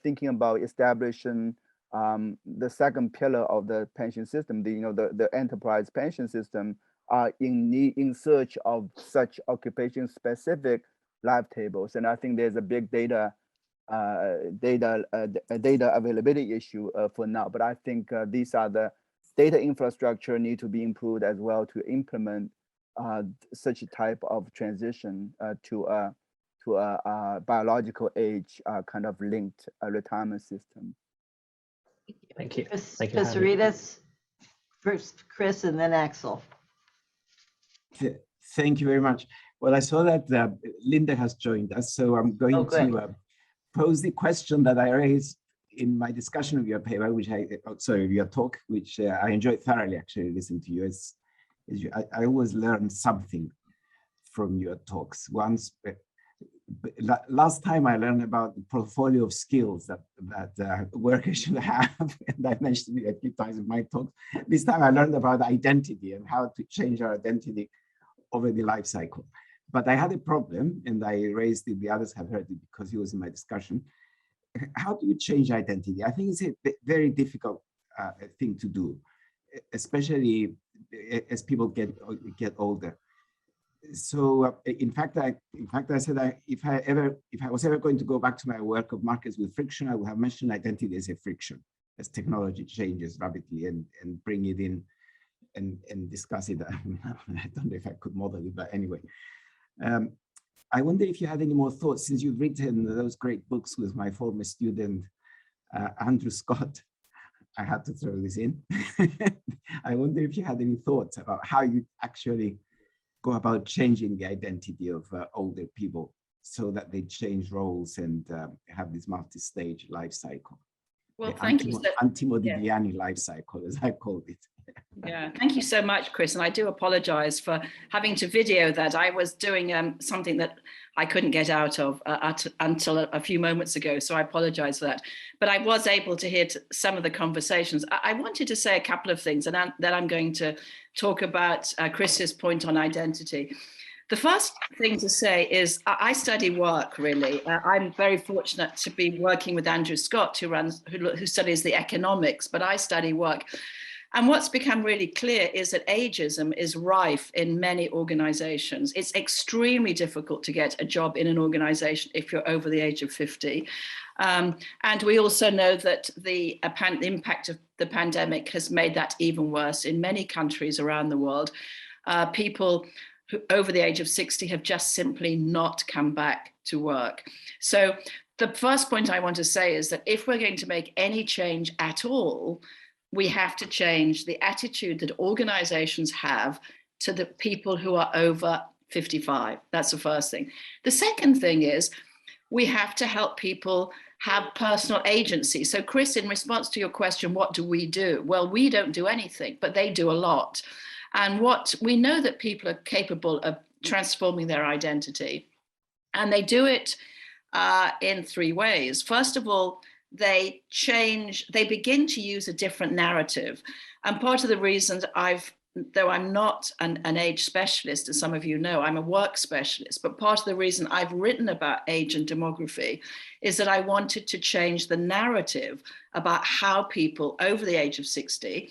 thinking about establishing the second pillar of the pension system, the enterprise pension system, in search of such occupation specific life tables. And I think there's a big data availability issue for now. But I think these are the data infrastructure need to be improved as well to implement such a type of transition to a biological age kind of linked retirement system. Thank you. Thank you. Pissarides, first Chris and then Axel. Thank you very much. Well, I saw that Lynda has joined us, so I'm going to pose the question that I raised in my discussion of your paper, your talk, which I enjoyed thoroughly actually listening to you. I always learn something from your talks. Last time I learned about the portfolio of skills that workers should have, and I mentioned it a few times in my talks. This time I learned about identity and how to change our identity over the life cycle. But I had a problem, and I raised it, the others have heard it because he was in my discussion. How do you change identity? I think it's a very difficult thing to do, especially as people get older. So in fact, I said if I was ever going to go back to my work of markets with friction, I would have mentioned identity as a friction, as technology changes rapidly, and bring it in and discuss it. I don't know if I could model it, but anyway. I wonder if you had any more thoughts, since you've written those great books with my former student, Andrew Scott. I had to throw this in. I wonder if you had any thoughts about how you actually go about changing the identity of older people so that they change roles and have this multi-stage life cycle. Well, thank you. Anti-Modigliani life cycle, as I called it. Yeah, thank you so much, Chris. And I do apologize for having to video that. I was doing something that I couldn't get out of until a few moments ago. So I apologize for that. But I was able to hear some of the conversations. I wanted to say a couple of things, and then I'm going to talk about Chris's point on identity. The first thing to say is I study work, really. I'm very fortunate to be working with Andrew Scott, who studies the economics, but I study work. And what's become really clear is that ageism is rife in many organizations. It's extremely difficult to get a job in an organization if you're over the age of 50. And we also know that the impact of the pandemic has made that even worse in many countries around the world. People who over the age of 60 have just simply not come back to work. So the first point I want to say is that if we're going to make any change at all, we have to change the attitude that organizations have to the people who are over 55. That's the first thing. The second thing is we have to help people have personal agency. So Chris, in response to your question, what do we do? Well, we don't do anything, but they do a lot. And what we know that people are capable of transforming their identity, and they do it in three ways. First of all, they begin to use a different narrative. And part of the reason though I'm not an age specialist, as some of you know, I'm a work specialist, but part of the reason I've written about age and demography is that I wanted to change the narrative about how people over the age of 60,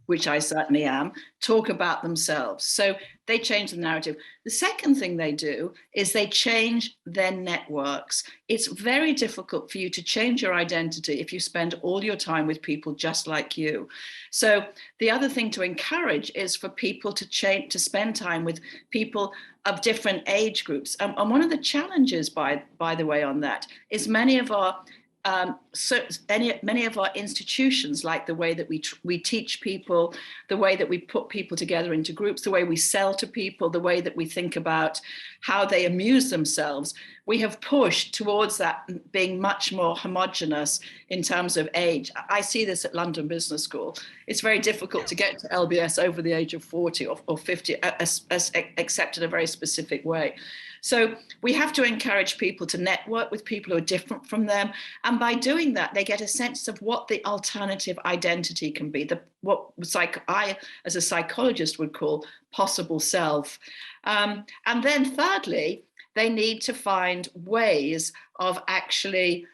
which I certainly am, talk about themselves. So they change the narrative. The second thing they do is they change their networks. It's very difficult for you to change your identity if you spend all your time with people just like you. So the other thing to encourage is for people to spend time with people of different age groups. And one of the challenges, by the way, on that is many of our institutions, like the way that we teach people, the way that we put people together into groups, the way we sell to people, the way that we think about how they amuse themselves, we have pushed towards that being much more homogenous in terms of age. I see this at London Business School. It's very difficult to get to LBS over the age of 40 or 50, except in a very specific way. So we have to encourage people to network with people who are different from them. And by doing that, they get a sense of what the alternative identity can be, what I, as a psychologist, would call possible self. And then thirdly, they need to find ways of actually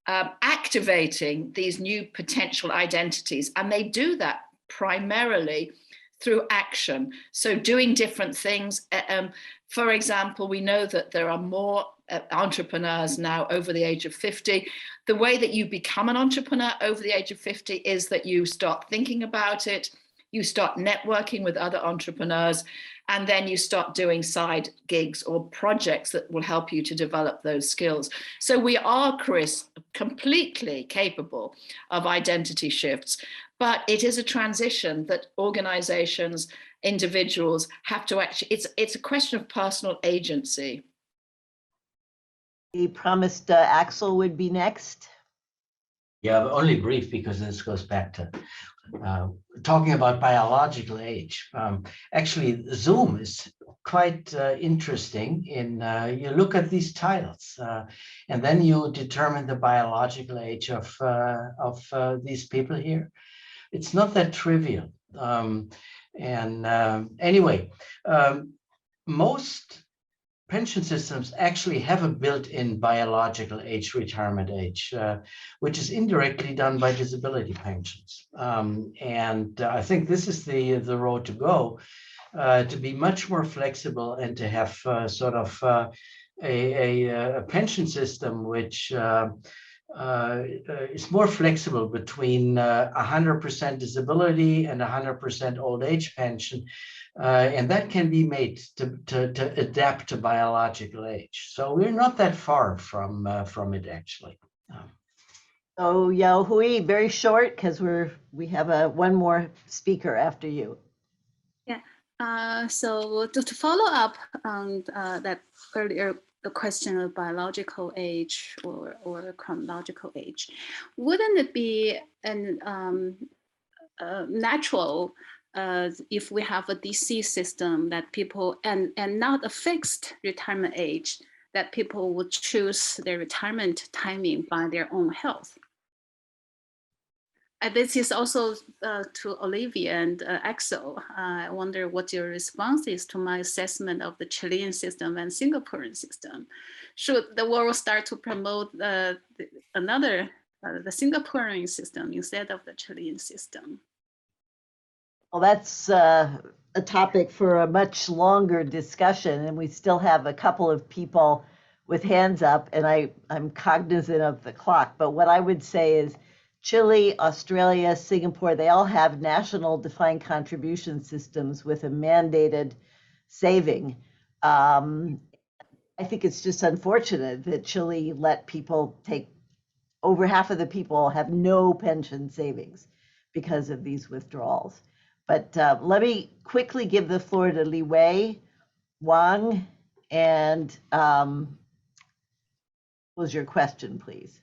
activating these new potential identities. And they do that primarily through action. So doing different things. For example, we know that there are more entrepreneurs now over the age of 50. The way that you become an entrepreneur over the age of 50 is that you start thinking about it, you start networking with other entrepreneurs, and then you start doing side gigs or projects that will help you to develop those skills. So we are, Chris, completely capable of identity shifts, but it is a transition that organizations, individuals have to actually, it's a question of personal agency. We promised Axel would be next. Yeah, but only brief, because this goes back to talking about biological age. Actually, Zoom is quite interesting in you look at these tiles and then you determine the biological age of these people here. It's not that trivial. Anyway, most pension systems actually have a built-in biological age, retirement age, which is indirectly done by disability pensions. I think this is the road to go, to be much more flexible and to have sort of a pension system which is more flexible between 100% disability and 100% old age pension. And that can be made to adapt to biological age. So we're not that far from it, actually. So Yaohui, very short, because we have one more speaker after you. Yeah. So to follow up on that earlier question of biological age or chronological age, wouldn't it be natural if we have a DC system that people, and not a fixed retirement age, that people would choose their retirement timing by their own health? This is also to Olivia and Axel. I wonder what your response is to my assessment of the Chilean system and Singaporean system. Should the world start to promote the Singaporean system instead of the Chilean system? Well, that's a topic for a much longer discussion, and we still have a couple of people with hands up, and I'm cognizant of the clock. But what I would say is Chile, Australia, Singapore, they all have national defined contribution systems with a mandated saving. I think it's just unfortunate that Chile let people take, over half of the people have no pension savings because of these withdrawals. But let me quickly give the floor to Li Wei, Wang, and what was your question, please?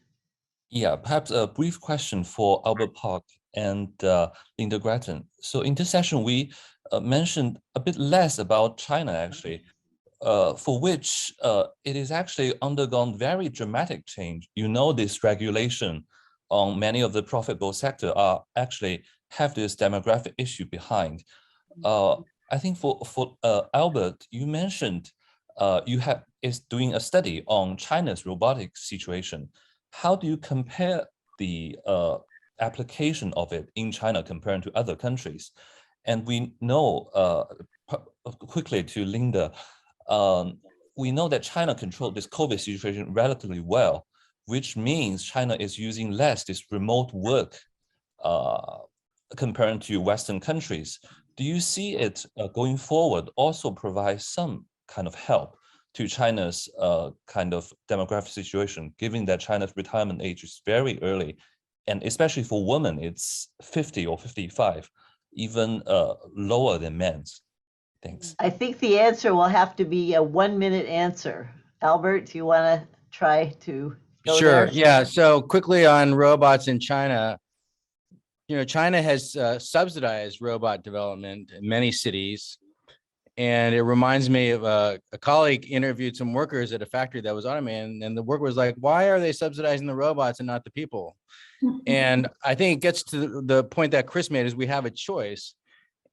Yeah, perhaps a brief question for Albert Park and Lynda Gratton. So in this session, we mentioned a bit less about China, actually, for which it is actually undergone very dramatic change. You know, this regulation on many of the profitable sector are actually have this demographic issue behind. I think for Albert, you mentioned is doing a study on China's robotics situation. How do you compare the application of it in China compared to other countries? And we know, quickly to Lynda, we know that China controlled this COVID situation relatively well, which means China is using less this remote work compared to Western countries. Do you see it going forward also provide some kind of help to China's kind of demographic situation, given that China's retirement age is very early, and especially for women, it's 50 or 55, even lower than men's? Thanks. I think the answer will have to be a 1-minute answer. Albert, do you want to try to go Sure. there? Yeah. So quickly on robots in China, you know, China has subsidized robot development in many cities. And it reminds me of a colleague interviewed some workers at a factory that was automated, and the worker was like, why are they subsidizing the robots and not the people? And I think it gets to the point that Chris made is we have a choice.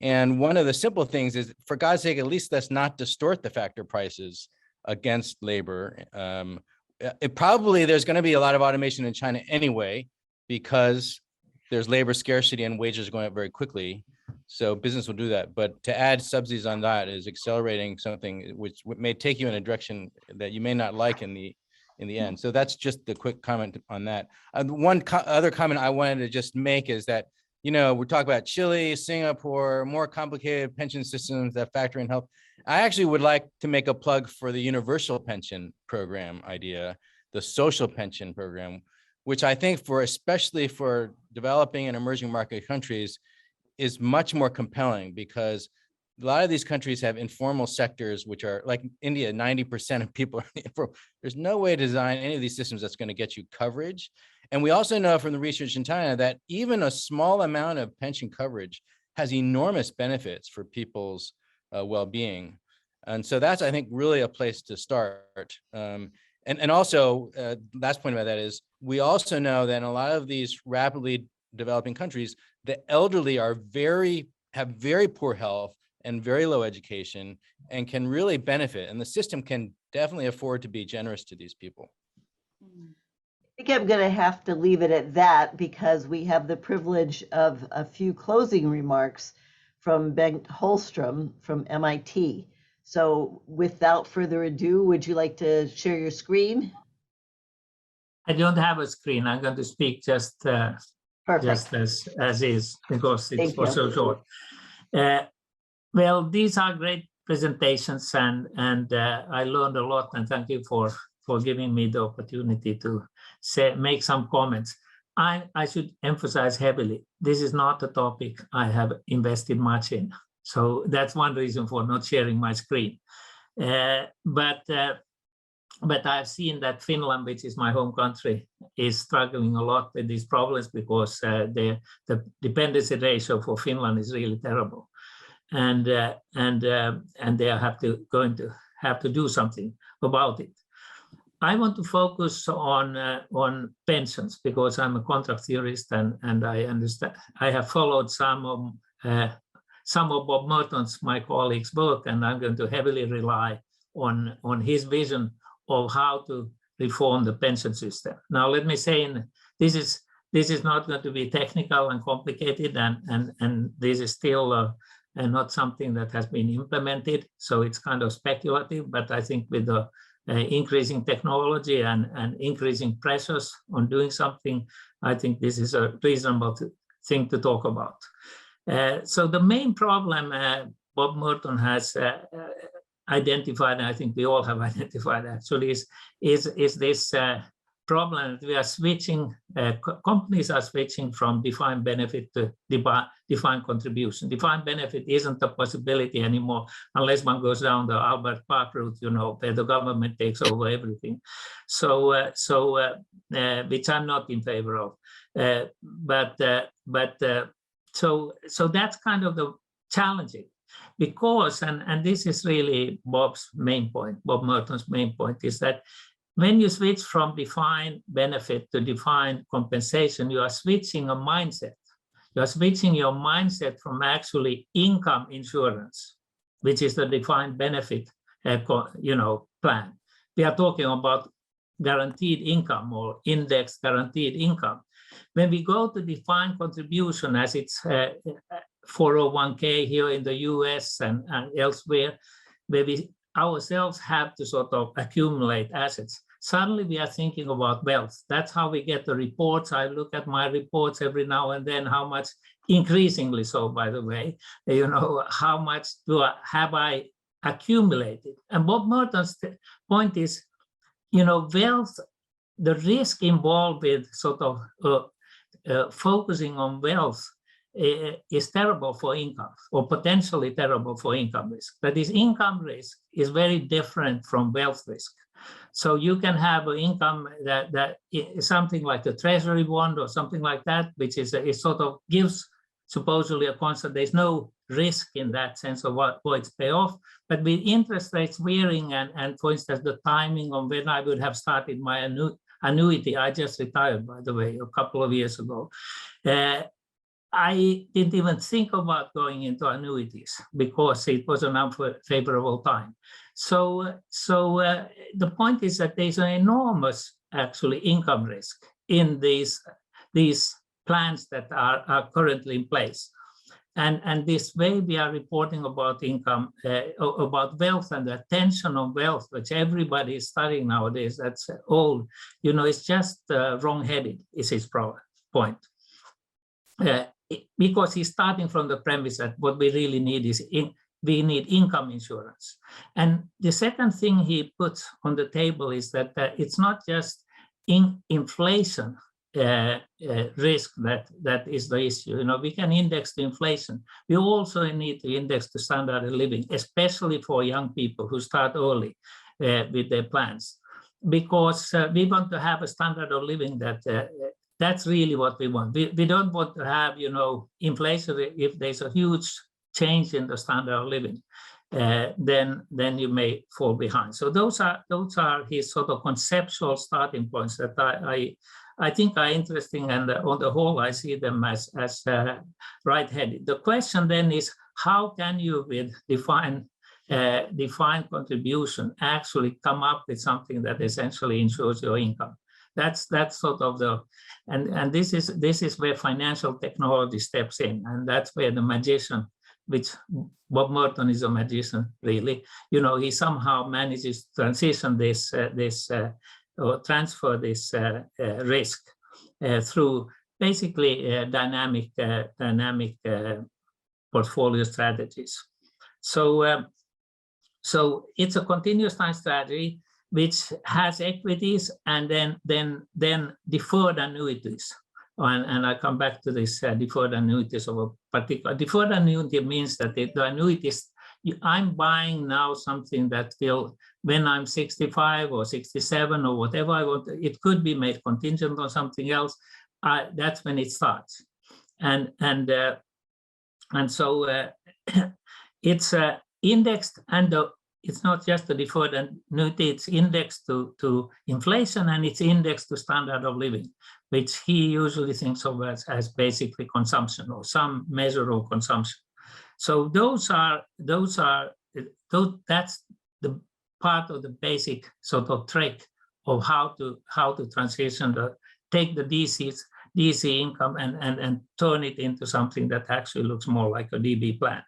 And one of the simple things is, for God's sake, at least let's not distort the factor prices against labor. Probably there's going to be a lot of automation in China anyway, because there's labor scarcity and wages are going up very quickly. So business will do that. But to add subsidies on that is accelerating something which may take you in a direction that you may not like in the end. So that's just the quick comment on that. One other comment I wanted to just make is that, you know, we're talking about Chile, Singapore, more complicated pension systems that factor in health. I actually would like to make a plug for the universal pension program idea, the social pension program, which I think especially for developing and emerging market countries is much more compelling, because a lot of these countries have informal sectors, which are like India, 90% of people are informal. There's no way to design any of these systems that's going to get you coverage. And we also know from the research in China that even a small amount of pension coverage has enormous benefits for people's well-being. And so that's, I think, really a place to start. And also, last point about that is, we also know that in a lot of these rapidly developing countries, the elderly have very poor health and very low education and can really benefit. And the system can definitely afford to be generous to these people. I think I'm going to have to leave it at that, because we have the privilege of a few closing remarks from Bengt Holmström from MIT. So without further ado, would you like to share your screen? I don't have a screen. I'm going to speak just as is, because it's for so short. Well, these are great presentations, and I learned a lot, and thank you for giving me the opportunity to make some comments. I should emphasize heavily, this is not a topic I have invested much in. So that's one reason for not sharing my screen. But I've seen that Finland, which is my home country, is struggling a lot with these problems, because the dependency ratio for Finland is really terrible, and they going to have to do something about it. I want to focus on pensions, because I'm a contract theorist, and I understand. I have followed some of Bob Merton's, my colleagues' work, and I'm going to heavily rely on his vision of how to reform the pension system. Now, let me say, this is this is not going to be technical and complicated, and this is still and not something that has been implemented. So it's kind of speculative, but I think with the increasing technology and increasing pressures on doing something, I think this is a reasonable thing to talk about. So the main problem Bob Merton has identified, and I think we all have identified actually, is this problem that we are switching, companies are switching from defined benefit to defined contribution. Defined benefit isn't a possibility anymore unless one goes down the Albert Park route, you know, where the government takes over everything. So, which I'm not in favor of. So that's kind of the challenging, because, and this is really Bob's main point, Bob Merton's main point, is that when you switch from defined benefit to defined compensation, you are switching a mindset. You are switching your mindset from actually income insurance, which is the defined benefit, plan. We are talking about guaranteed income or index guaranteed income. When we go to defined contribution, as it's 401k here in the US and elsewhere, where we ourselves have to sort of accumulate assets, suddenly we are thinking about wealth. That's how we get the reports. I look at my reports every now and then, how much, increasingly so, by the way, you know, how much have I accumulated? And Bob Merton's point is, you know, wealth, the risk involved with sort of focusing on wealth is terrible for income, or potentially terrible for income risk. That is, income risk is very different from wealth risk. So you can have an income that is something like a treasury bond or something like that, which is it sort of gives supposedly a constant. There's no risk in that sense of what its payoff. But with interest rates varying and for instance, the timing of when I would have started my annuity, I just retired, by the way, a couple of years ago. I didn't even think about going into annuities because it was an unfavorable time. So the point is that there's an enormous, actually, income risk in these plans that are currently in place. And this way we are reporting about income, about wealth and the attention on wealth, which everybody is studying nowadays, that's old, you know, it's just wrong-headed, is his point. Because he's starting from the premise that what we really need is we need income insurance. And the second thing he puts on the table is that it's not just inflation risk that is the issue. You know, we can index the inflation. We also need to index the standard of living, especially for young people who start early with their plans, because we want to have a standard of living that that's really what we want. We don't want to have, you know, inflation. If there's a huge change in the standard of living, then you may fall behind. So those are his sort of conceptual starting points that I think are interesting, and on the whole, I see them as right-headed. The question then is, how can you, with defined contribution, actually come up with something that essentially ensures your income? That's sort of the, and this is where financial technology steps in, and that's where the magician, which Bob Merton is a magician, really. You know, he somehow manages to transition or transfer this risk through basically dynamic portfolio strategies. So it's a continuous time strategy which has equities and then deferred annuities. And I come back to this deferred annuities of a particular. Deferred annuity means that the annuities, I'm buying now something that will, when I'm 65 or 67 or whatever I want, it could be made contingent on something else. That's when it starts. And so it's indexed, and it's not just a deferred annuity, it's indexed to inflation, and it's indexed to standard of living, which he usually thinks of as basically consumption or some measure of consumption. So that's the part of the basic sort of trick of how to transition take the DCs. DC income and turn it into something that actually looks more like a DB plan.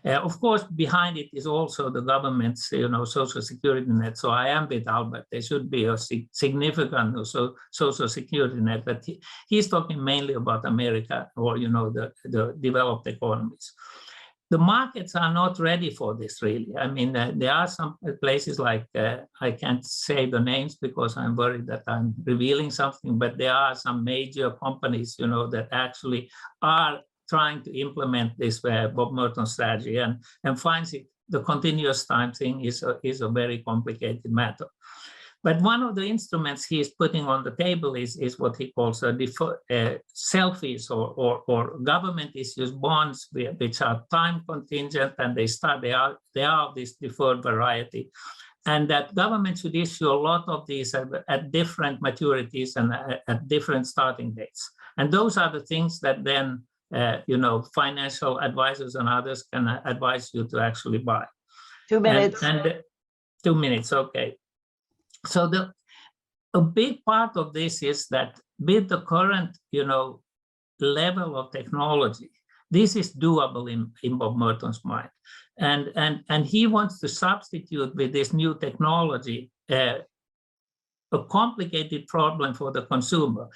Of course, behind it is also the government's, social security net. So I am with Albert. There should be a significant social security net, but he's talking mainly about America or, the developed economies. The markets are not ready for this, really. I mean, there are some places like, I can't say the names because I'm worried that I'm revealing something, but there are some major companies, that actually are trying to implement this Bob Merton strategy and finds it, the continuous time thing is a very complicated matter. But one of the instruments he is putting on the table is what he calls selfies or government issues bonds, which are time contingent, and they are of this deferred variety. And that government should issue a lot of these at different maturities and at different starting dates. And those are the things that then financial advisors and others can advise you to actually buy. 2 minutes. And 2 minutes, okay. So a big part of this is that with the current, level of technology, this is doable in Bob Merton's mind. And he wants to substitute with this new technology a complicated problem for the consumer.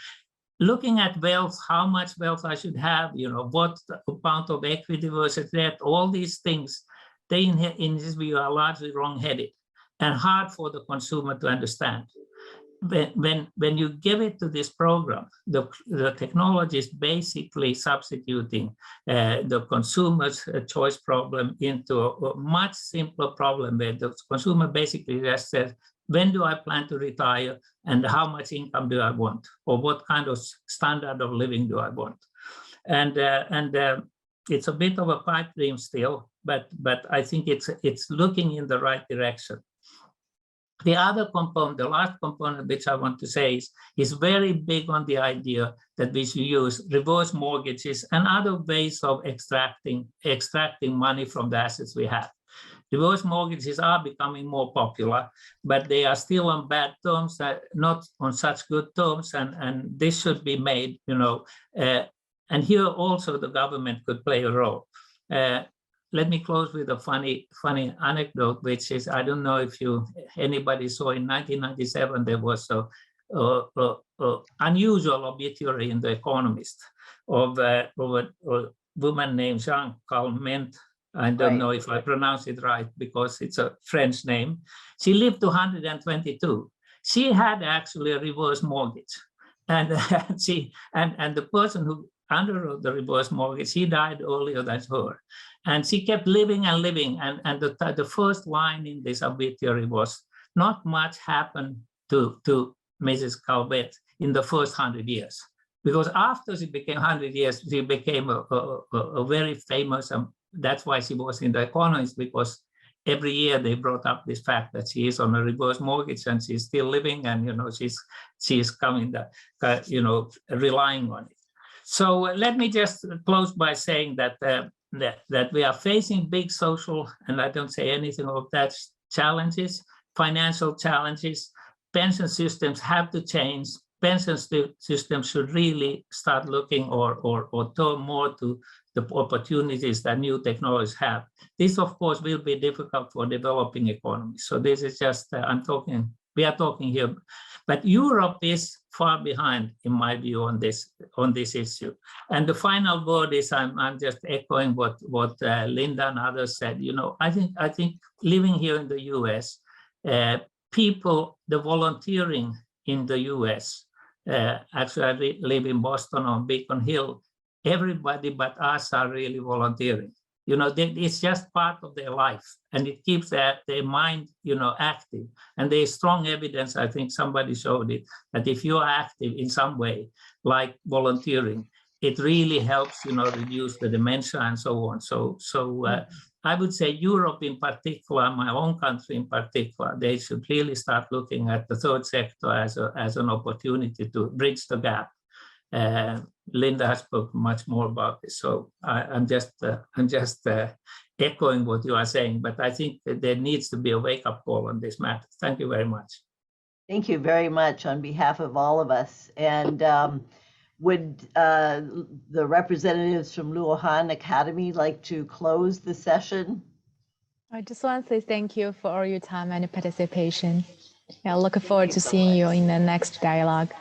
Looking at wealth, how much wealth I should have, what amount of equity versus debt, all these things, they in his view are largely wrong-headed and hard for the consumer to understand. When you give it to this program, the technology is basically substituting the consumer's choice problem into a much simpler problem where the consumer basically just says, when do I plan to retire and how much income do I want? Or what kind of standard of living do I want? And it's a bit of a pipe dream still, but I think it's looking in the right direction. The other component, the last component, which I want to say is very big on the idea that we should use reverse mortgages and other ways of extracting money from the assets we have. Reverse mortgages are becoming more popular, but they are still on bad terms, not on such good terms, and this should be made, and here also the government could play a role. Let me close with a funny anecdote, which is, I don't know if anybody saw in 1997, there was a unusual obituary in The Economist of a woman named Jean Calment. I don't know if I pronounce it right because it's a French name. She lived to 122. She had actually a reverse mortgage. And the person who underwrote the reverse mortgage, he died earlier than her. And she kept living and living. And the first line in this obituary was, not much happened to Mrs. Calvet in the first 100 years. Because after she became 100 years, she became a very famous, that's why she was in The Economist, because every year they brought up this fact that she is on a reverse mortgage and she's still living, and she's coming, relying on it. So let me just close by saying that that we are facing big social, and I don't say anything of that, challenges, financial challenges. Pension systems have to change. Pension systems should really start looking or turn more to the opportunities that new technologies have. This, of course, will be difficult for developing economies. So this is just, we are talking here, but Europe is far behind, in my view, on this issue. And the final word is, I'm just echoing what Lynda and others said. I think living here in the US, people, the volunteering in the US, actually I live in Boston on Beacon Hill, everybody but us are really volunteering. It's just part of their life, and it keeps their mind, active. And there's strong evidence, I think somebody showed it, that if you are active in some way, like volunteering, it really helps, reduce the dementia and so on. So I would say Europe in particular, my own country in particular, they should really start looking at the third sector as an opportunity to bridge the gap. Lynda has spoken much more about this, so I'm just echoing what you are saying, but I think that there needs to be a wake-up call on this matter. Thank you very much. Thank you very much on behalf of all of us. And would the representatives from Luohan Academy like to close the session? I just want to say thank you for all your time and participation. Yeah, looking forward to seeing you in the next dialogue.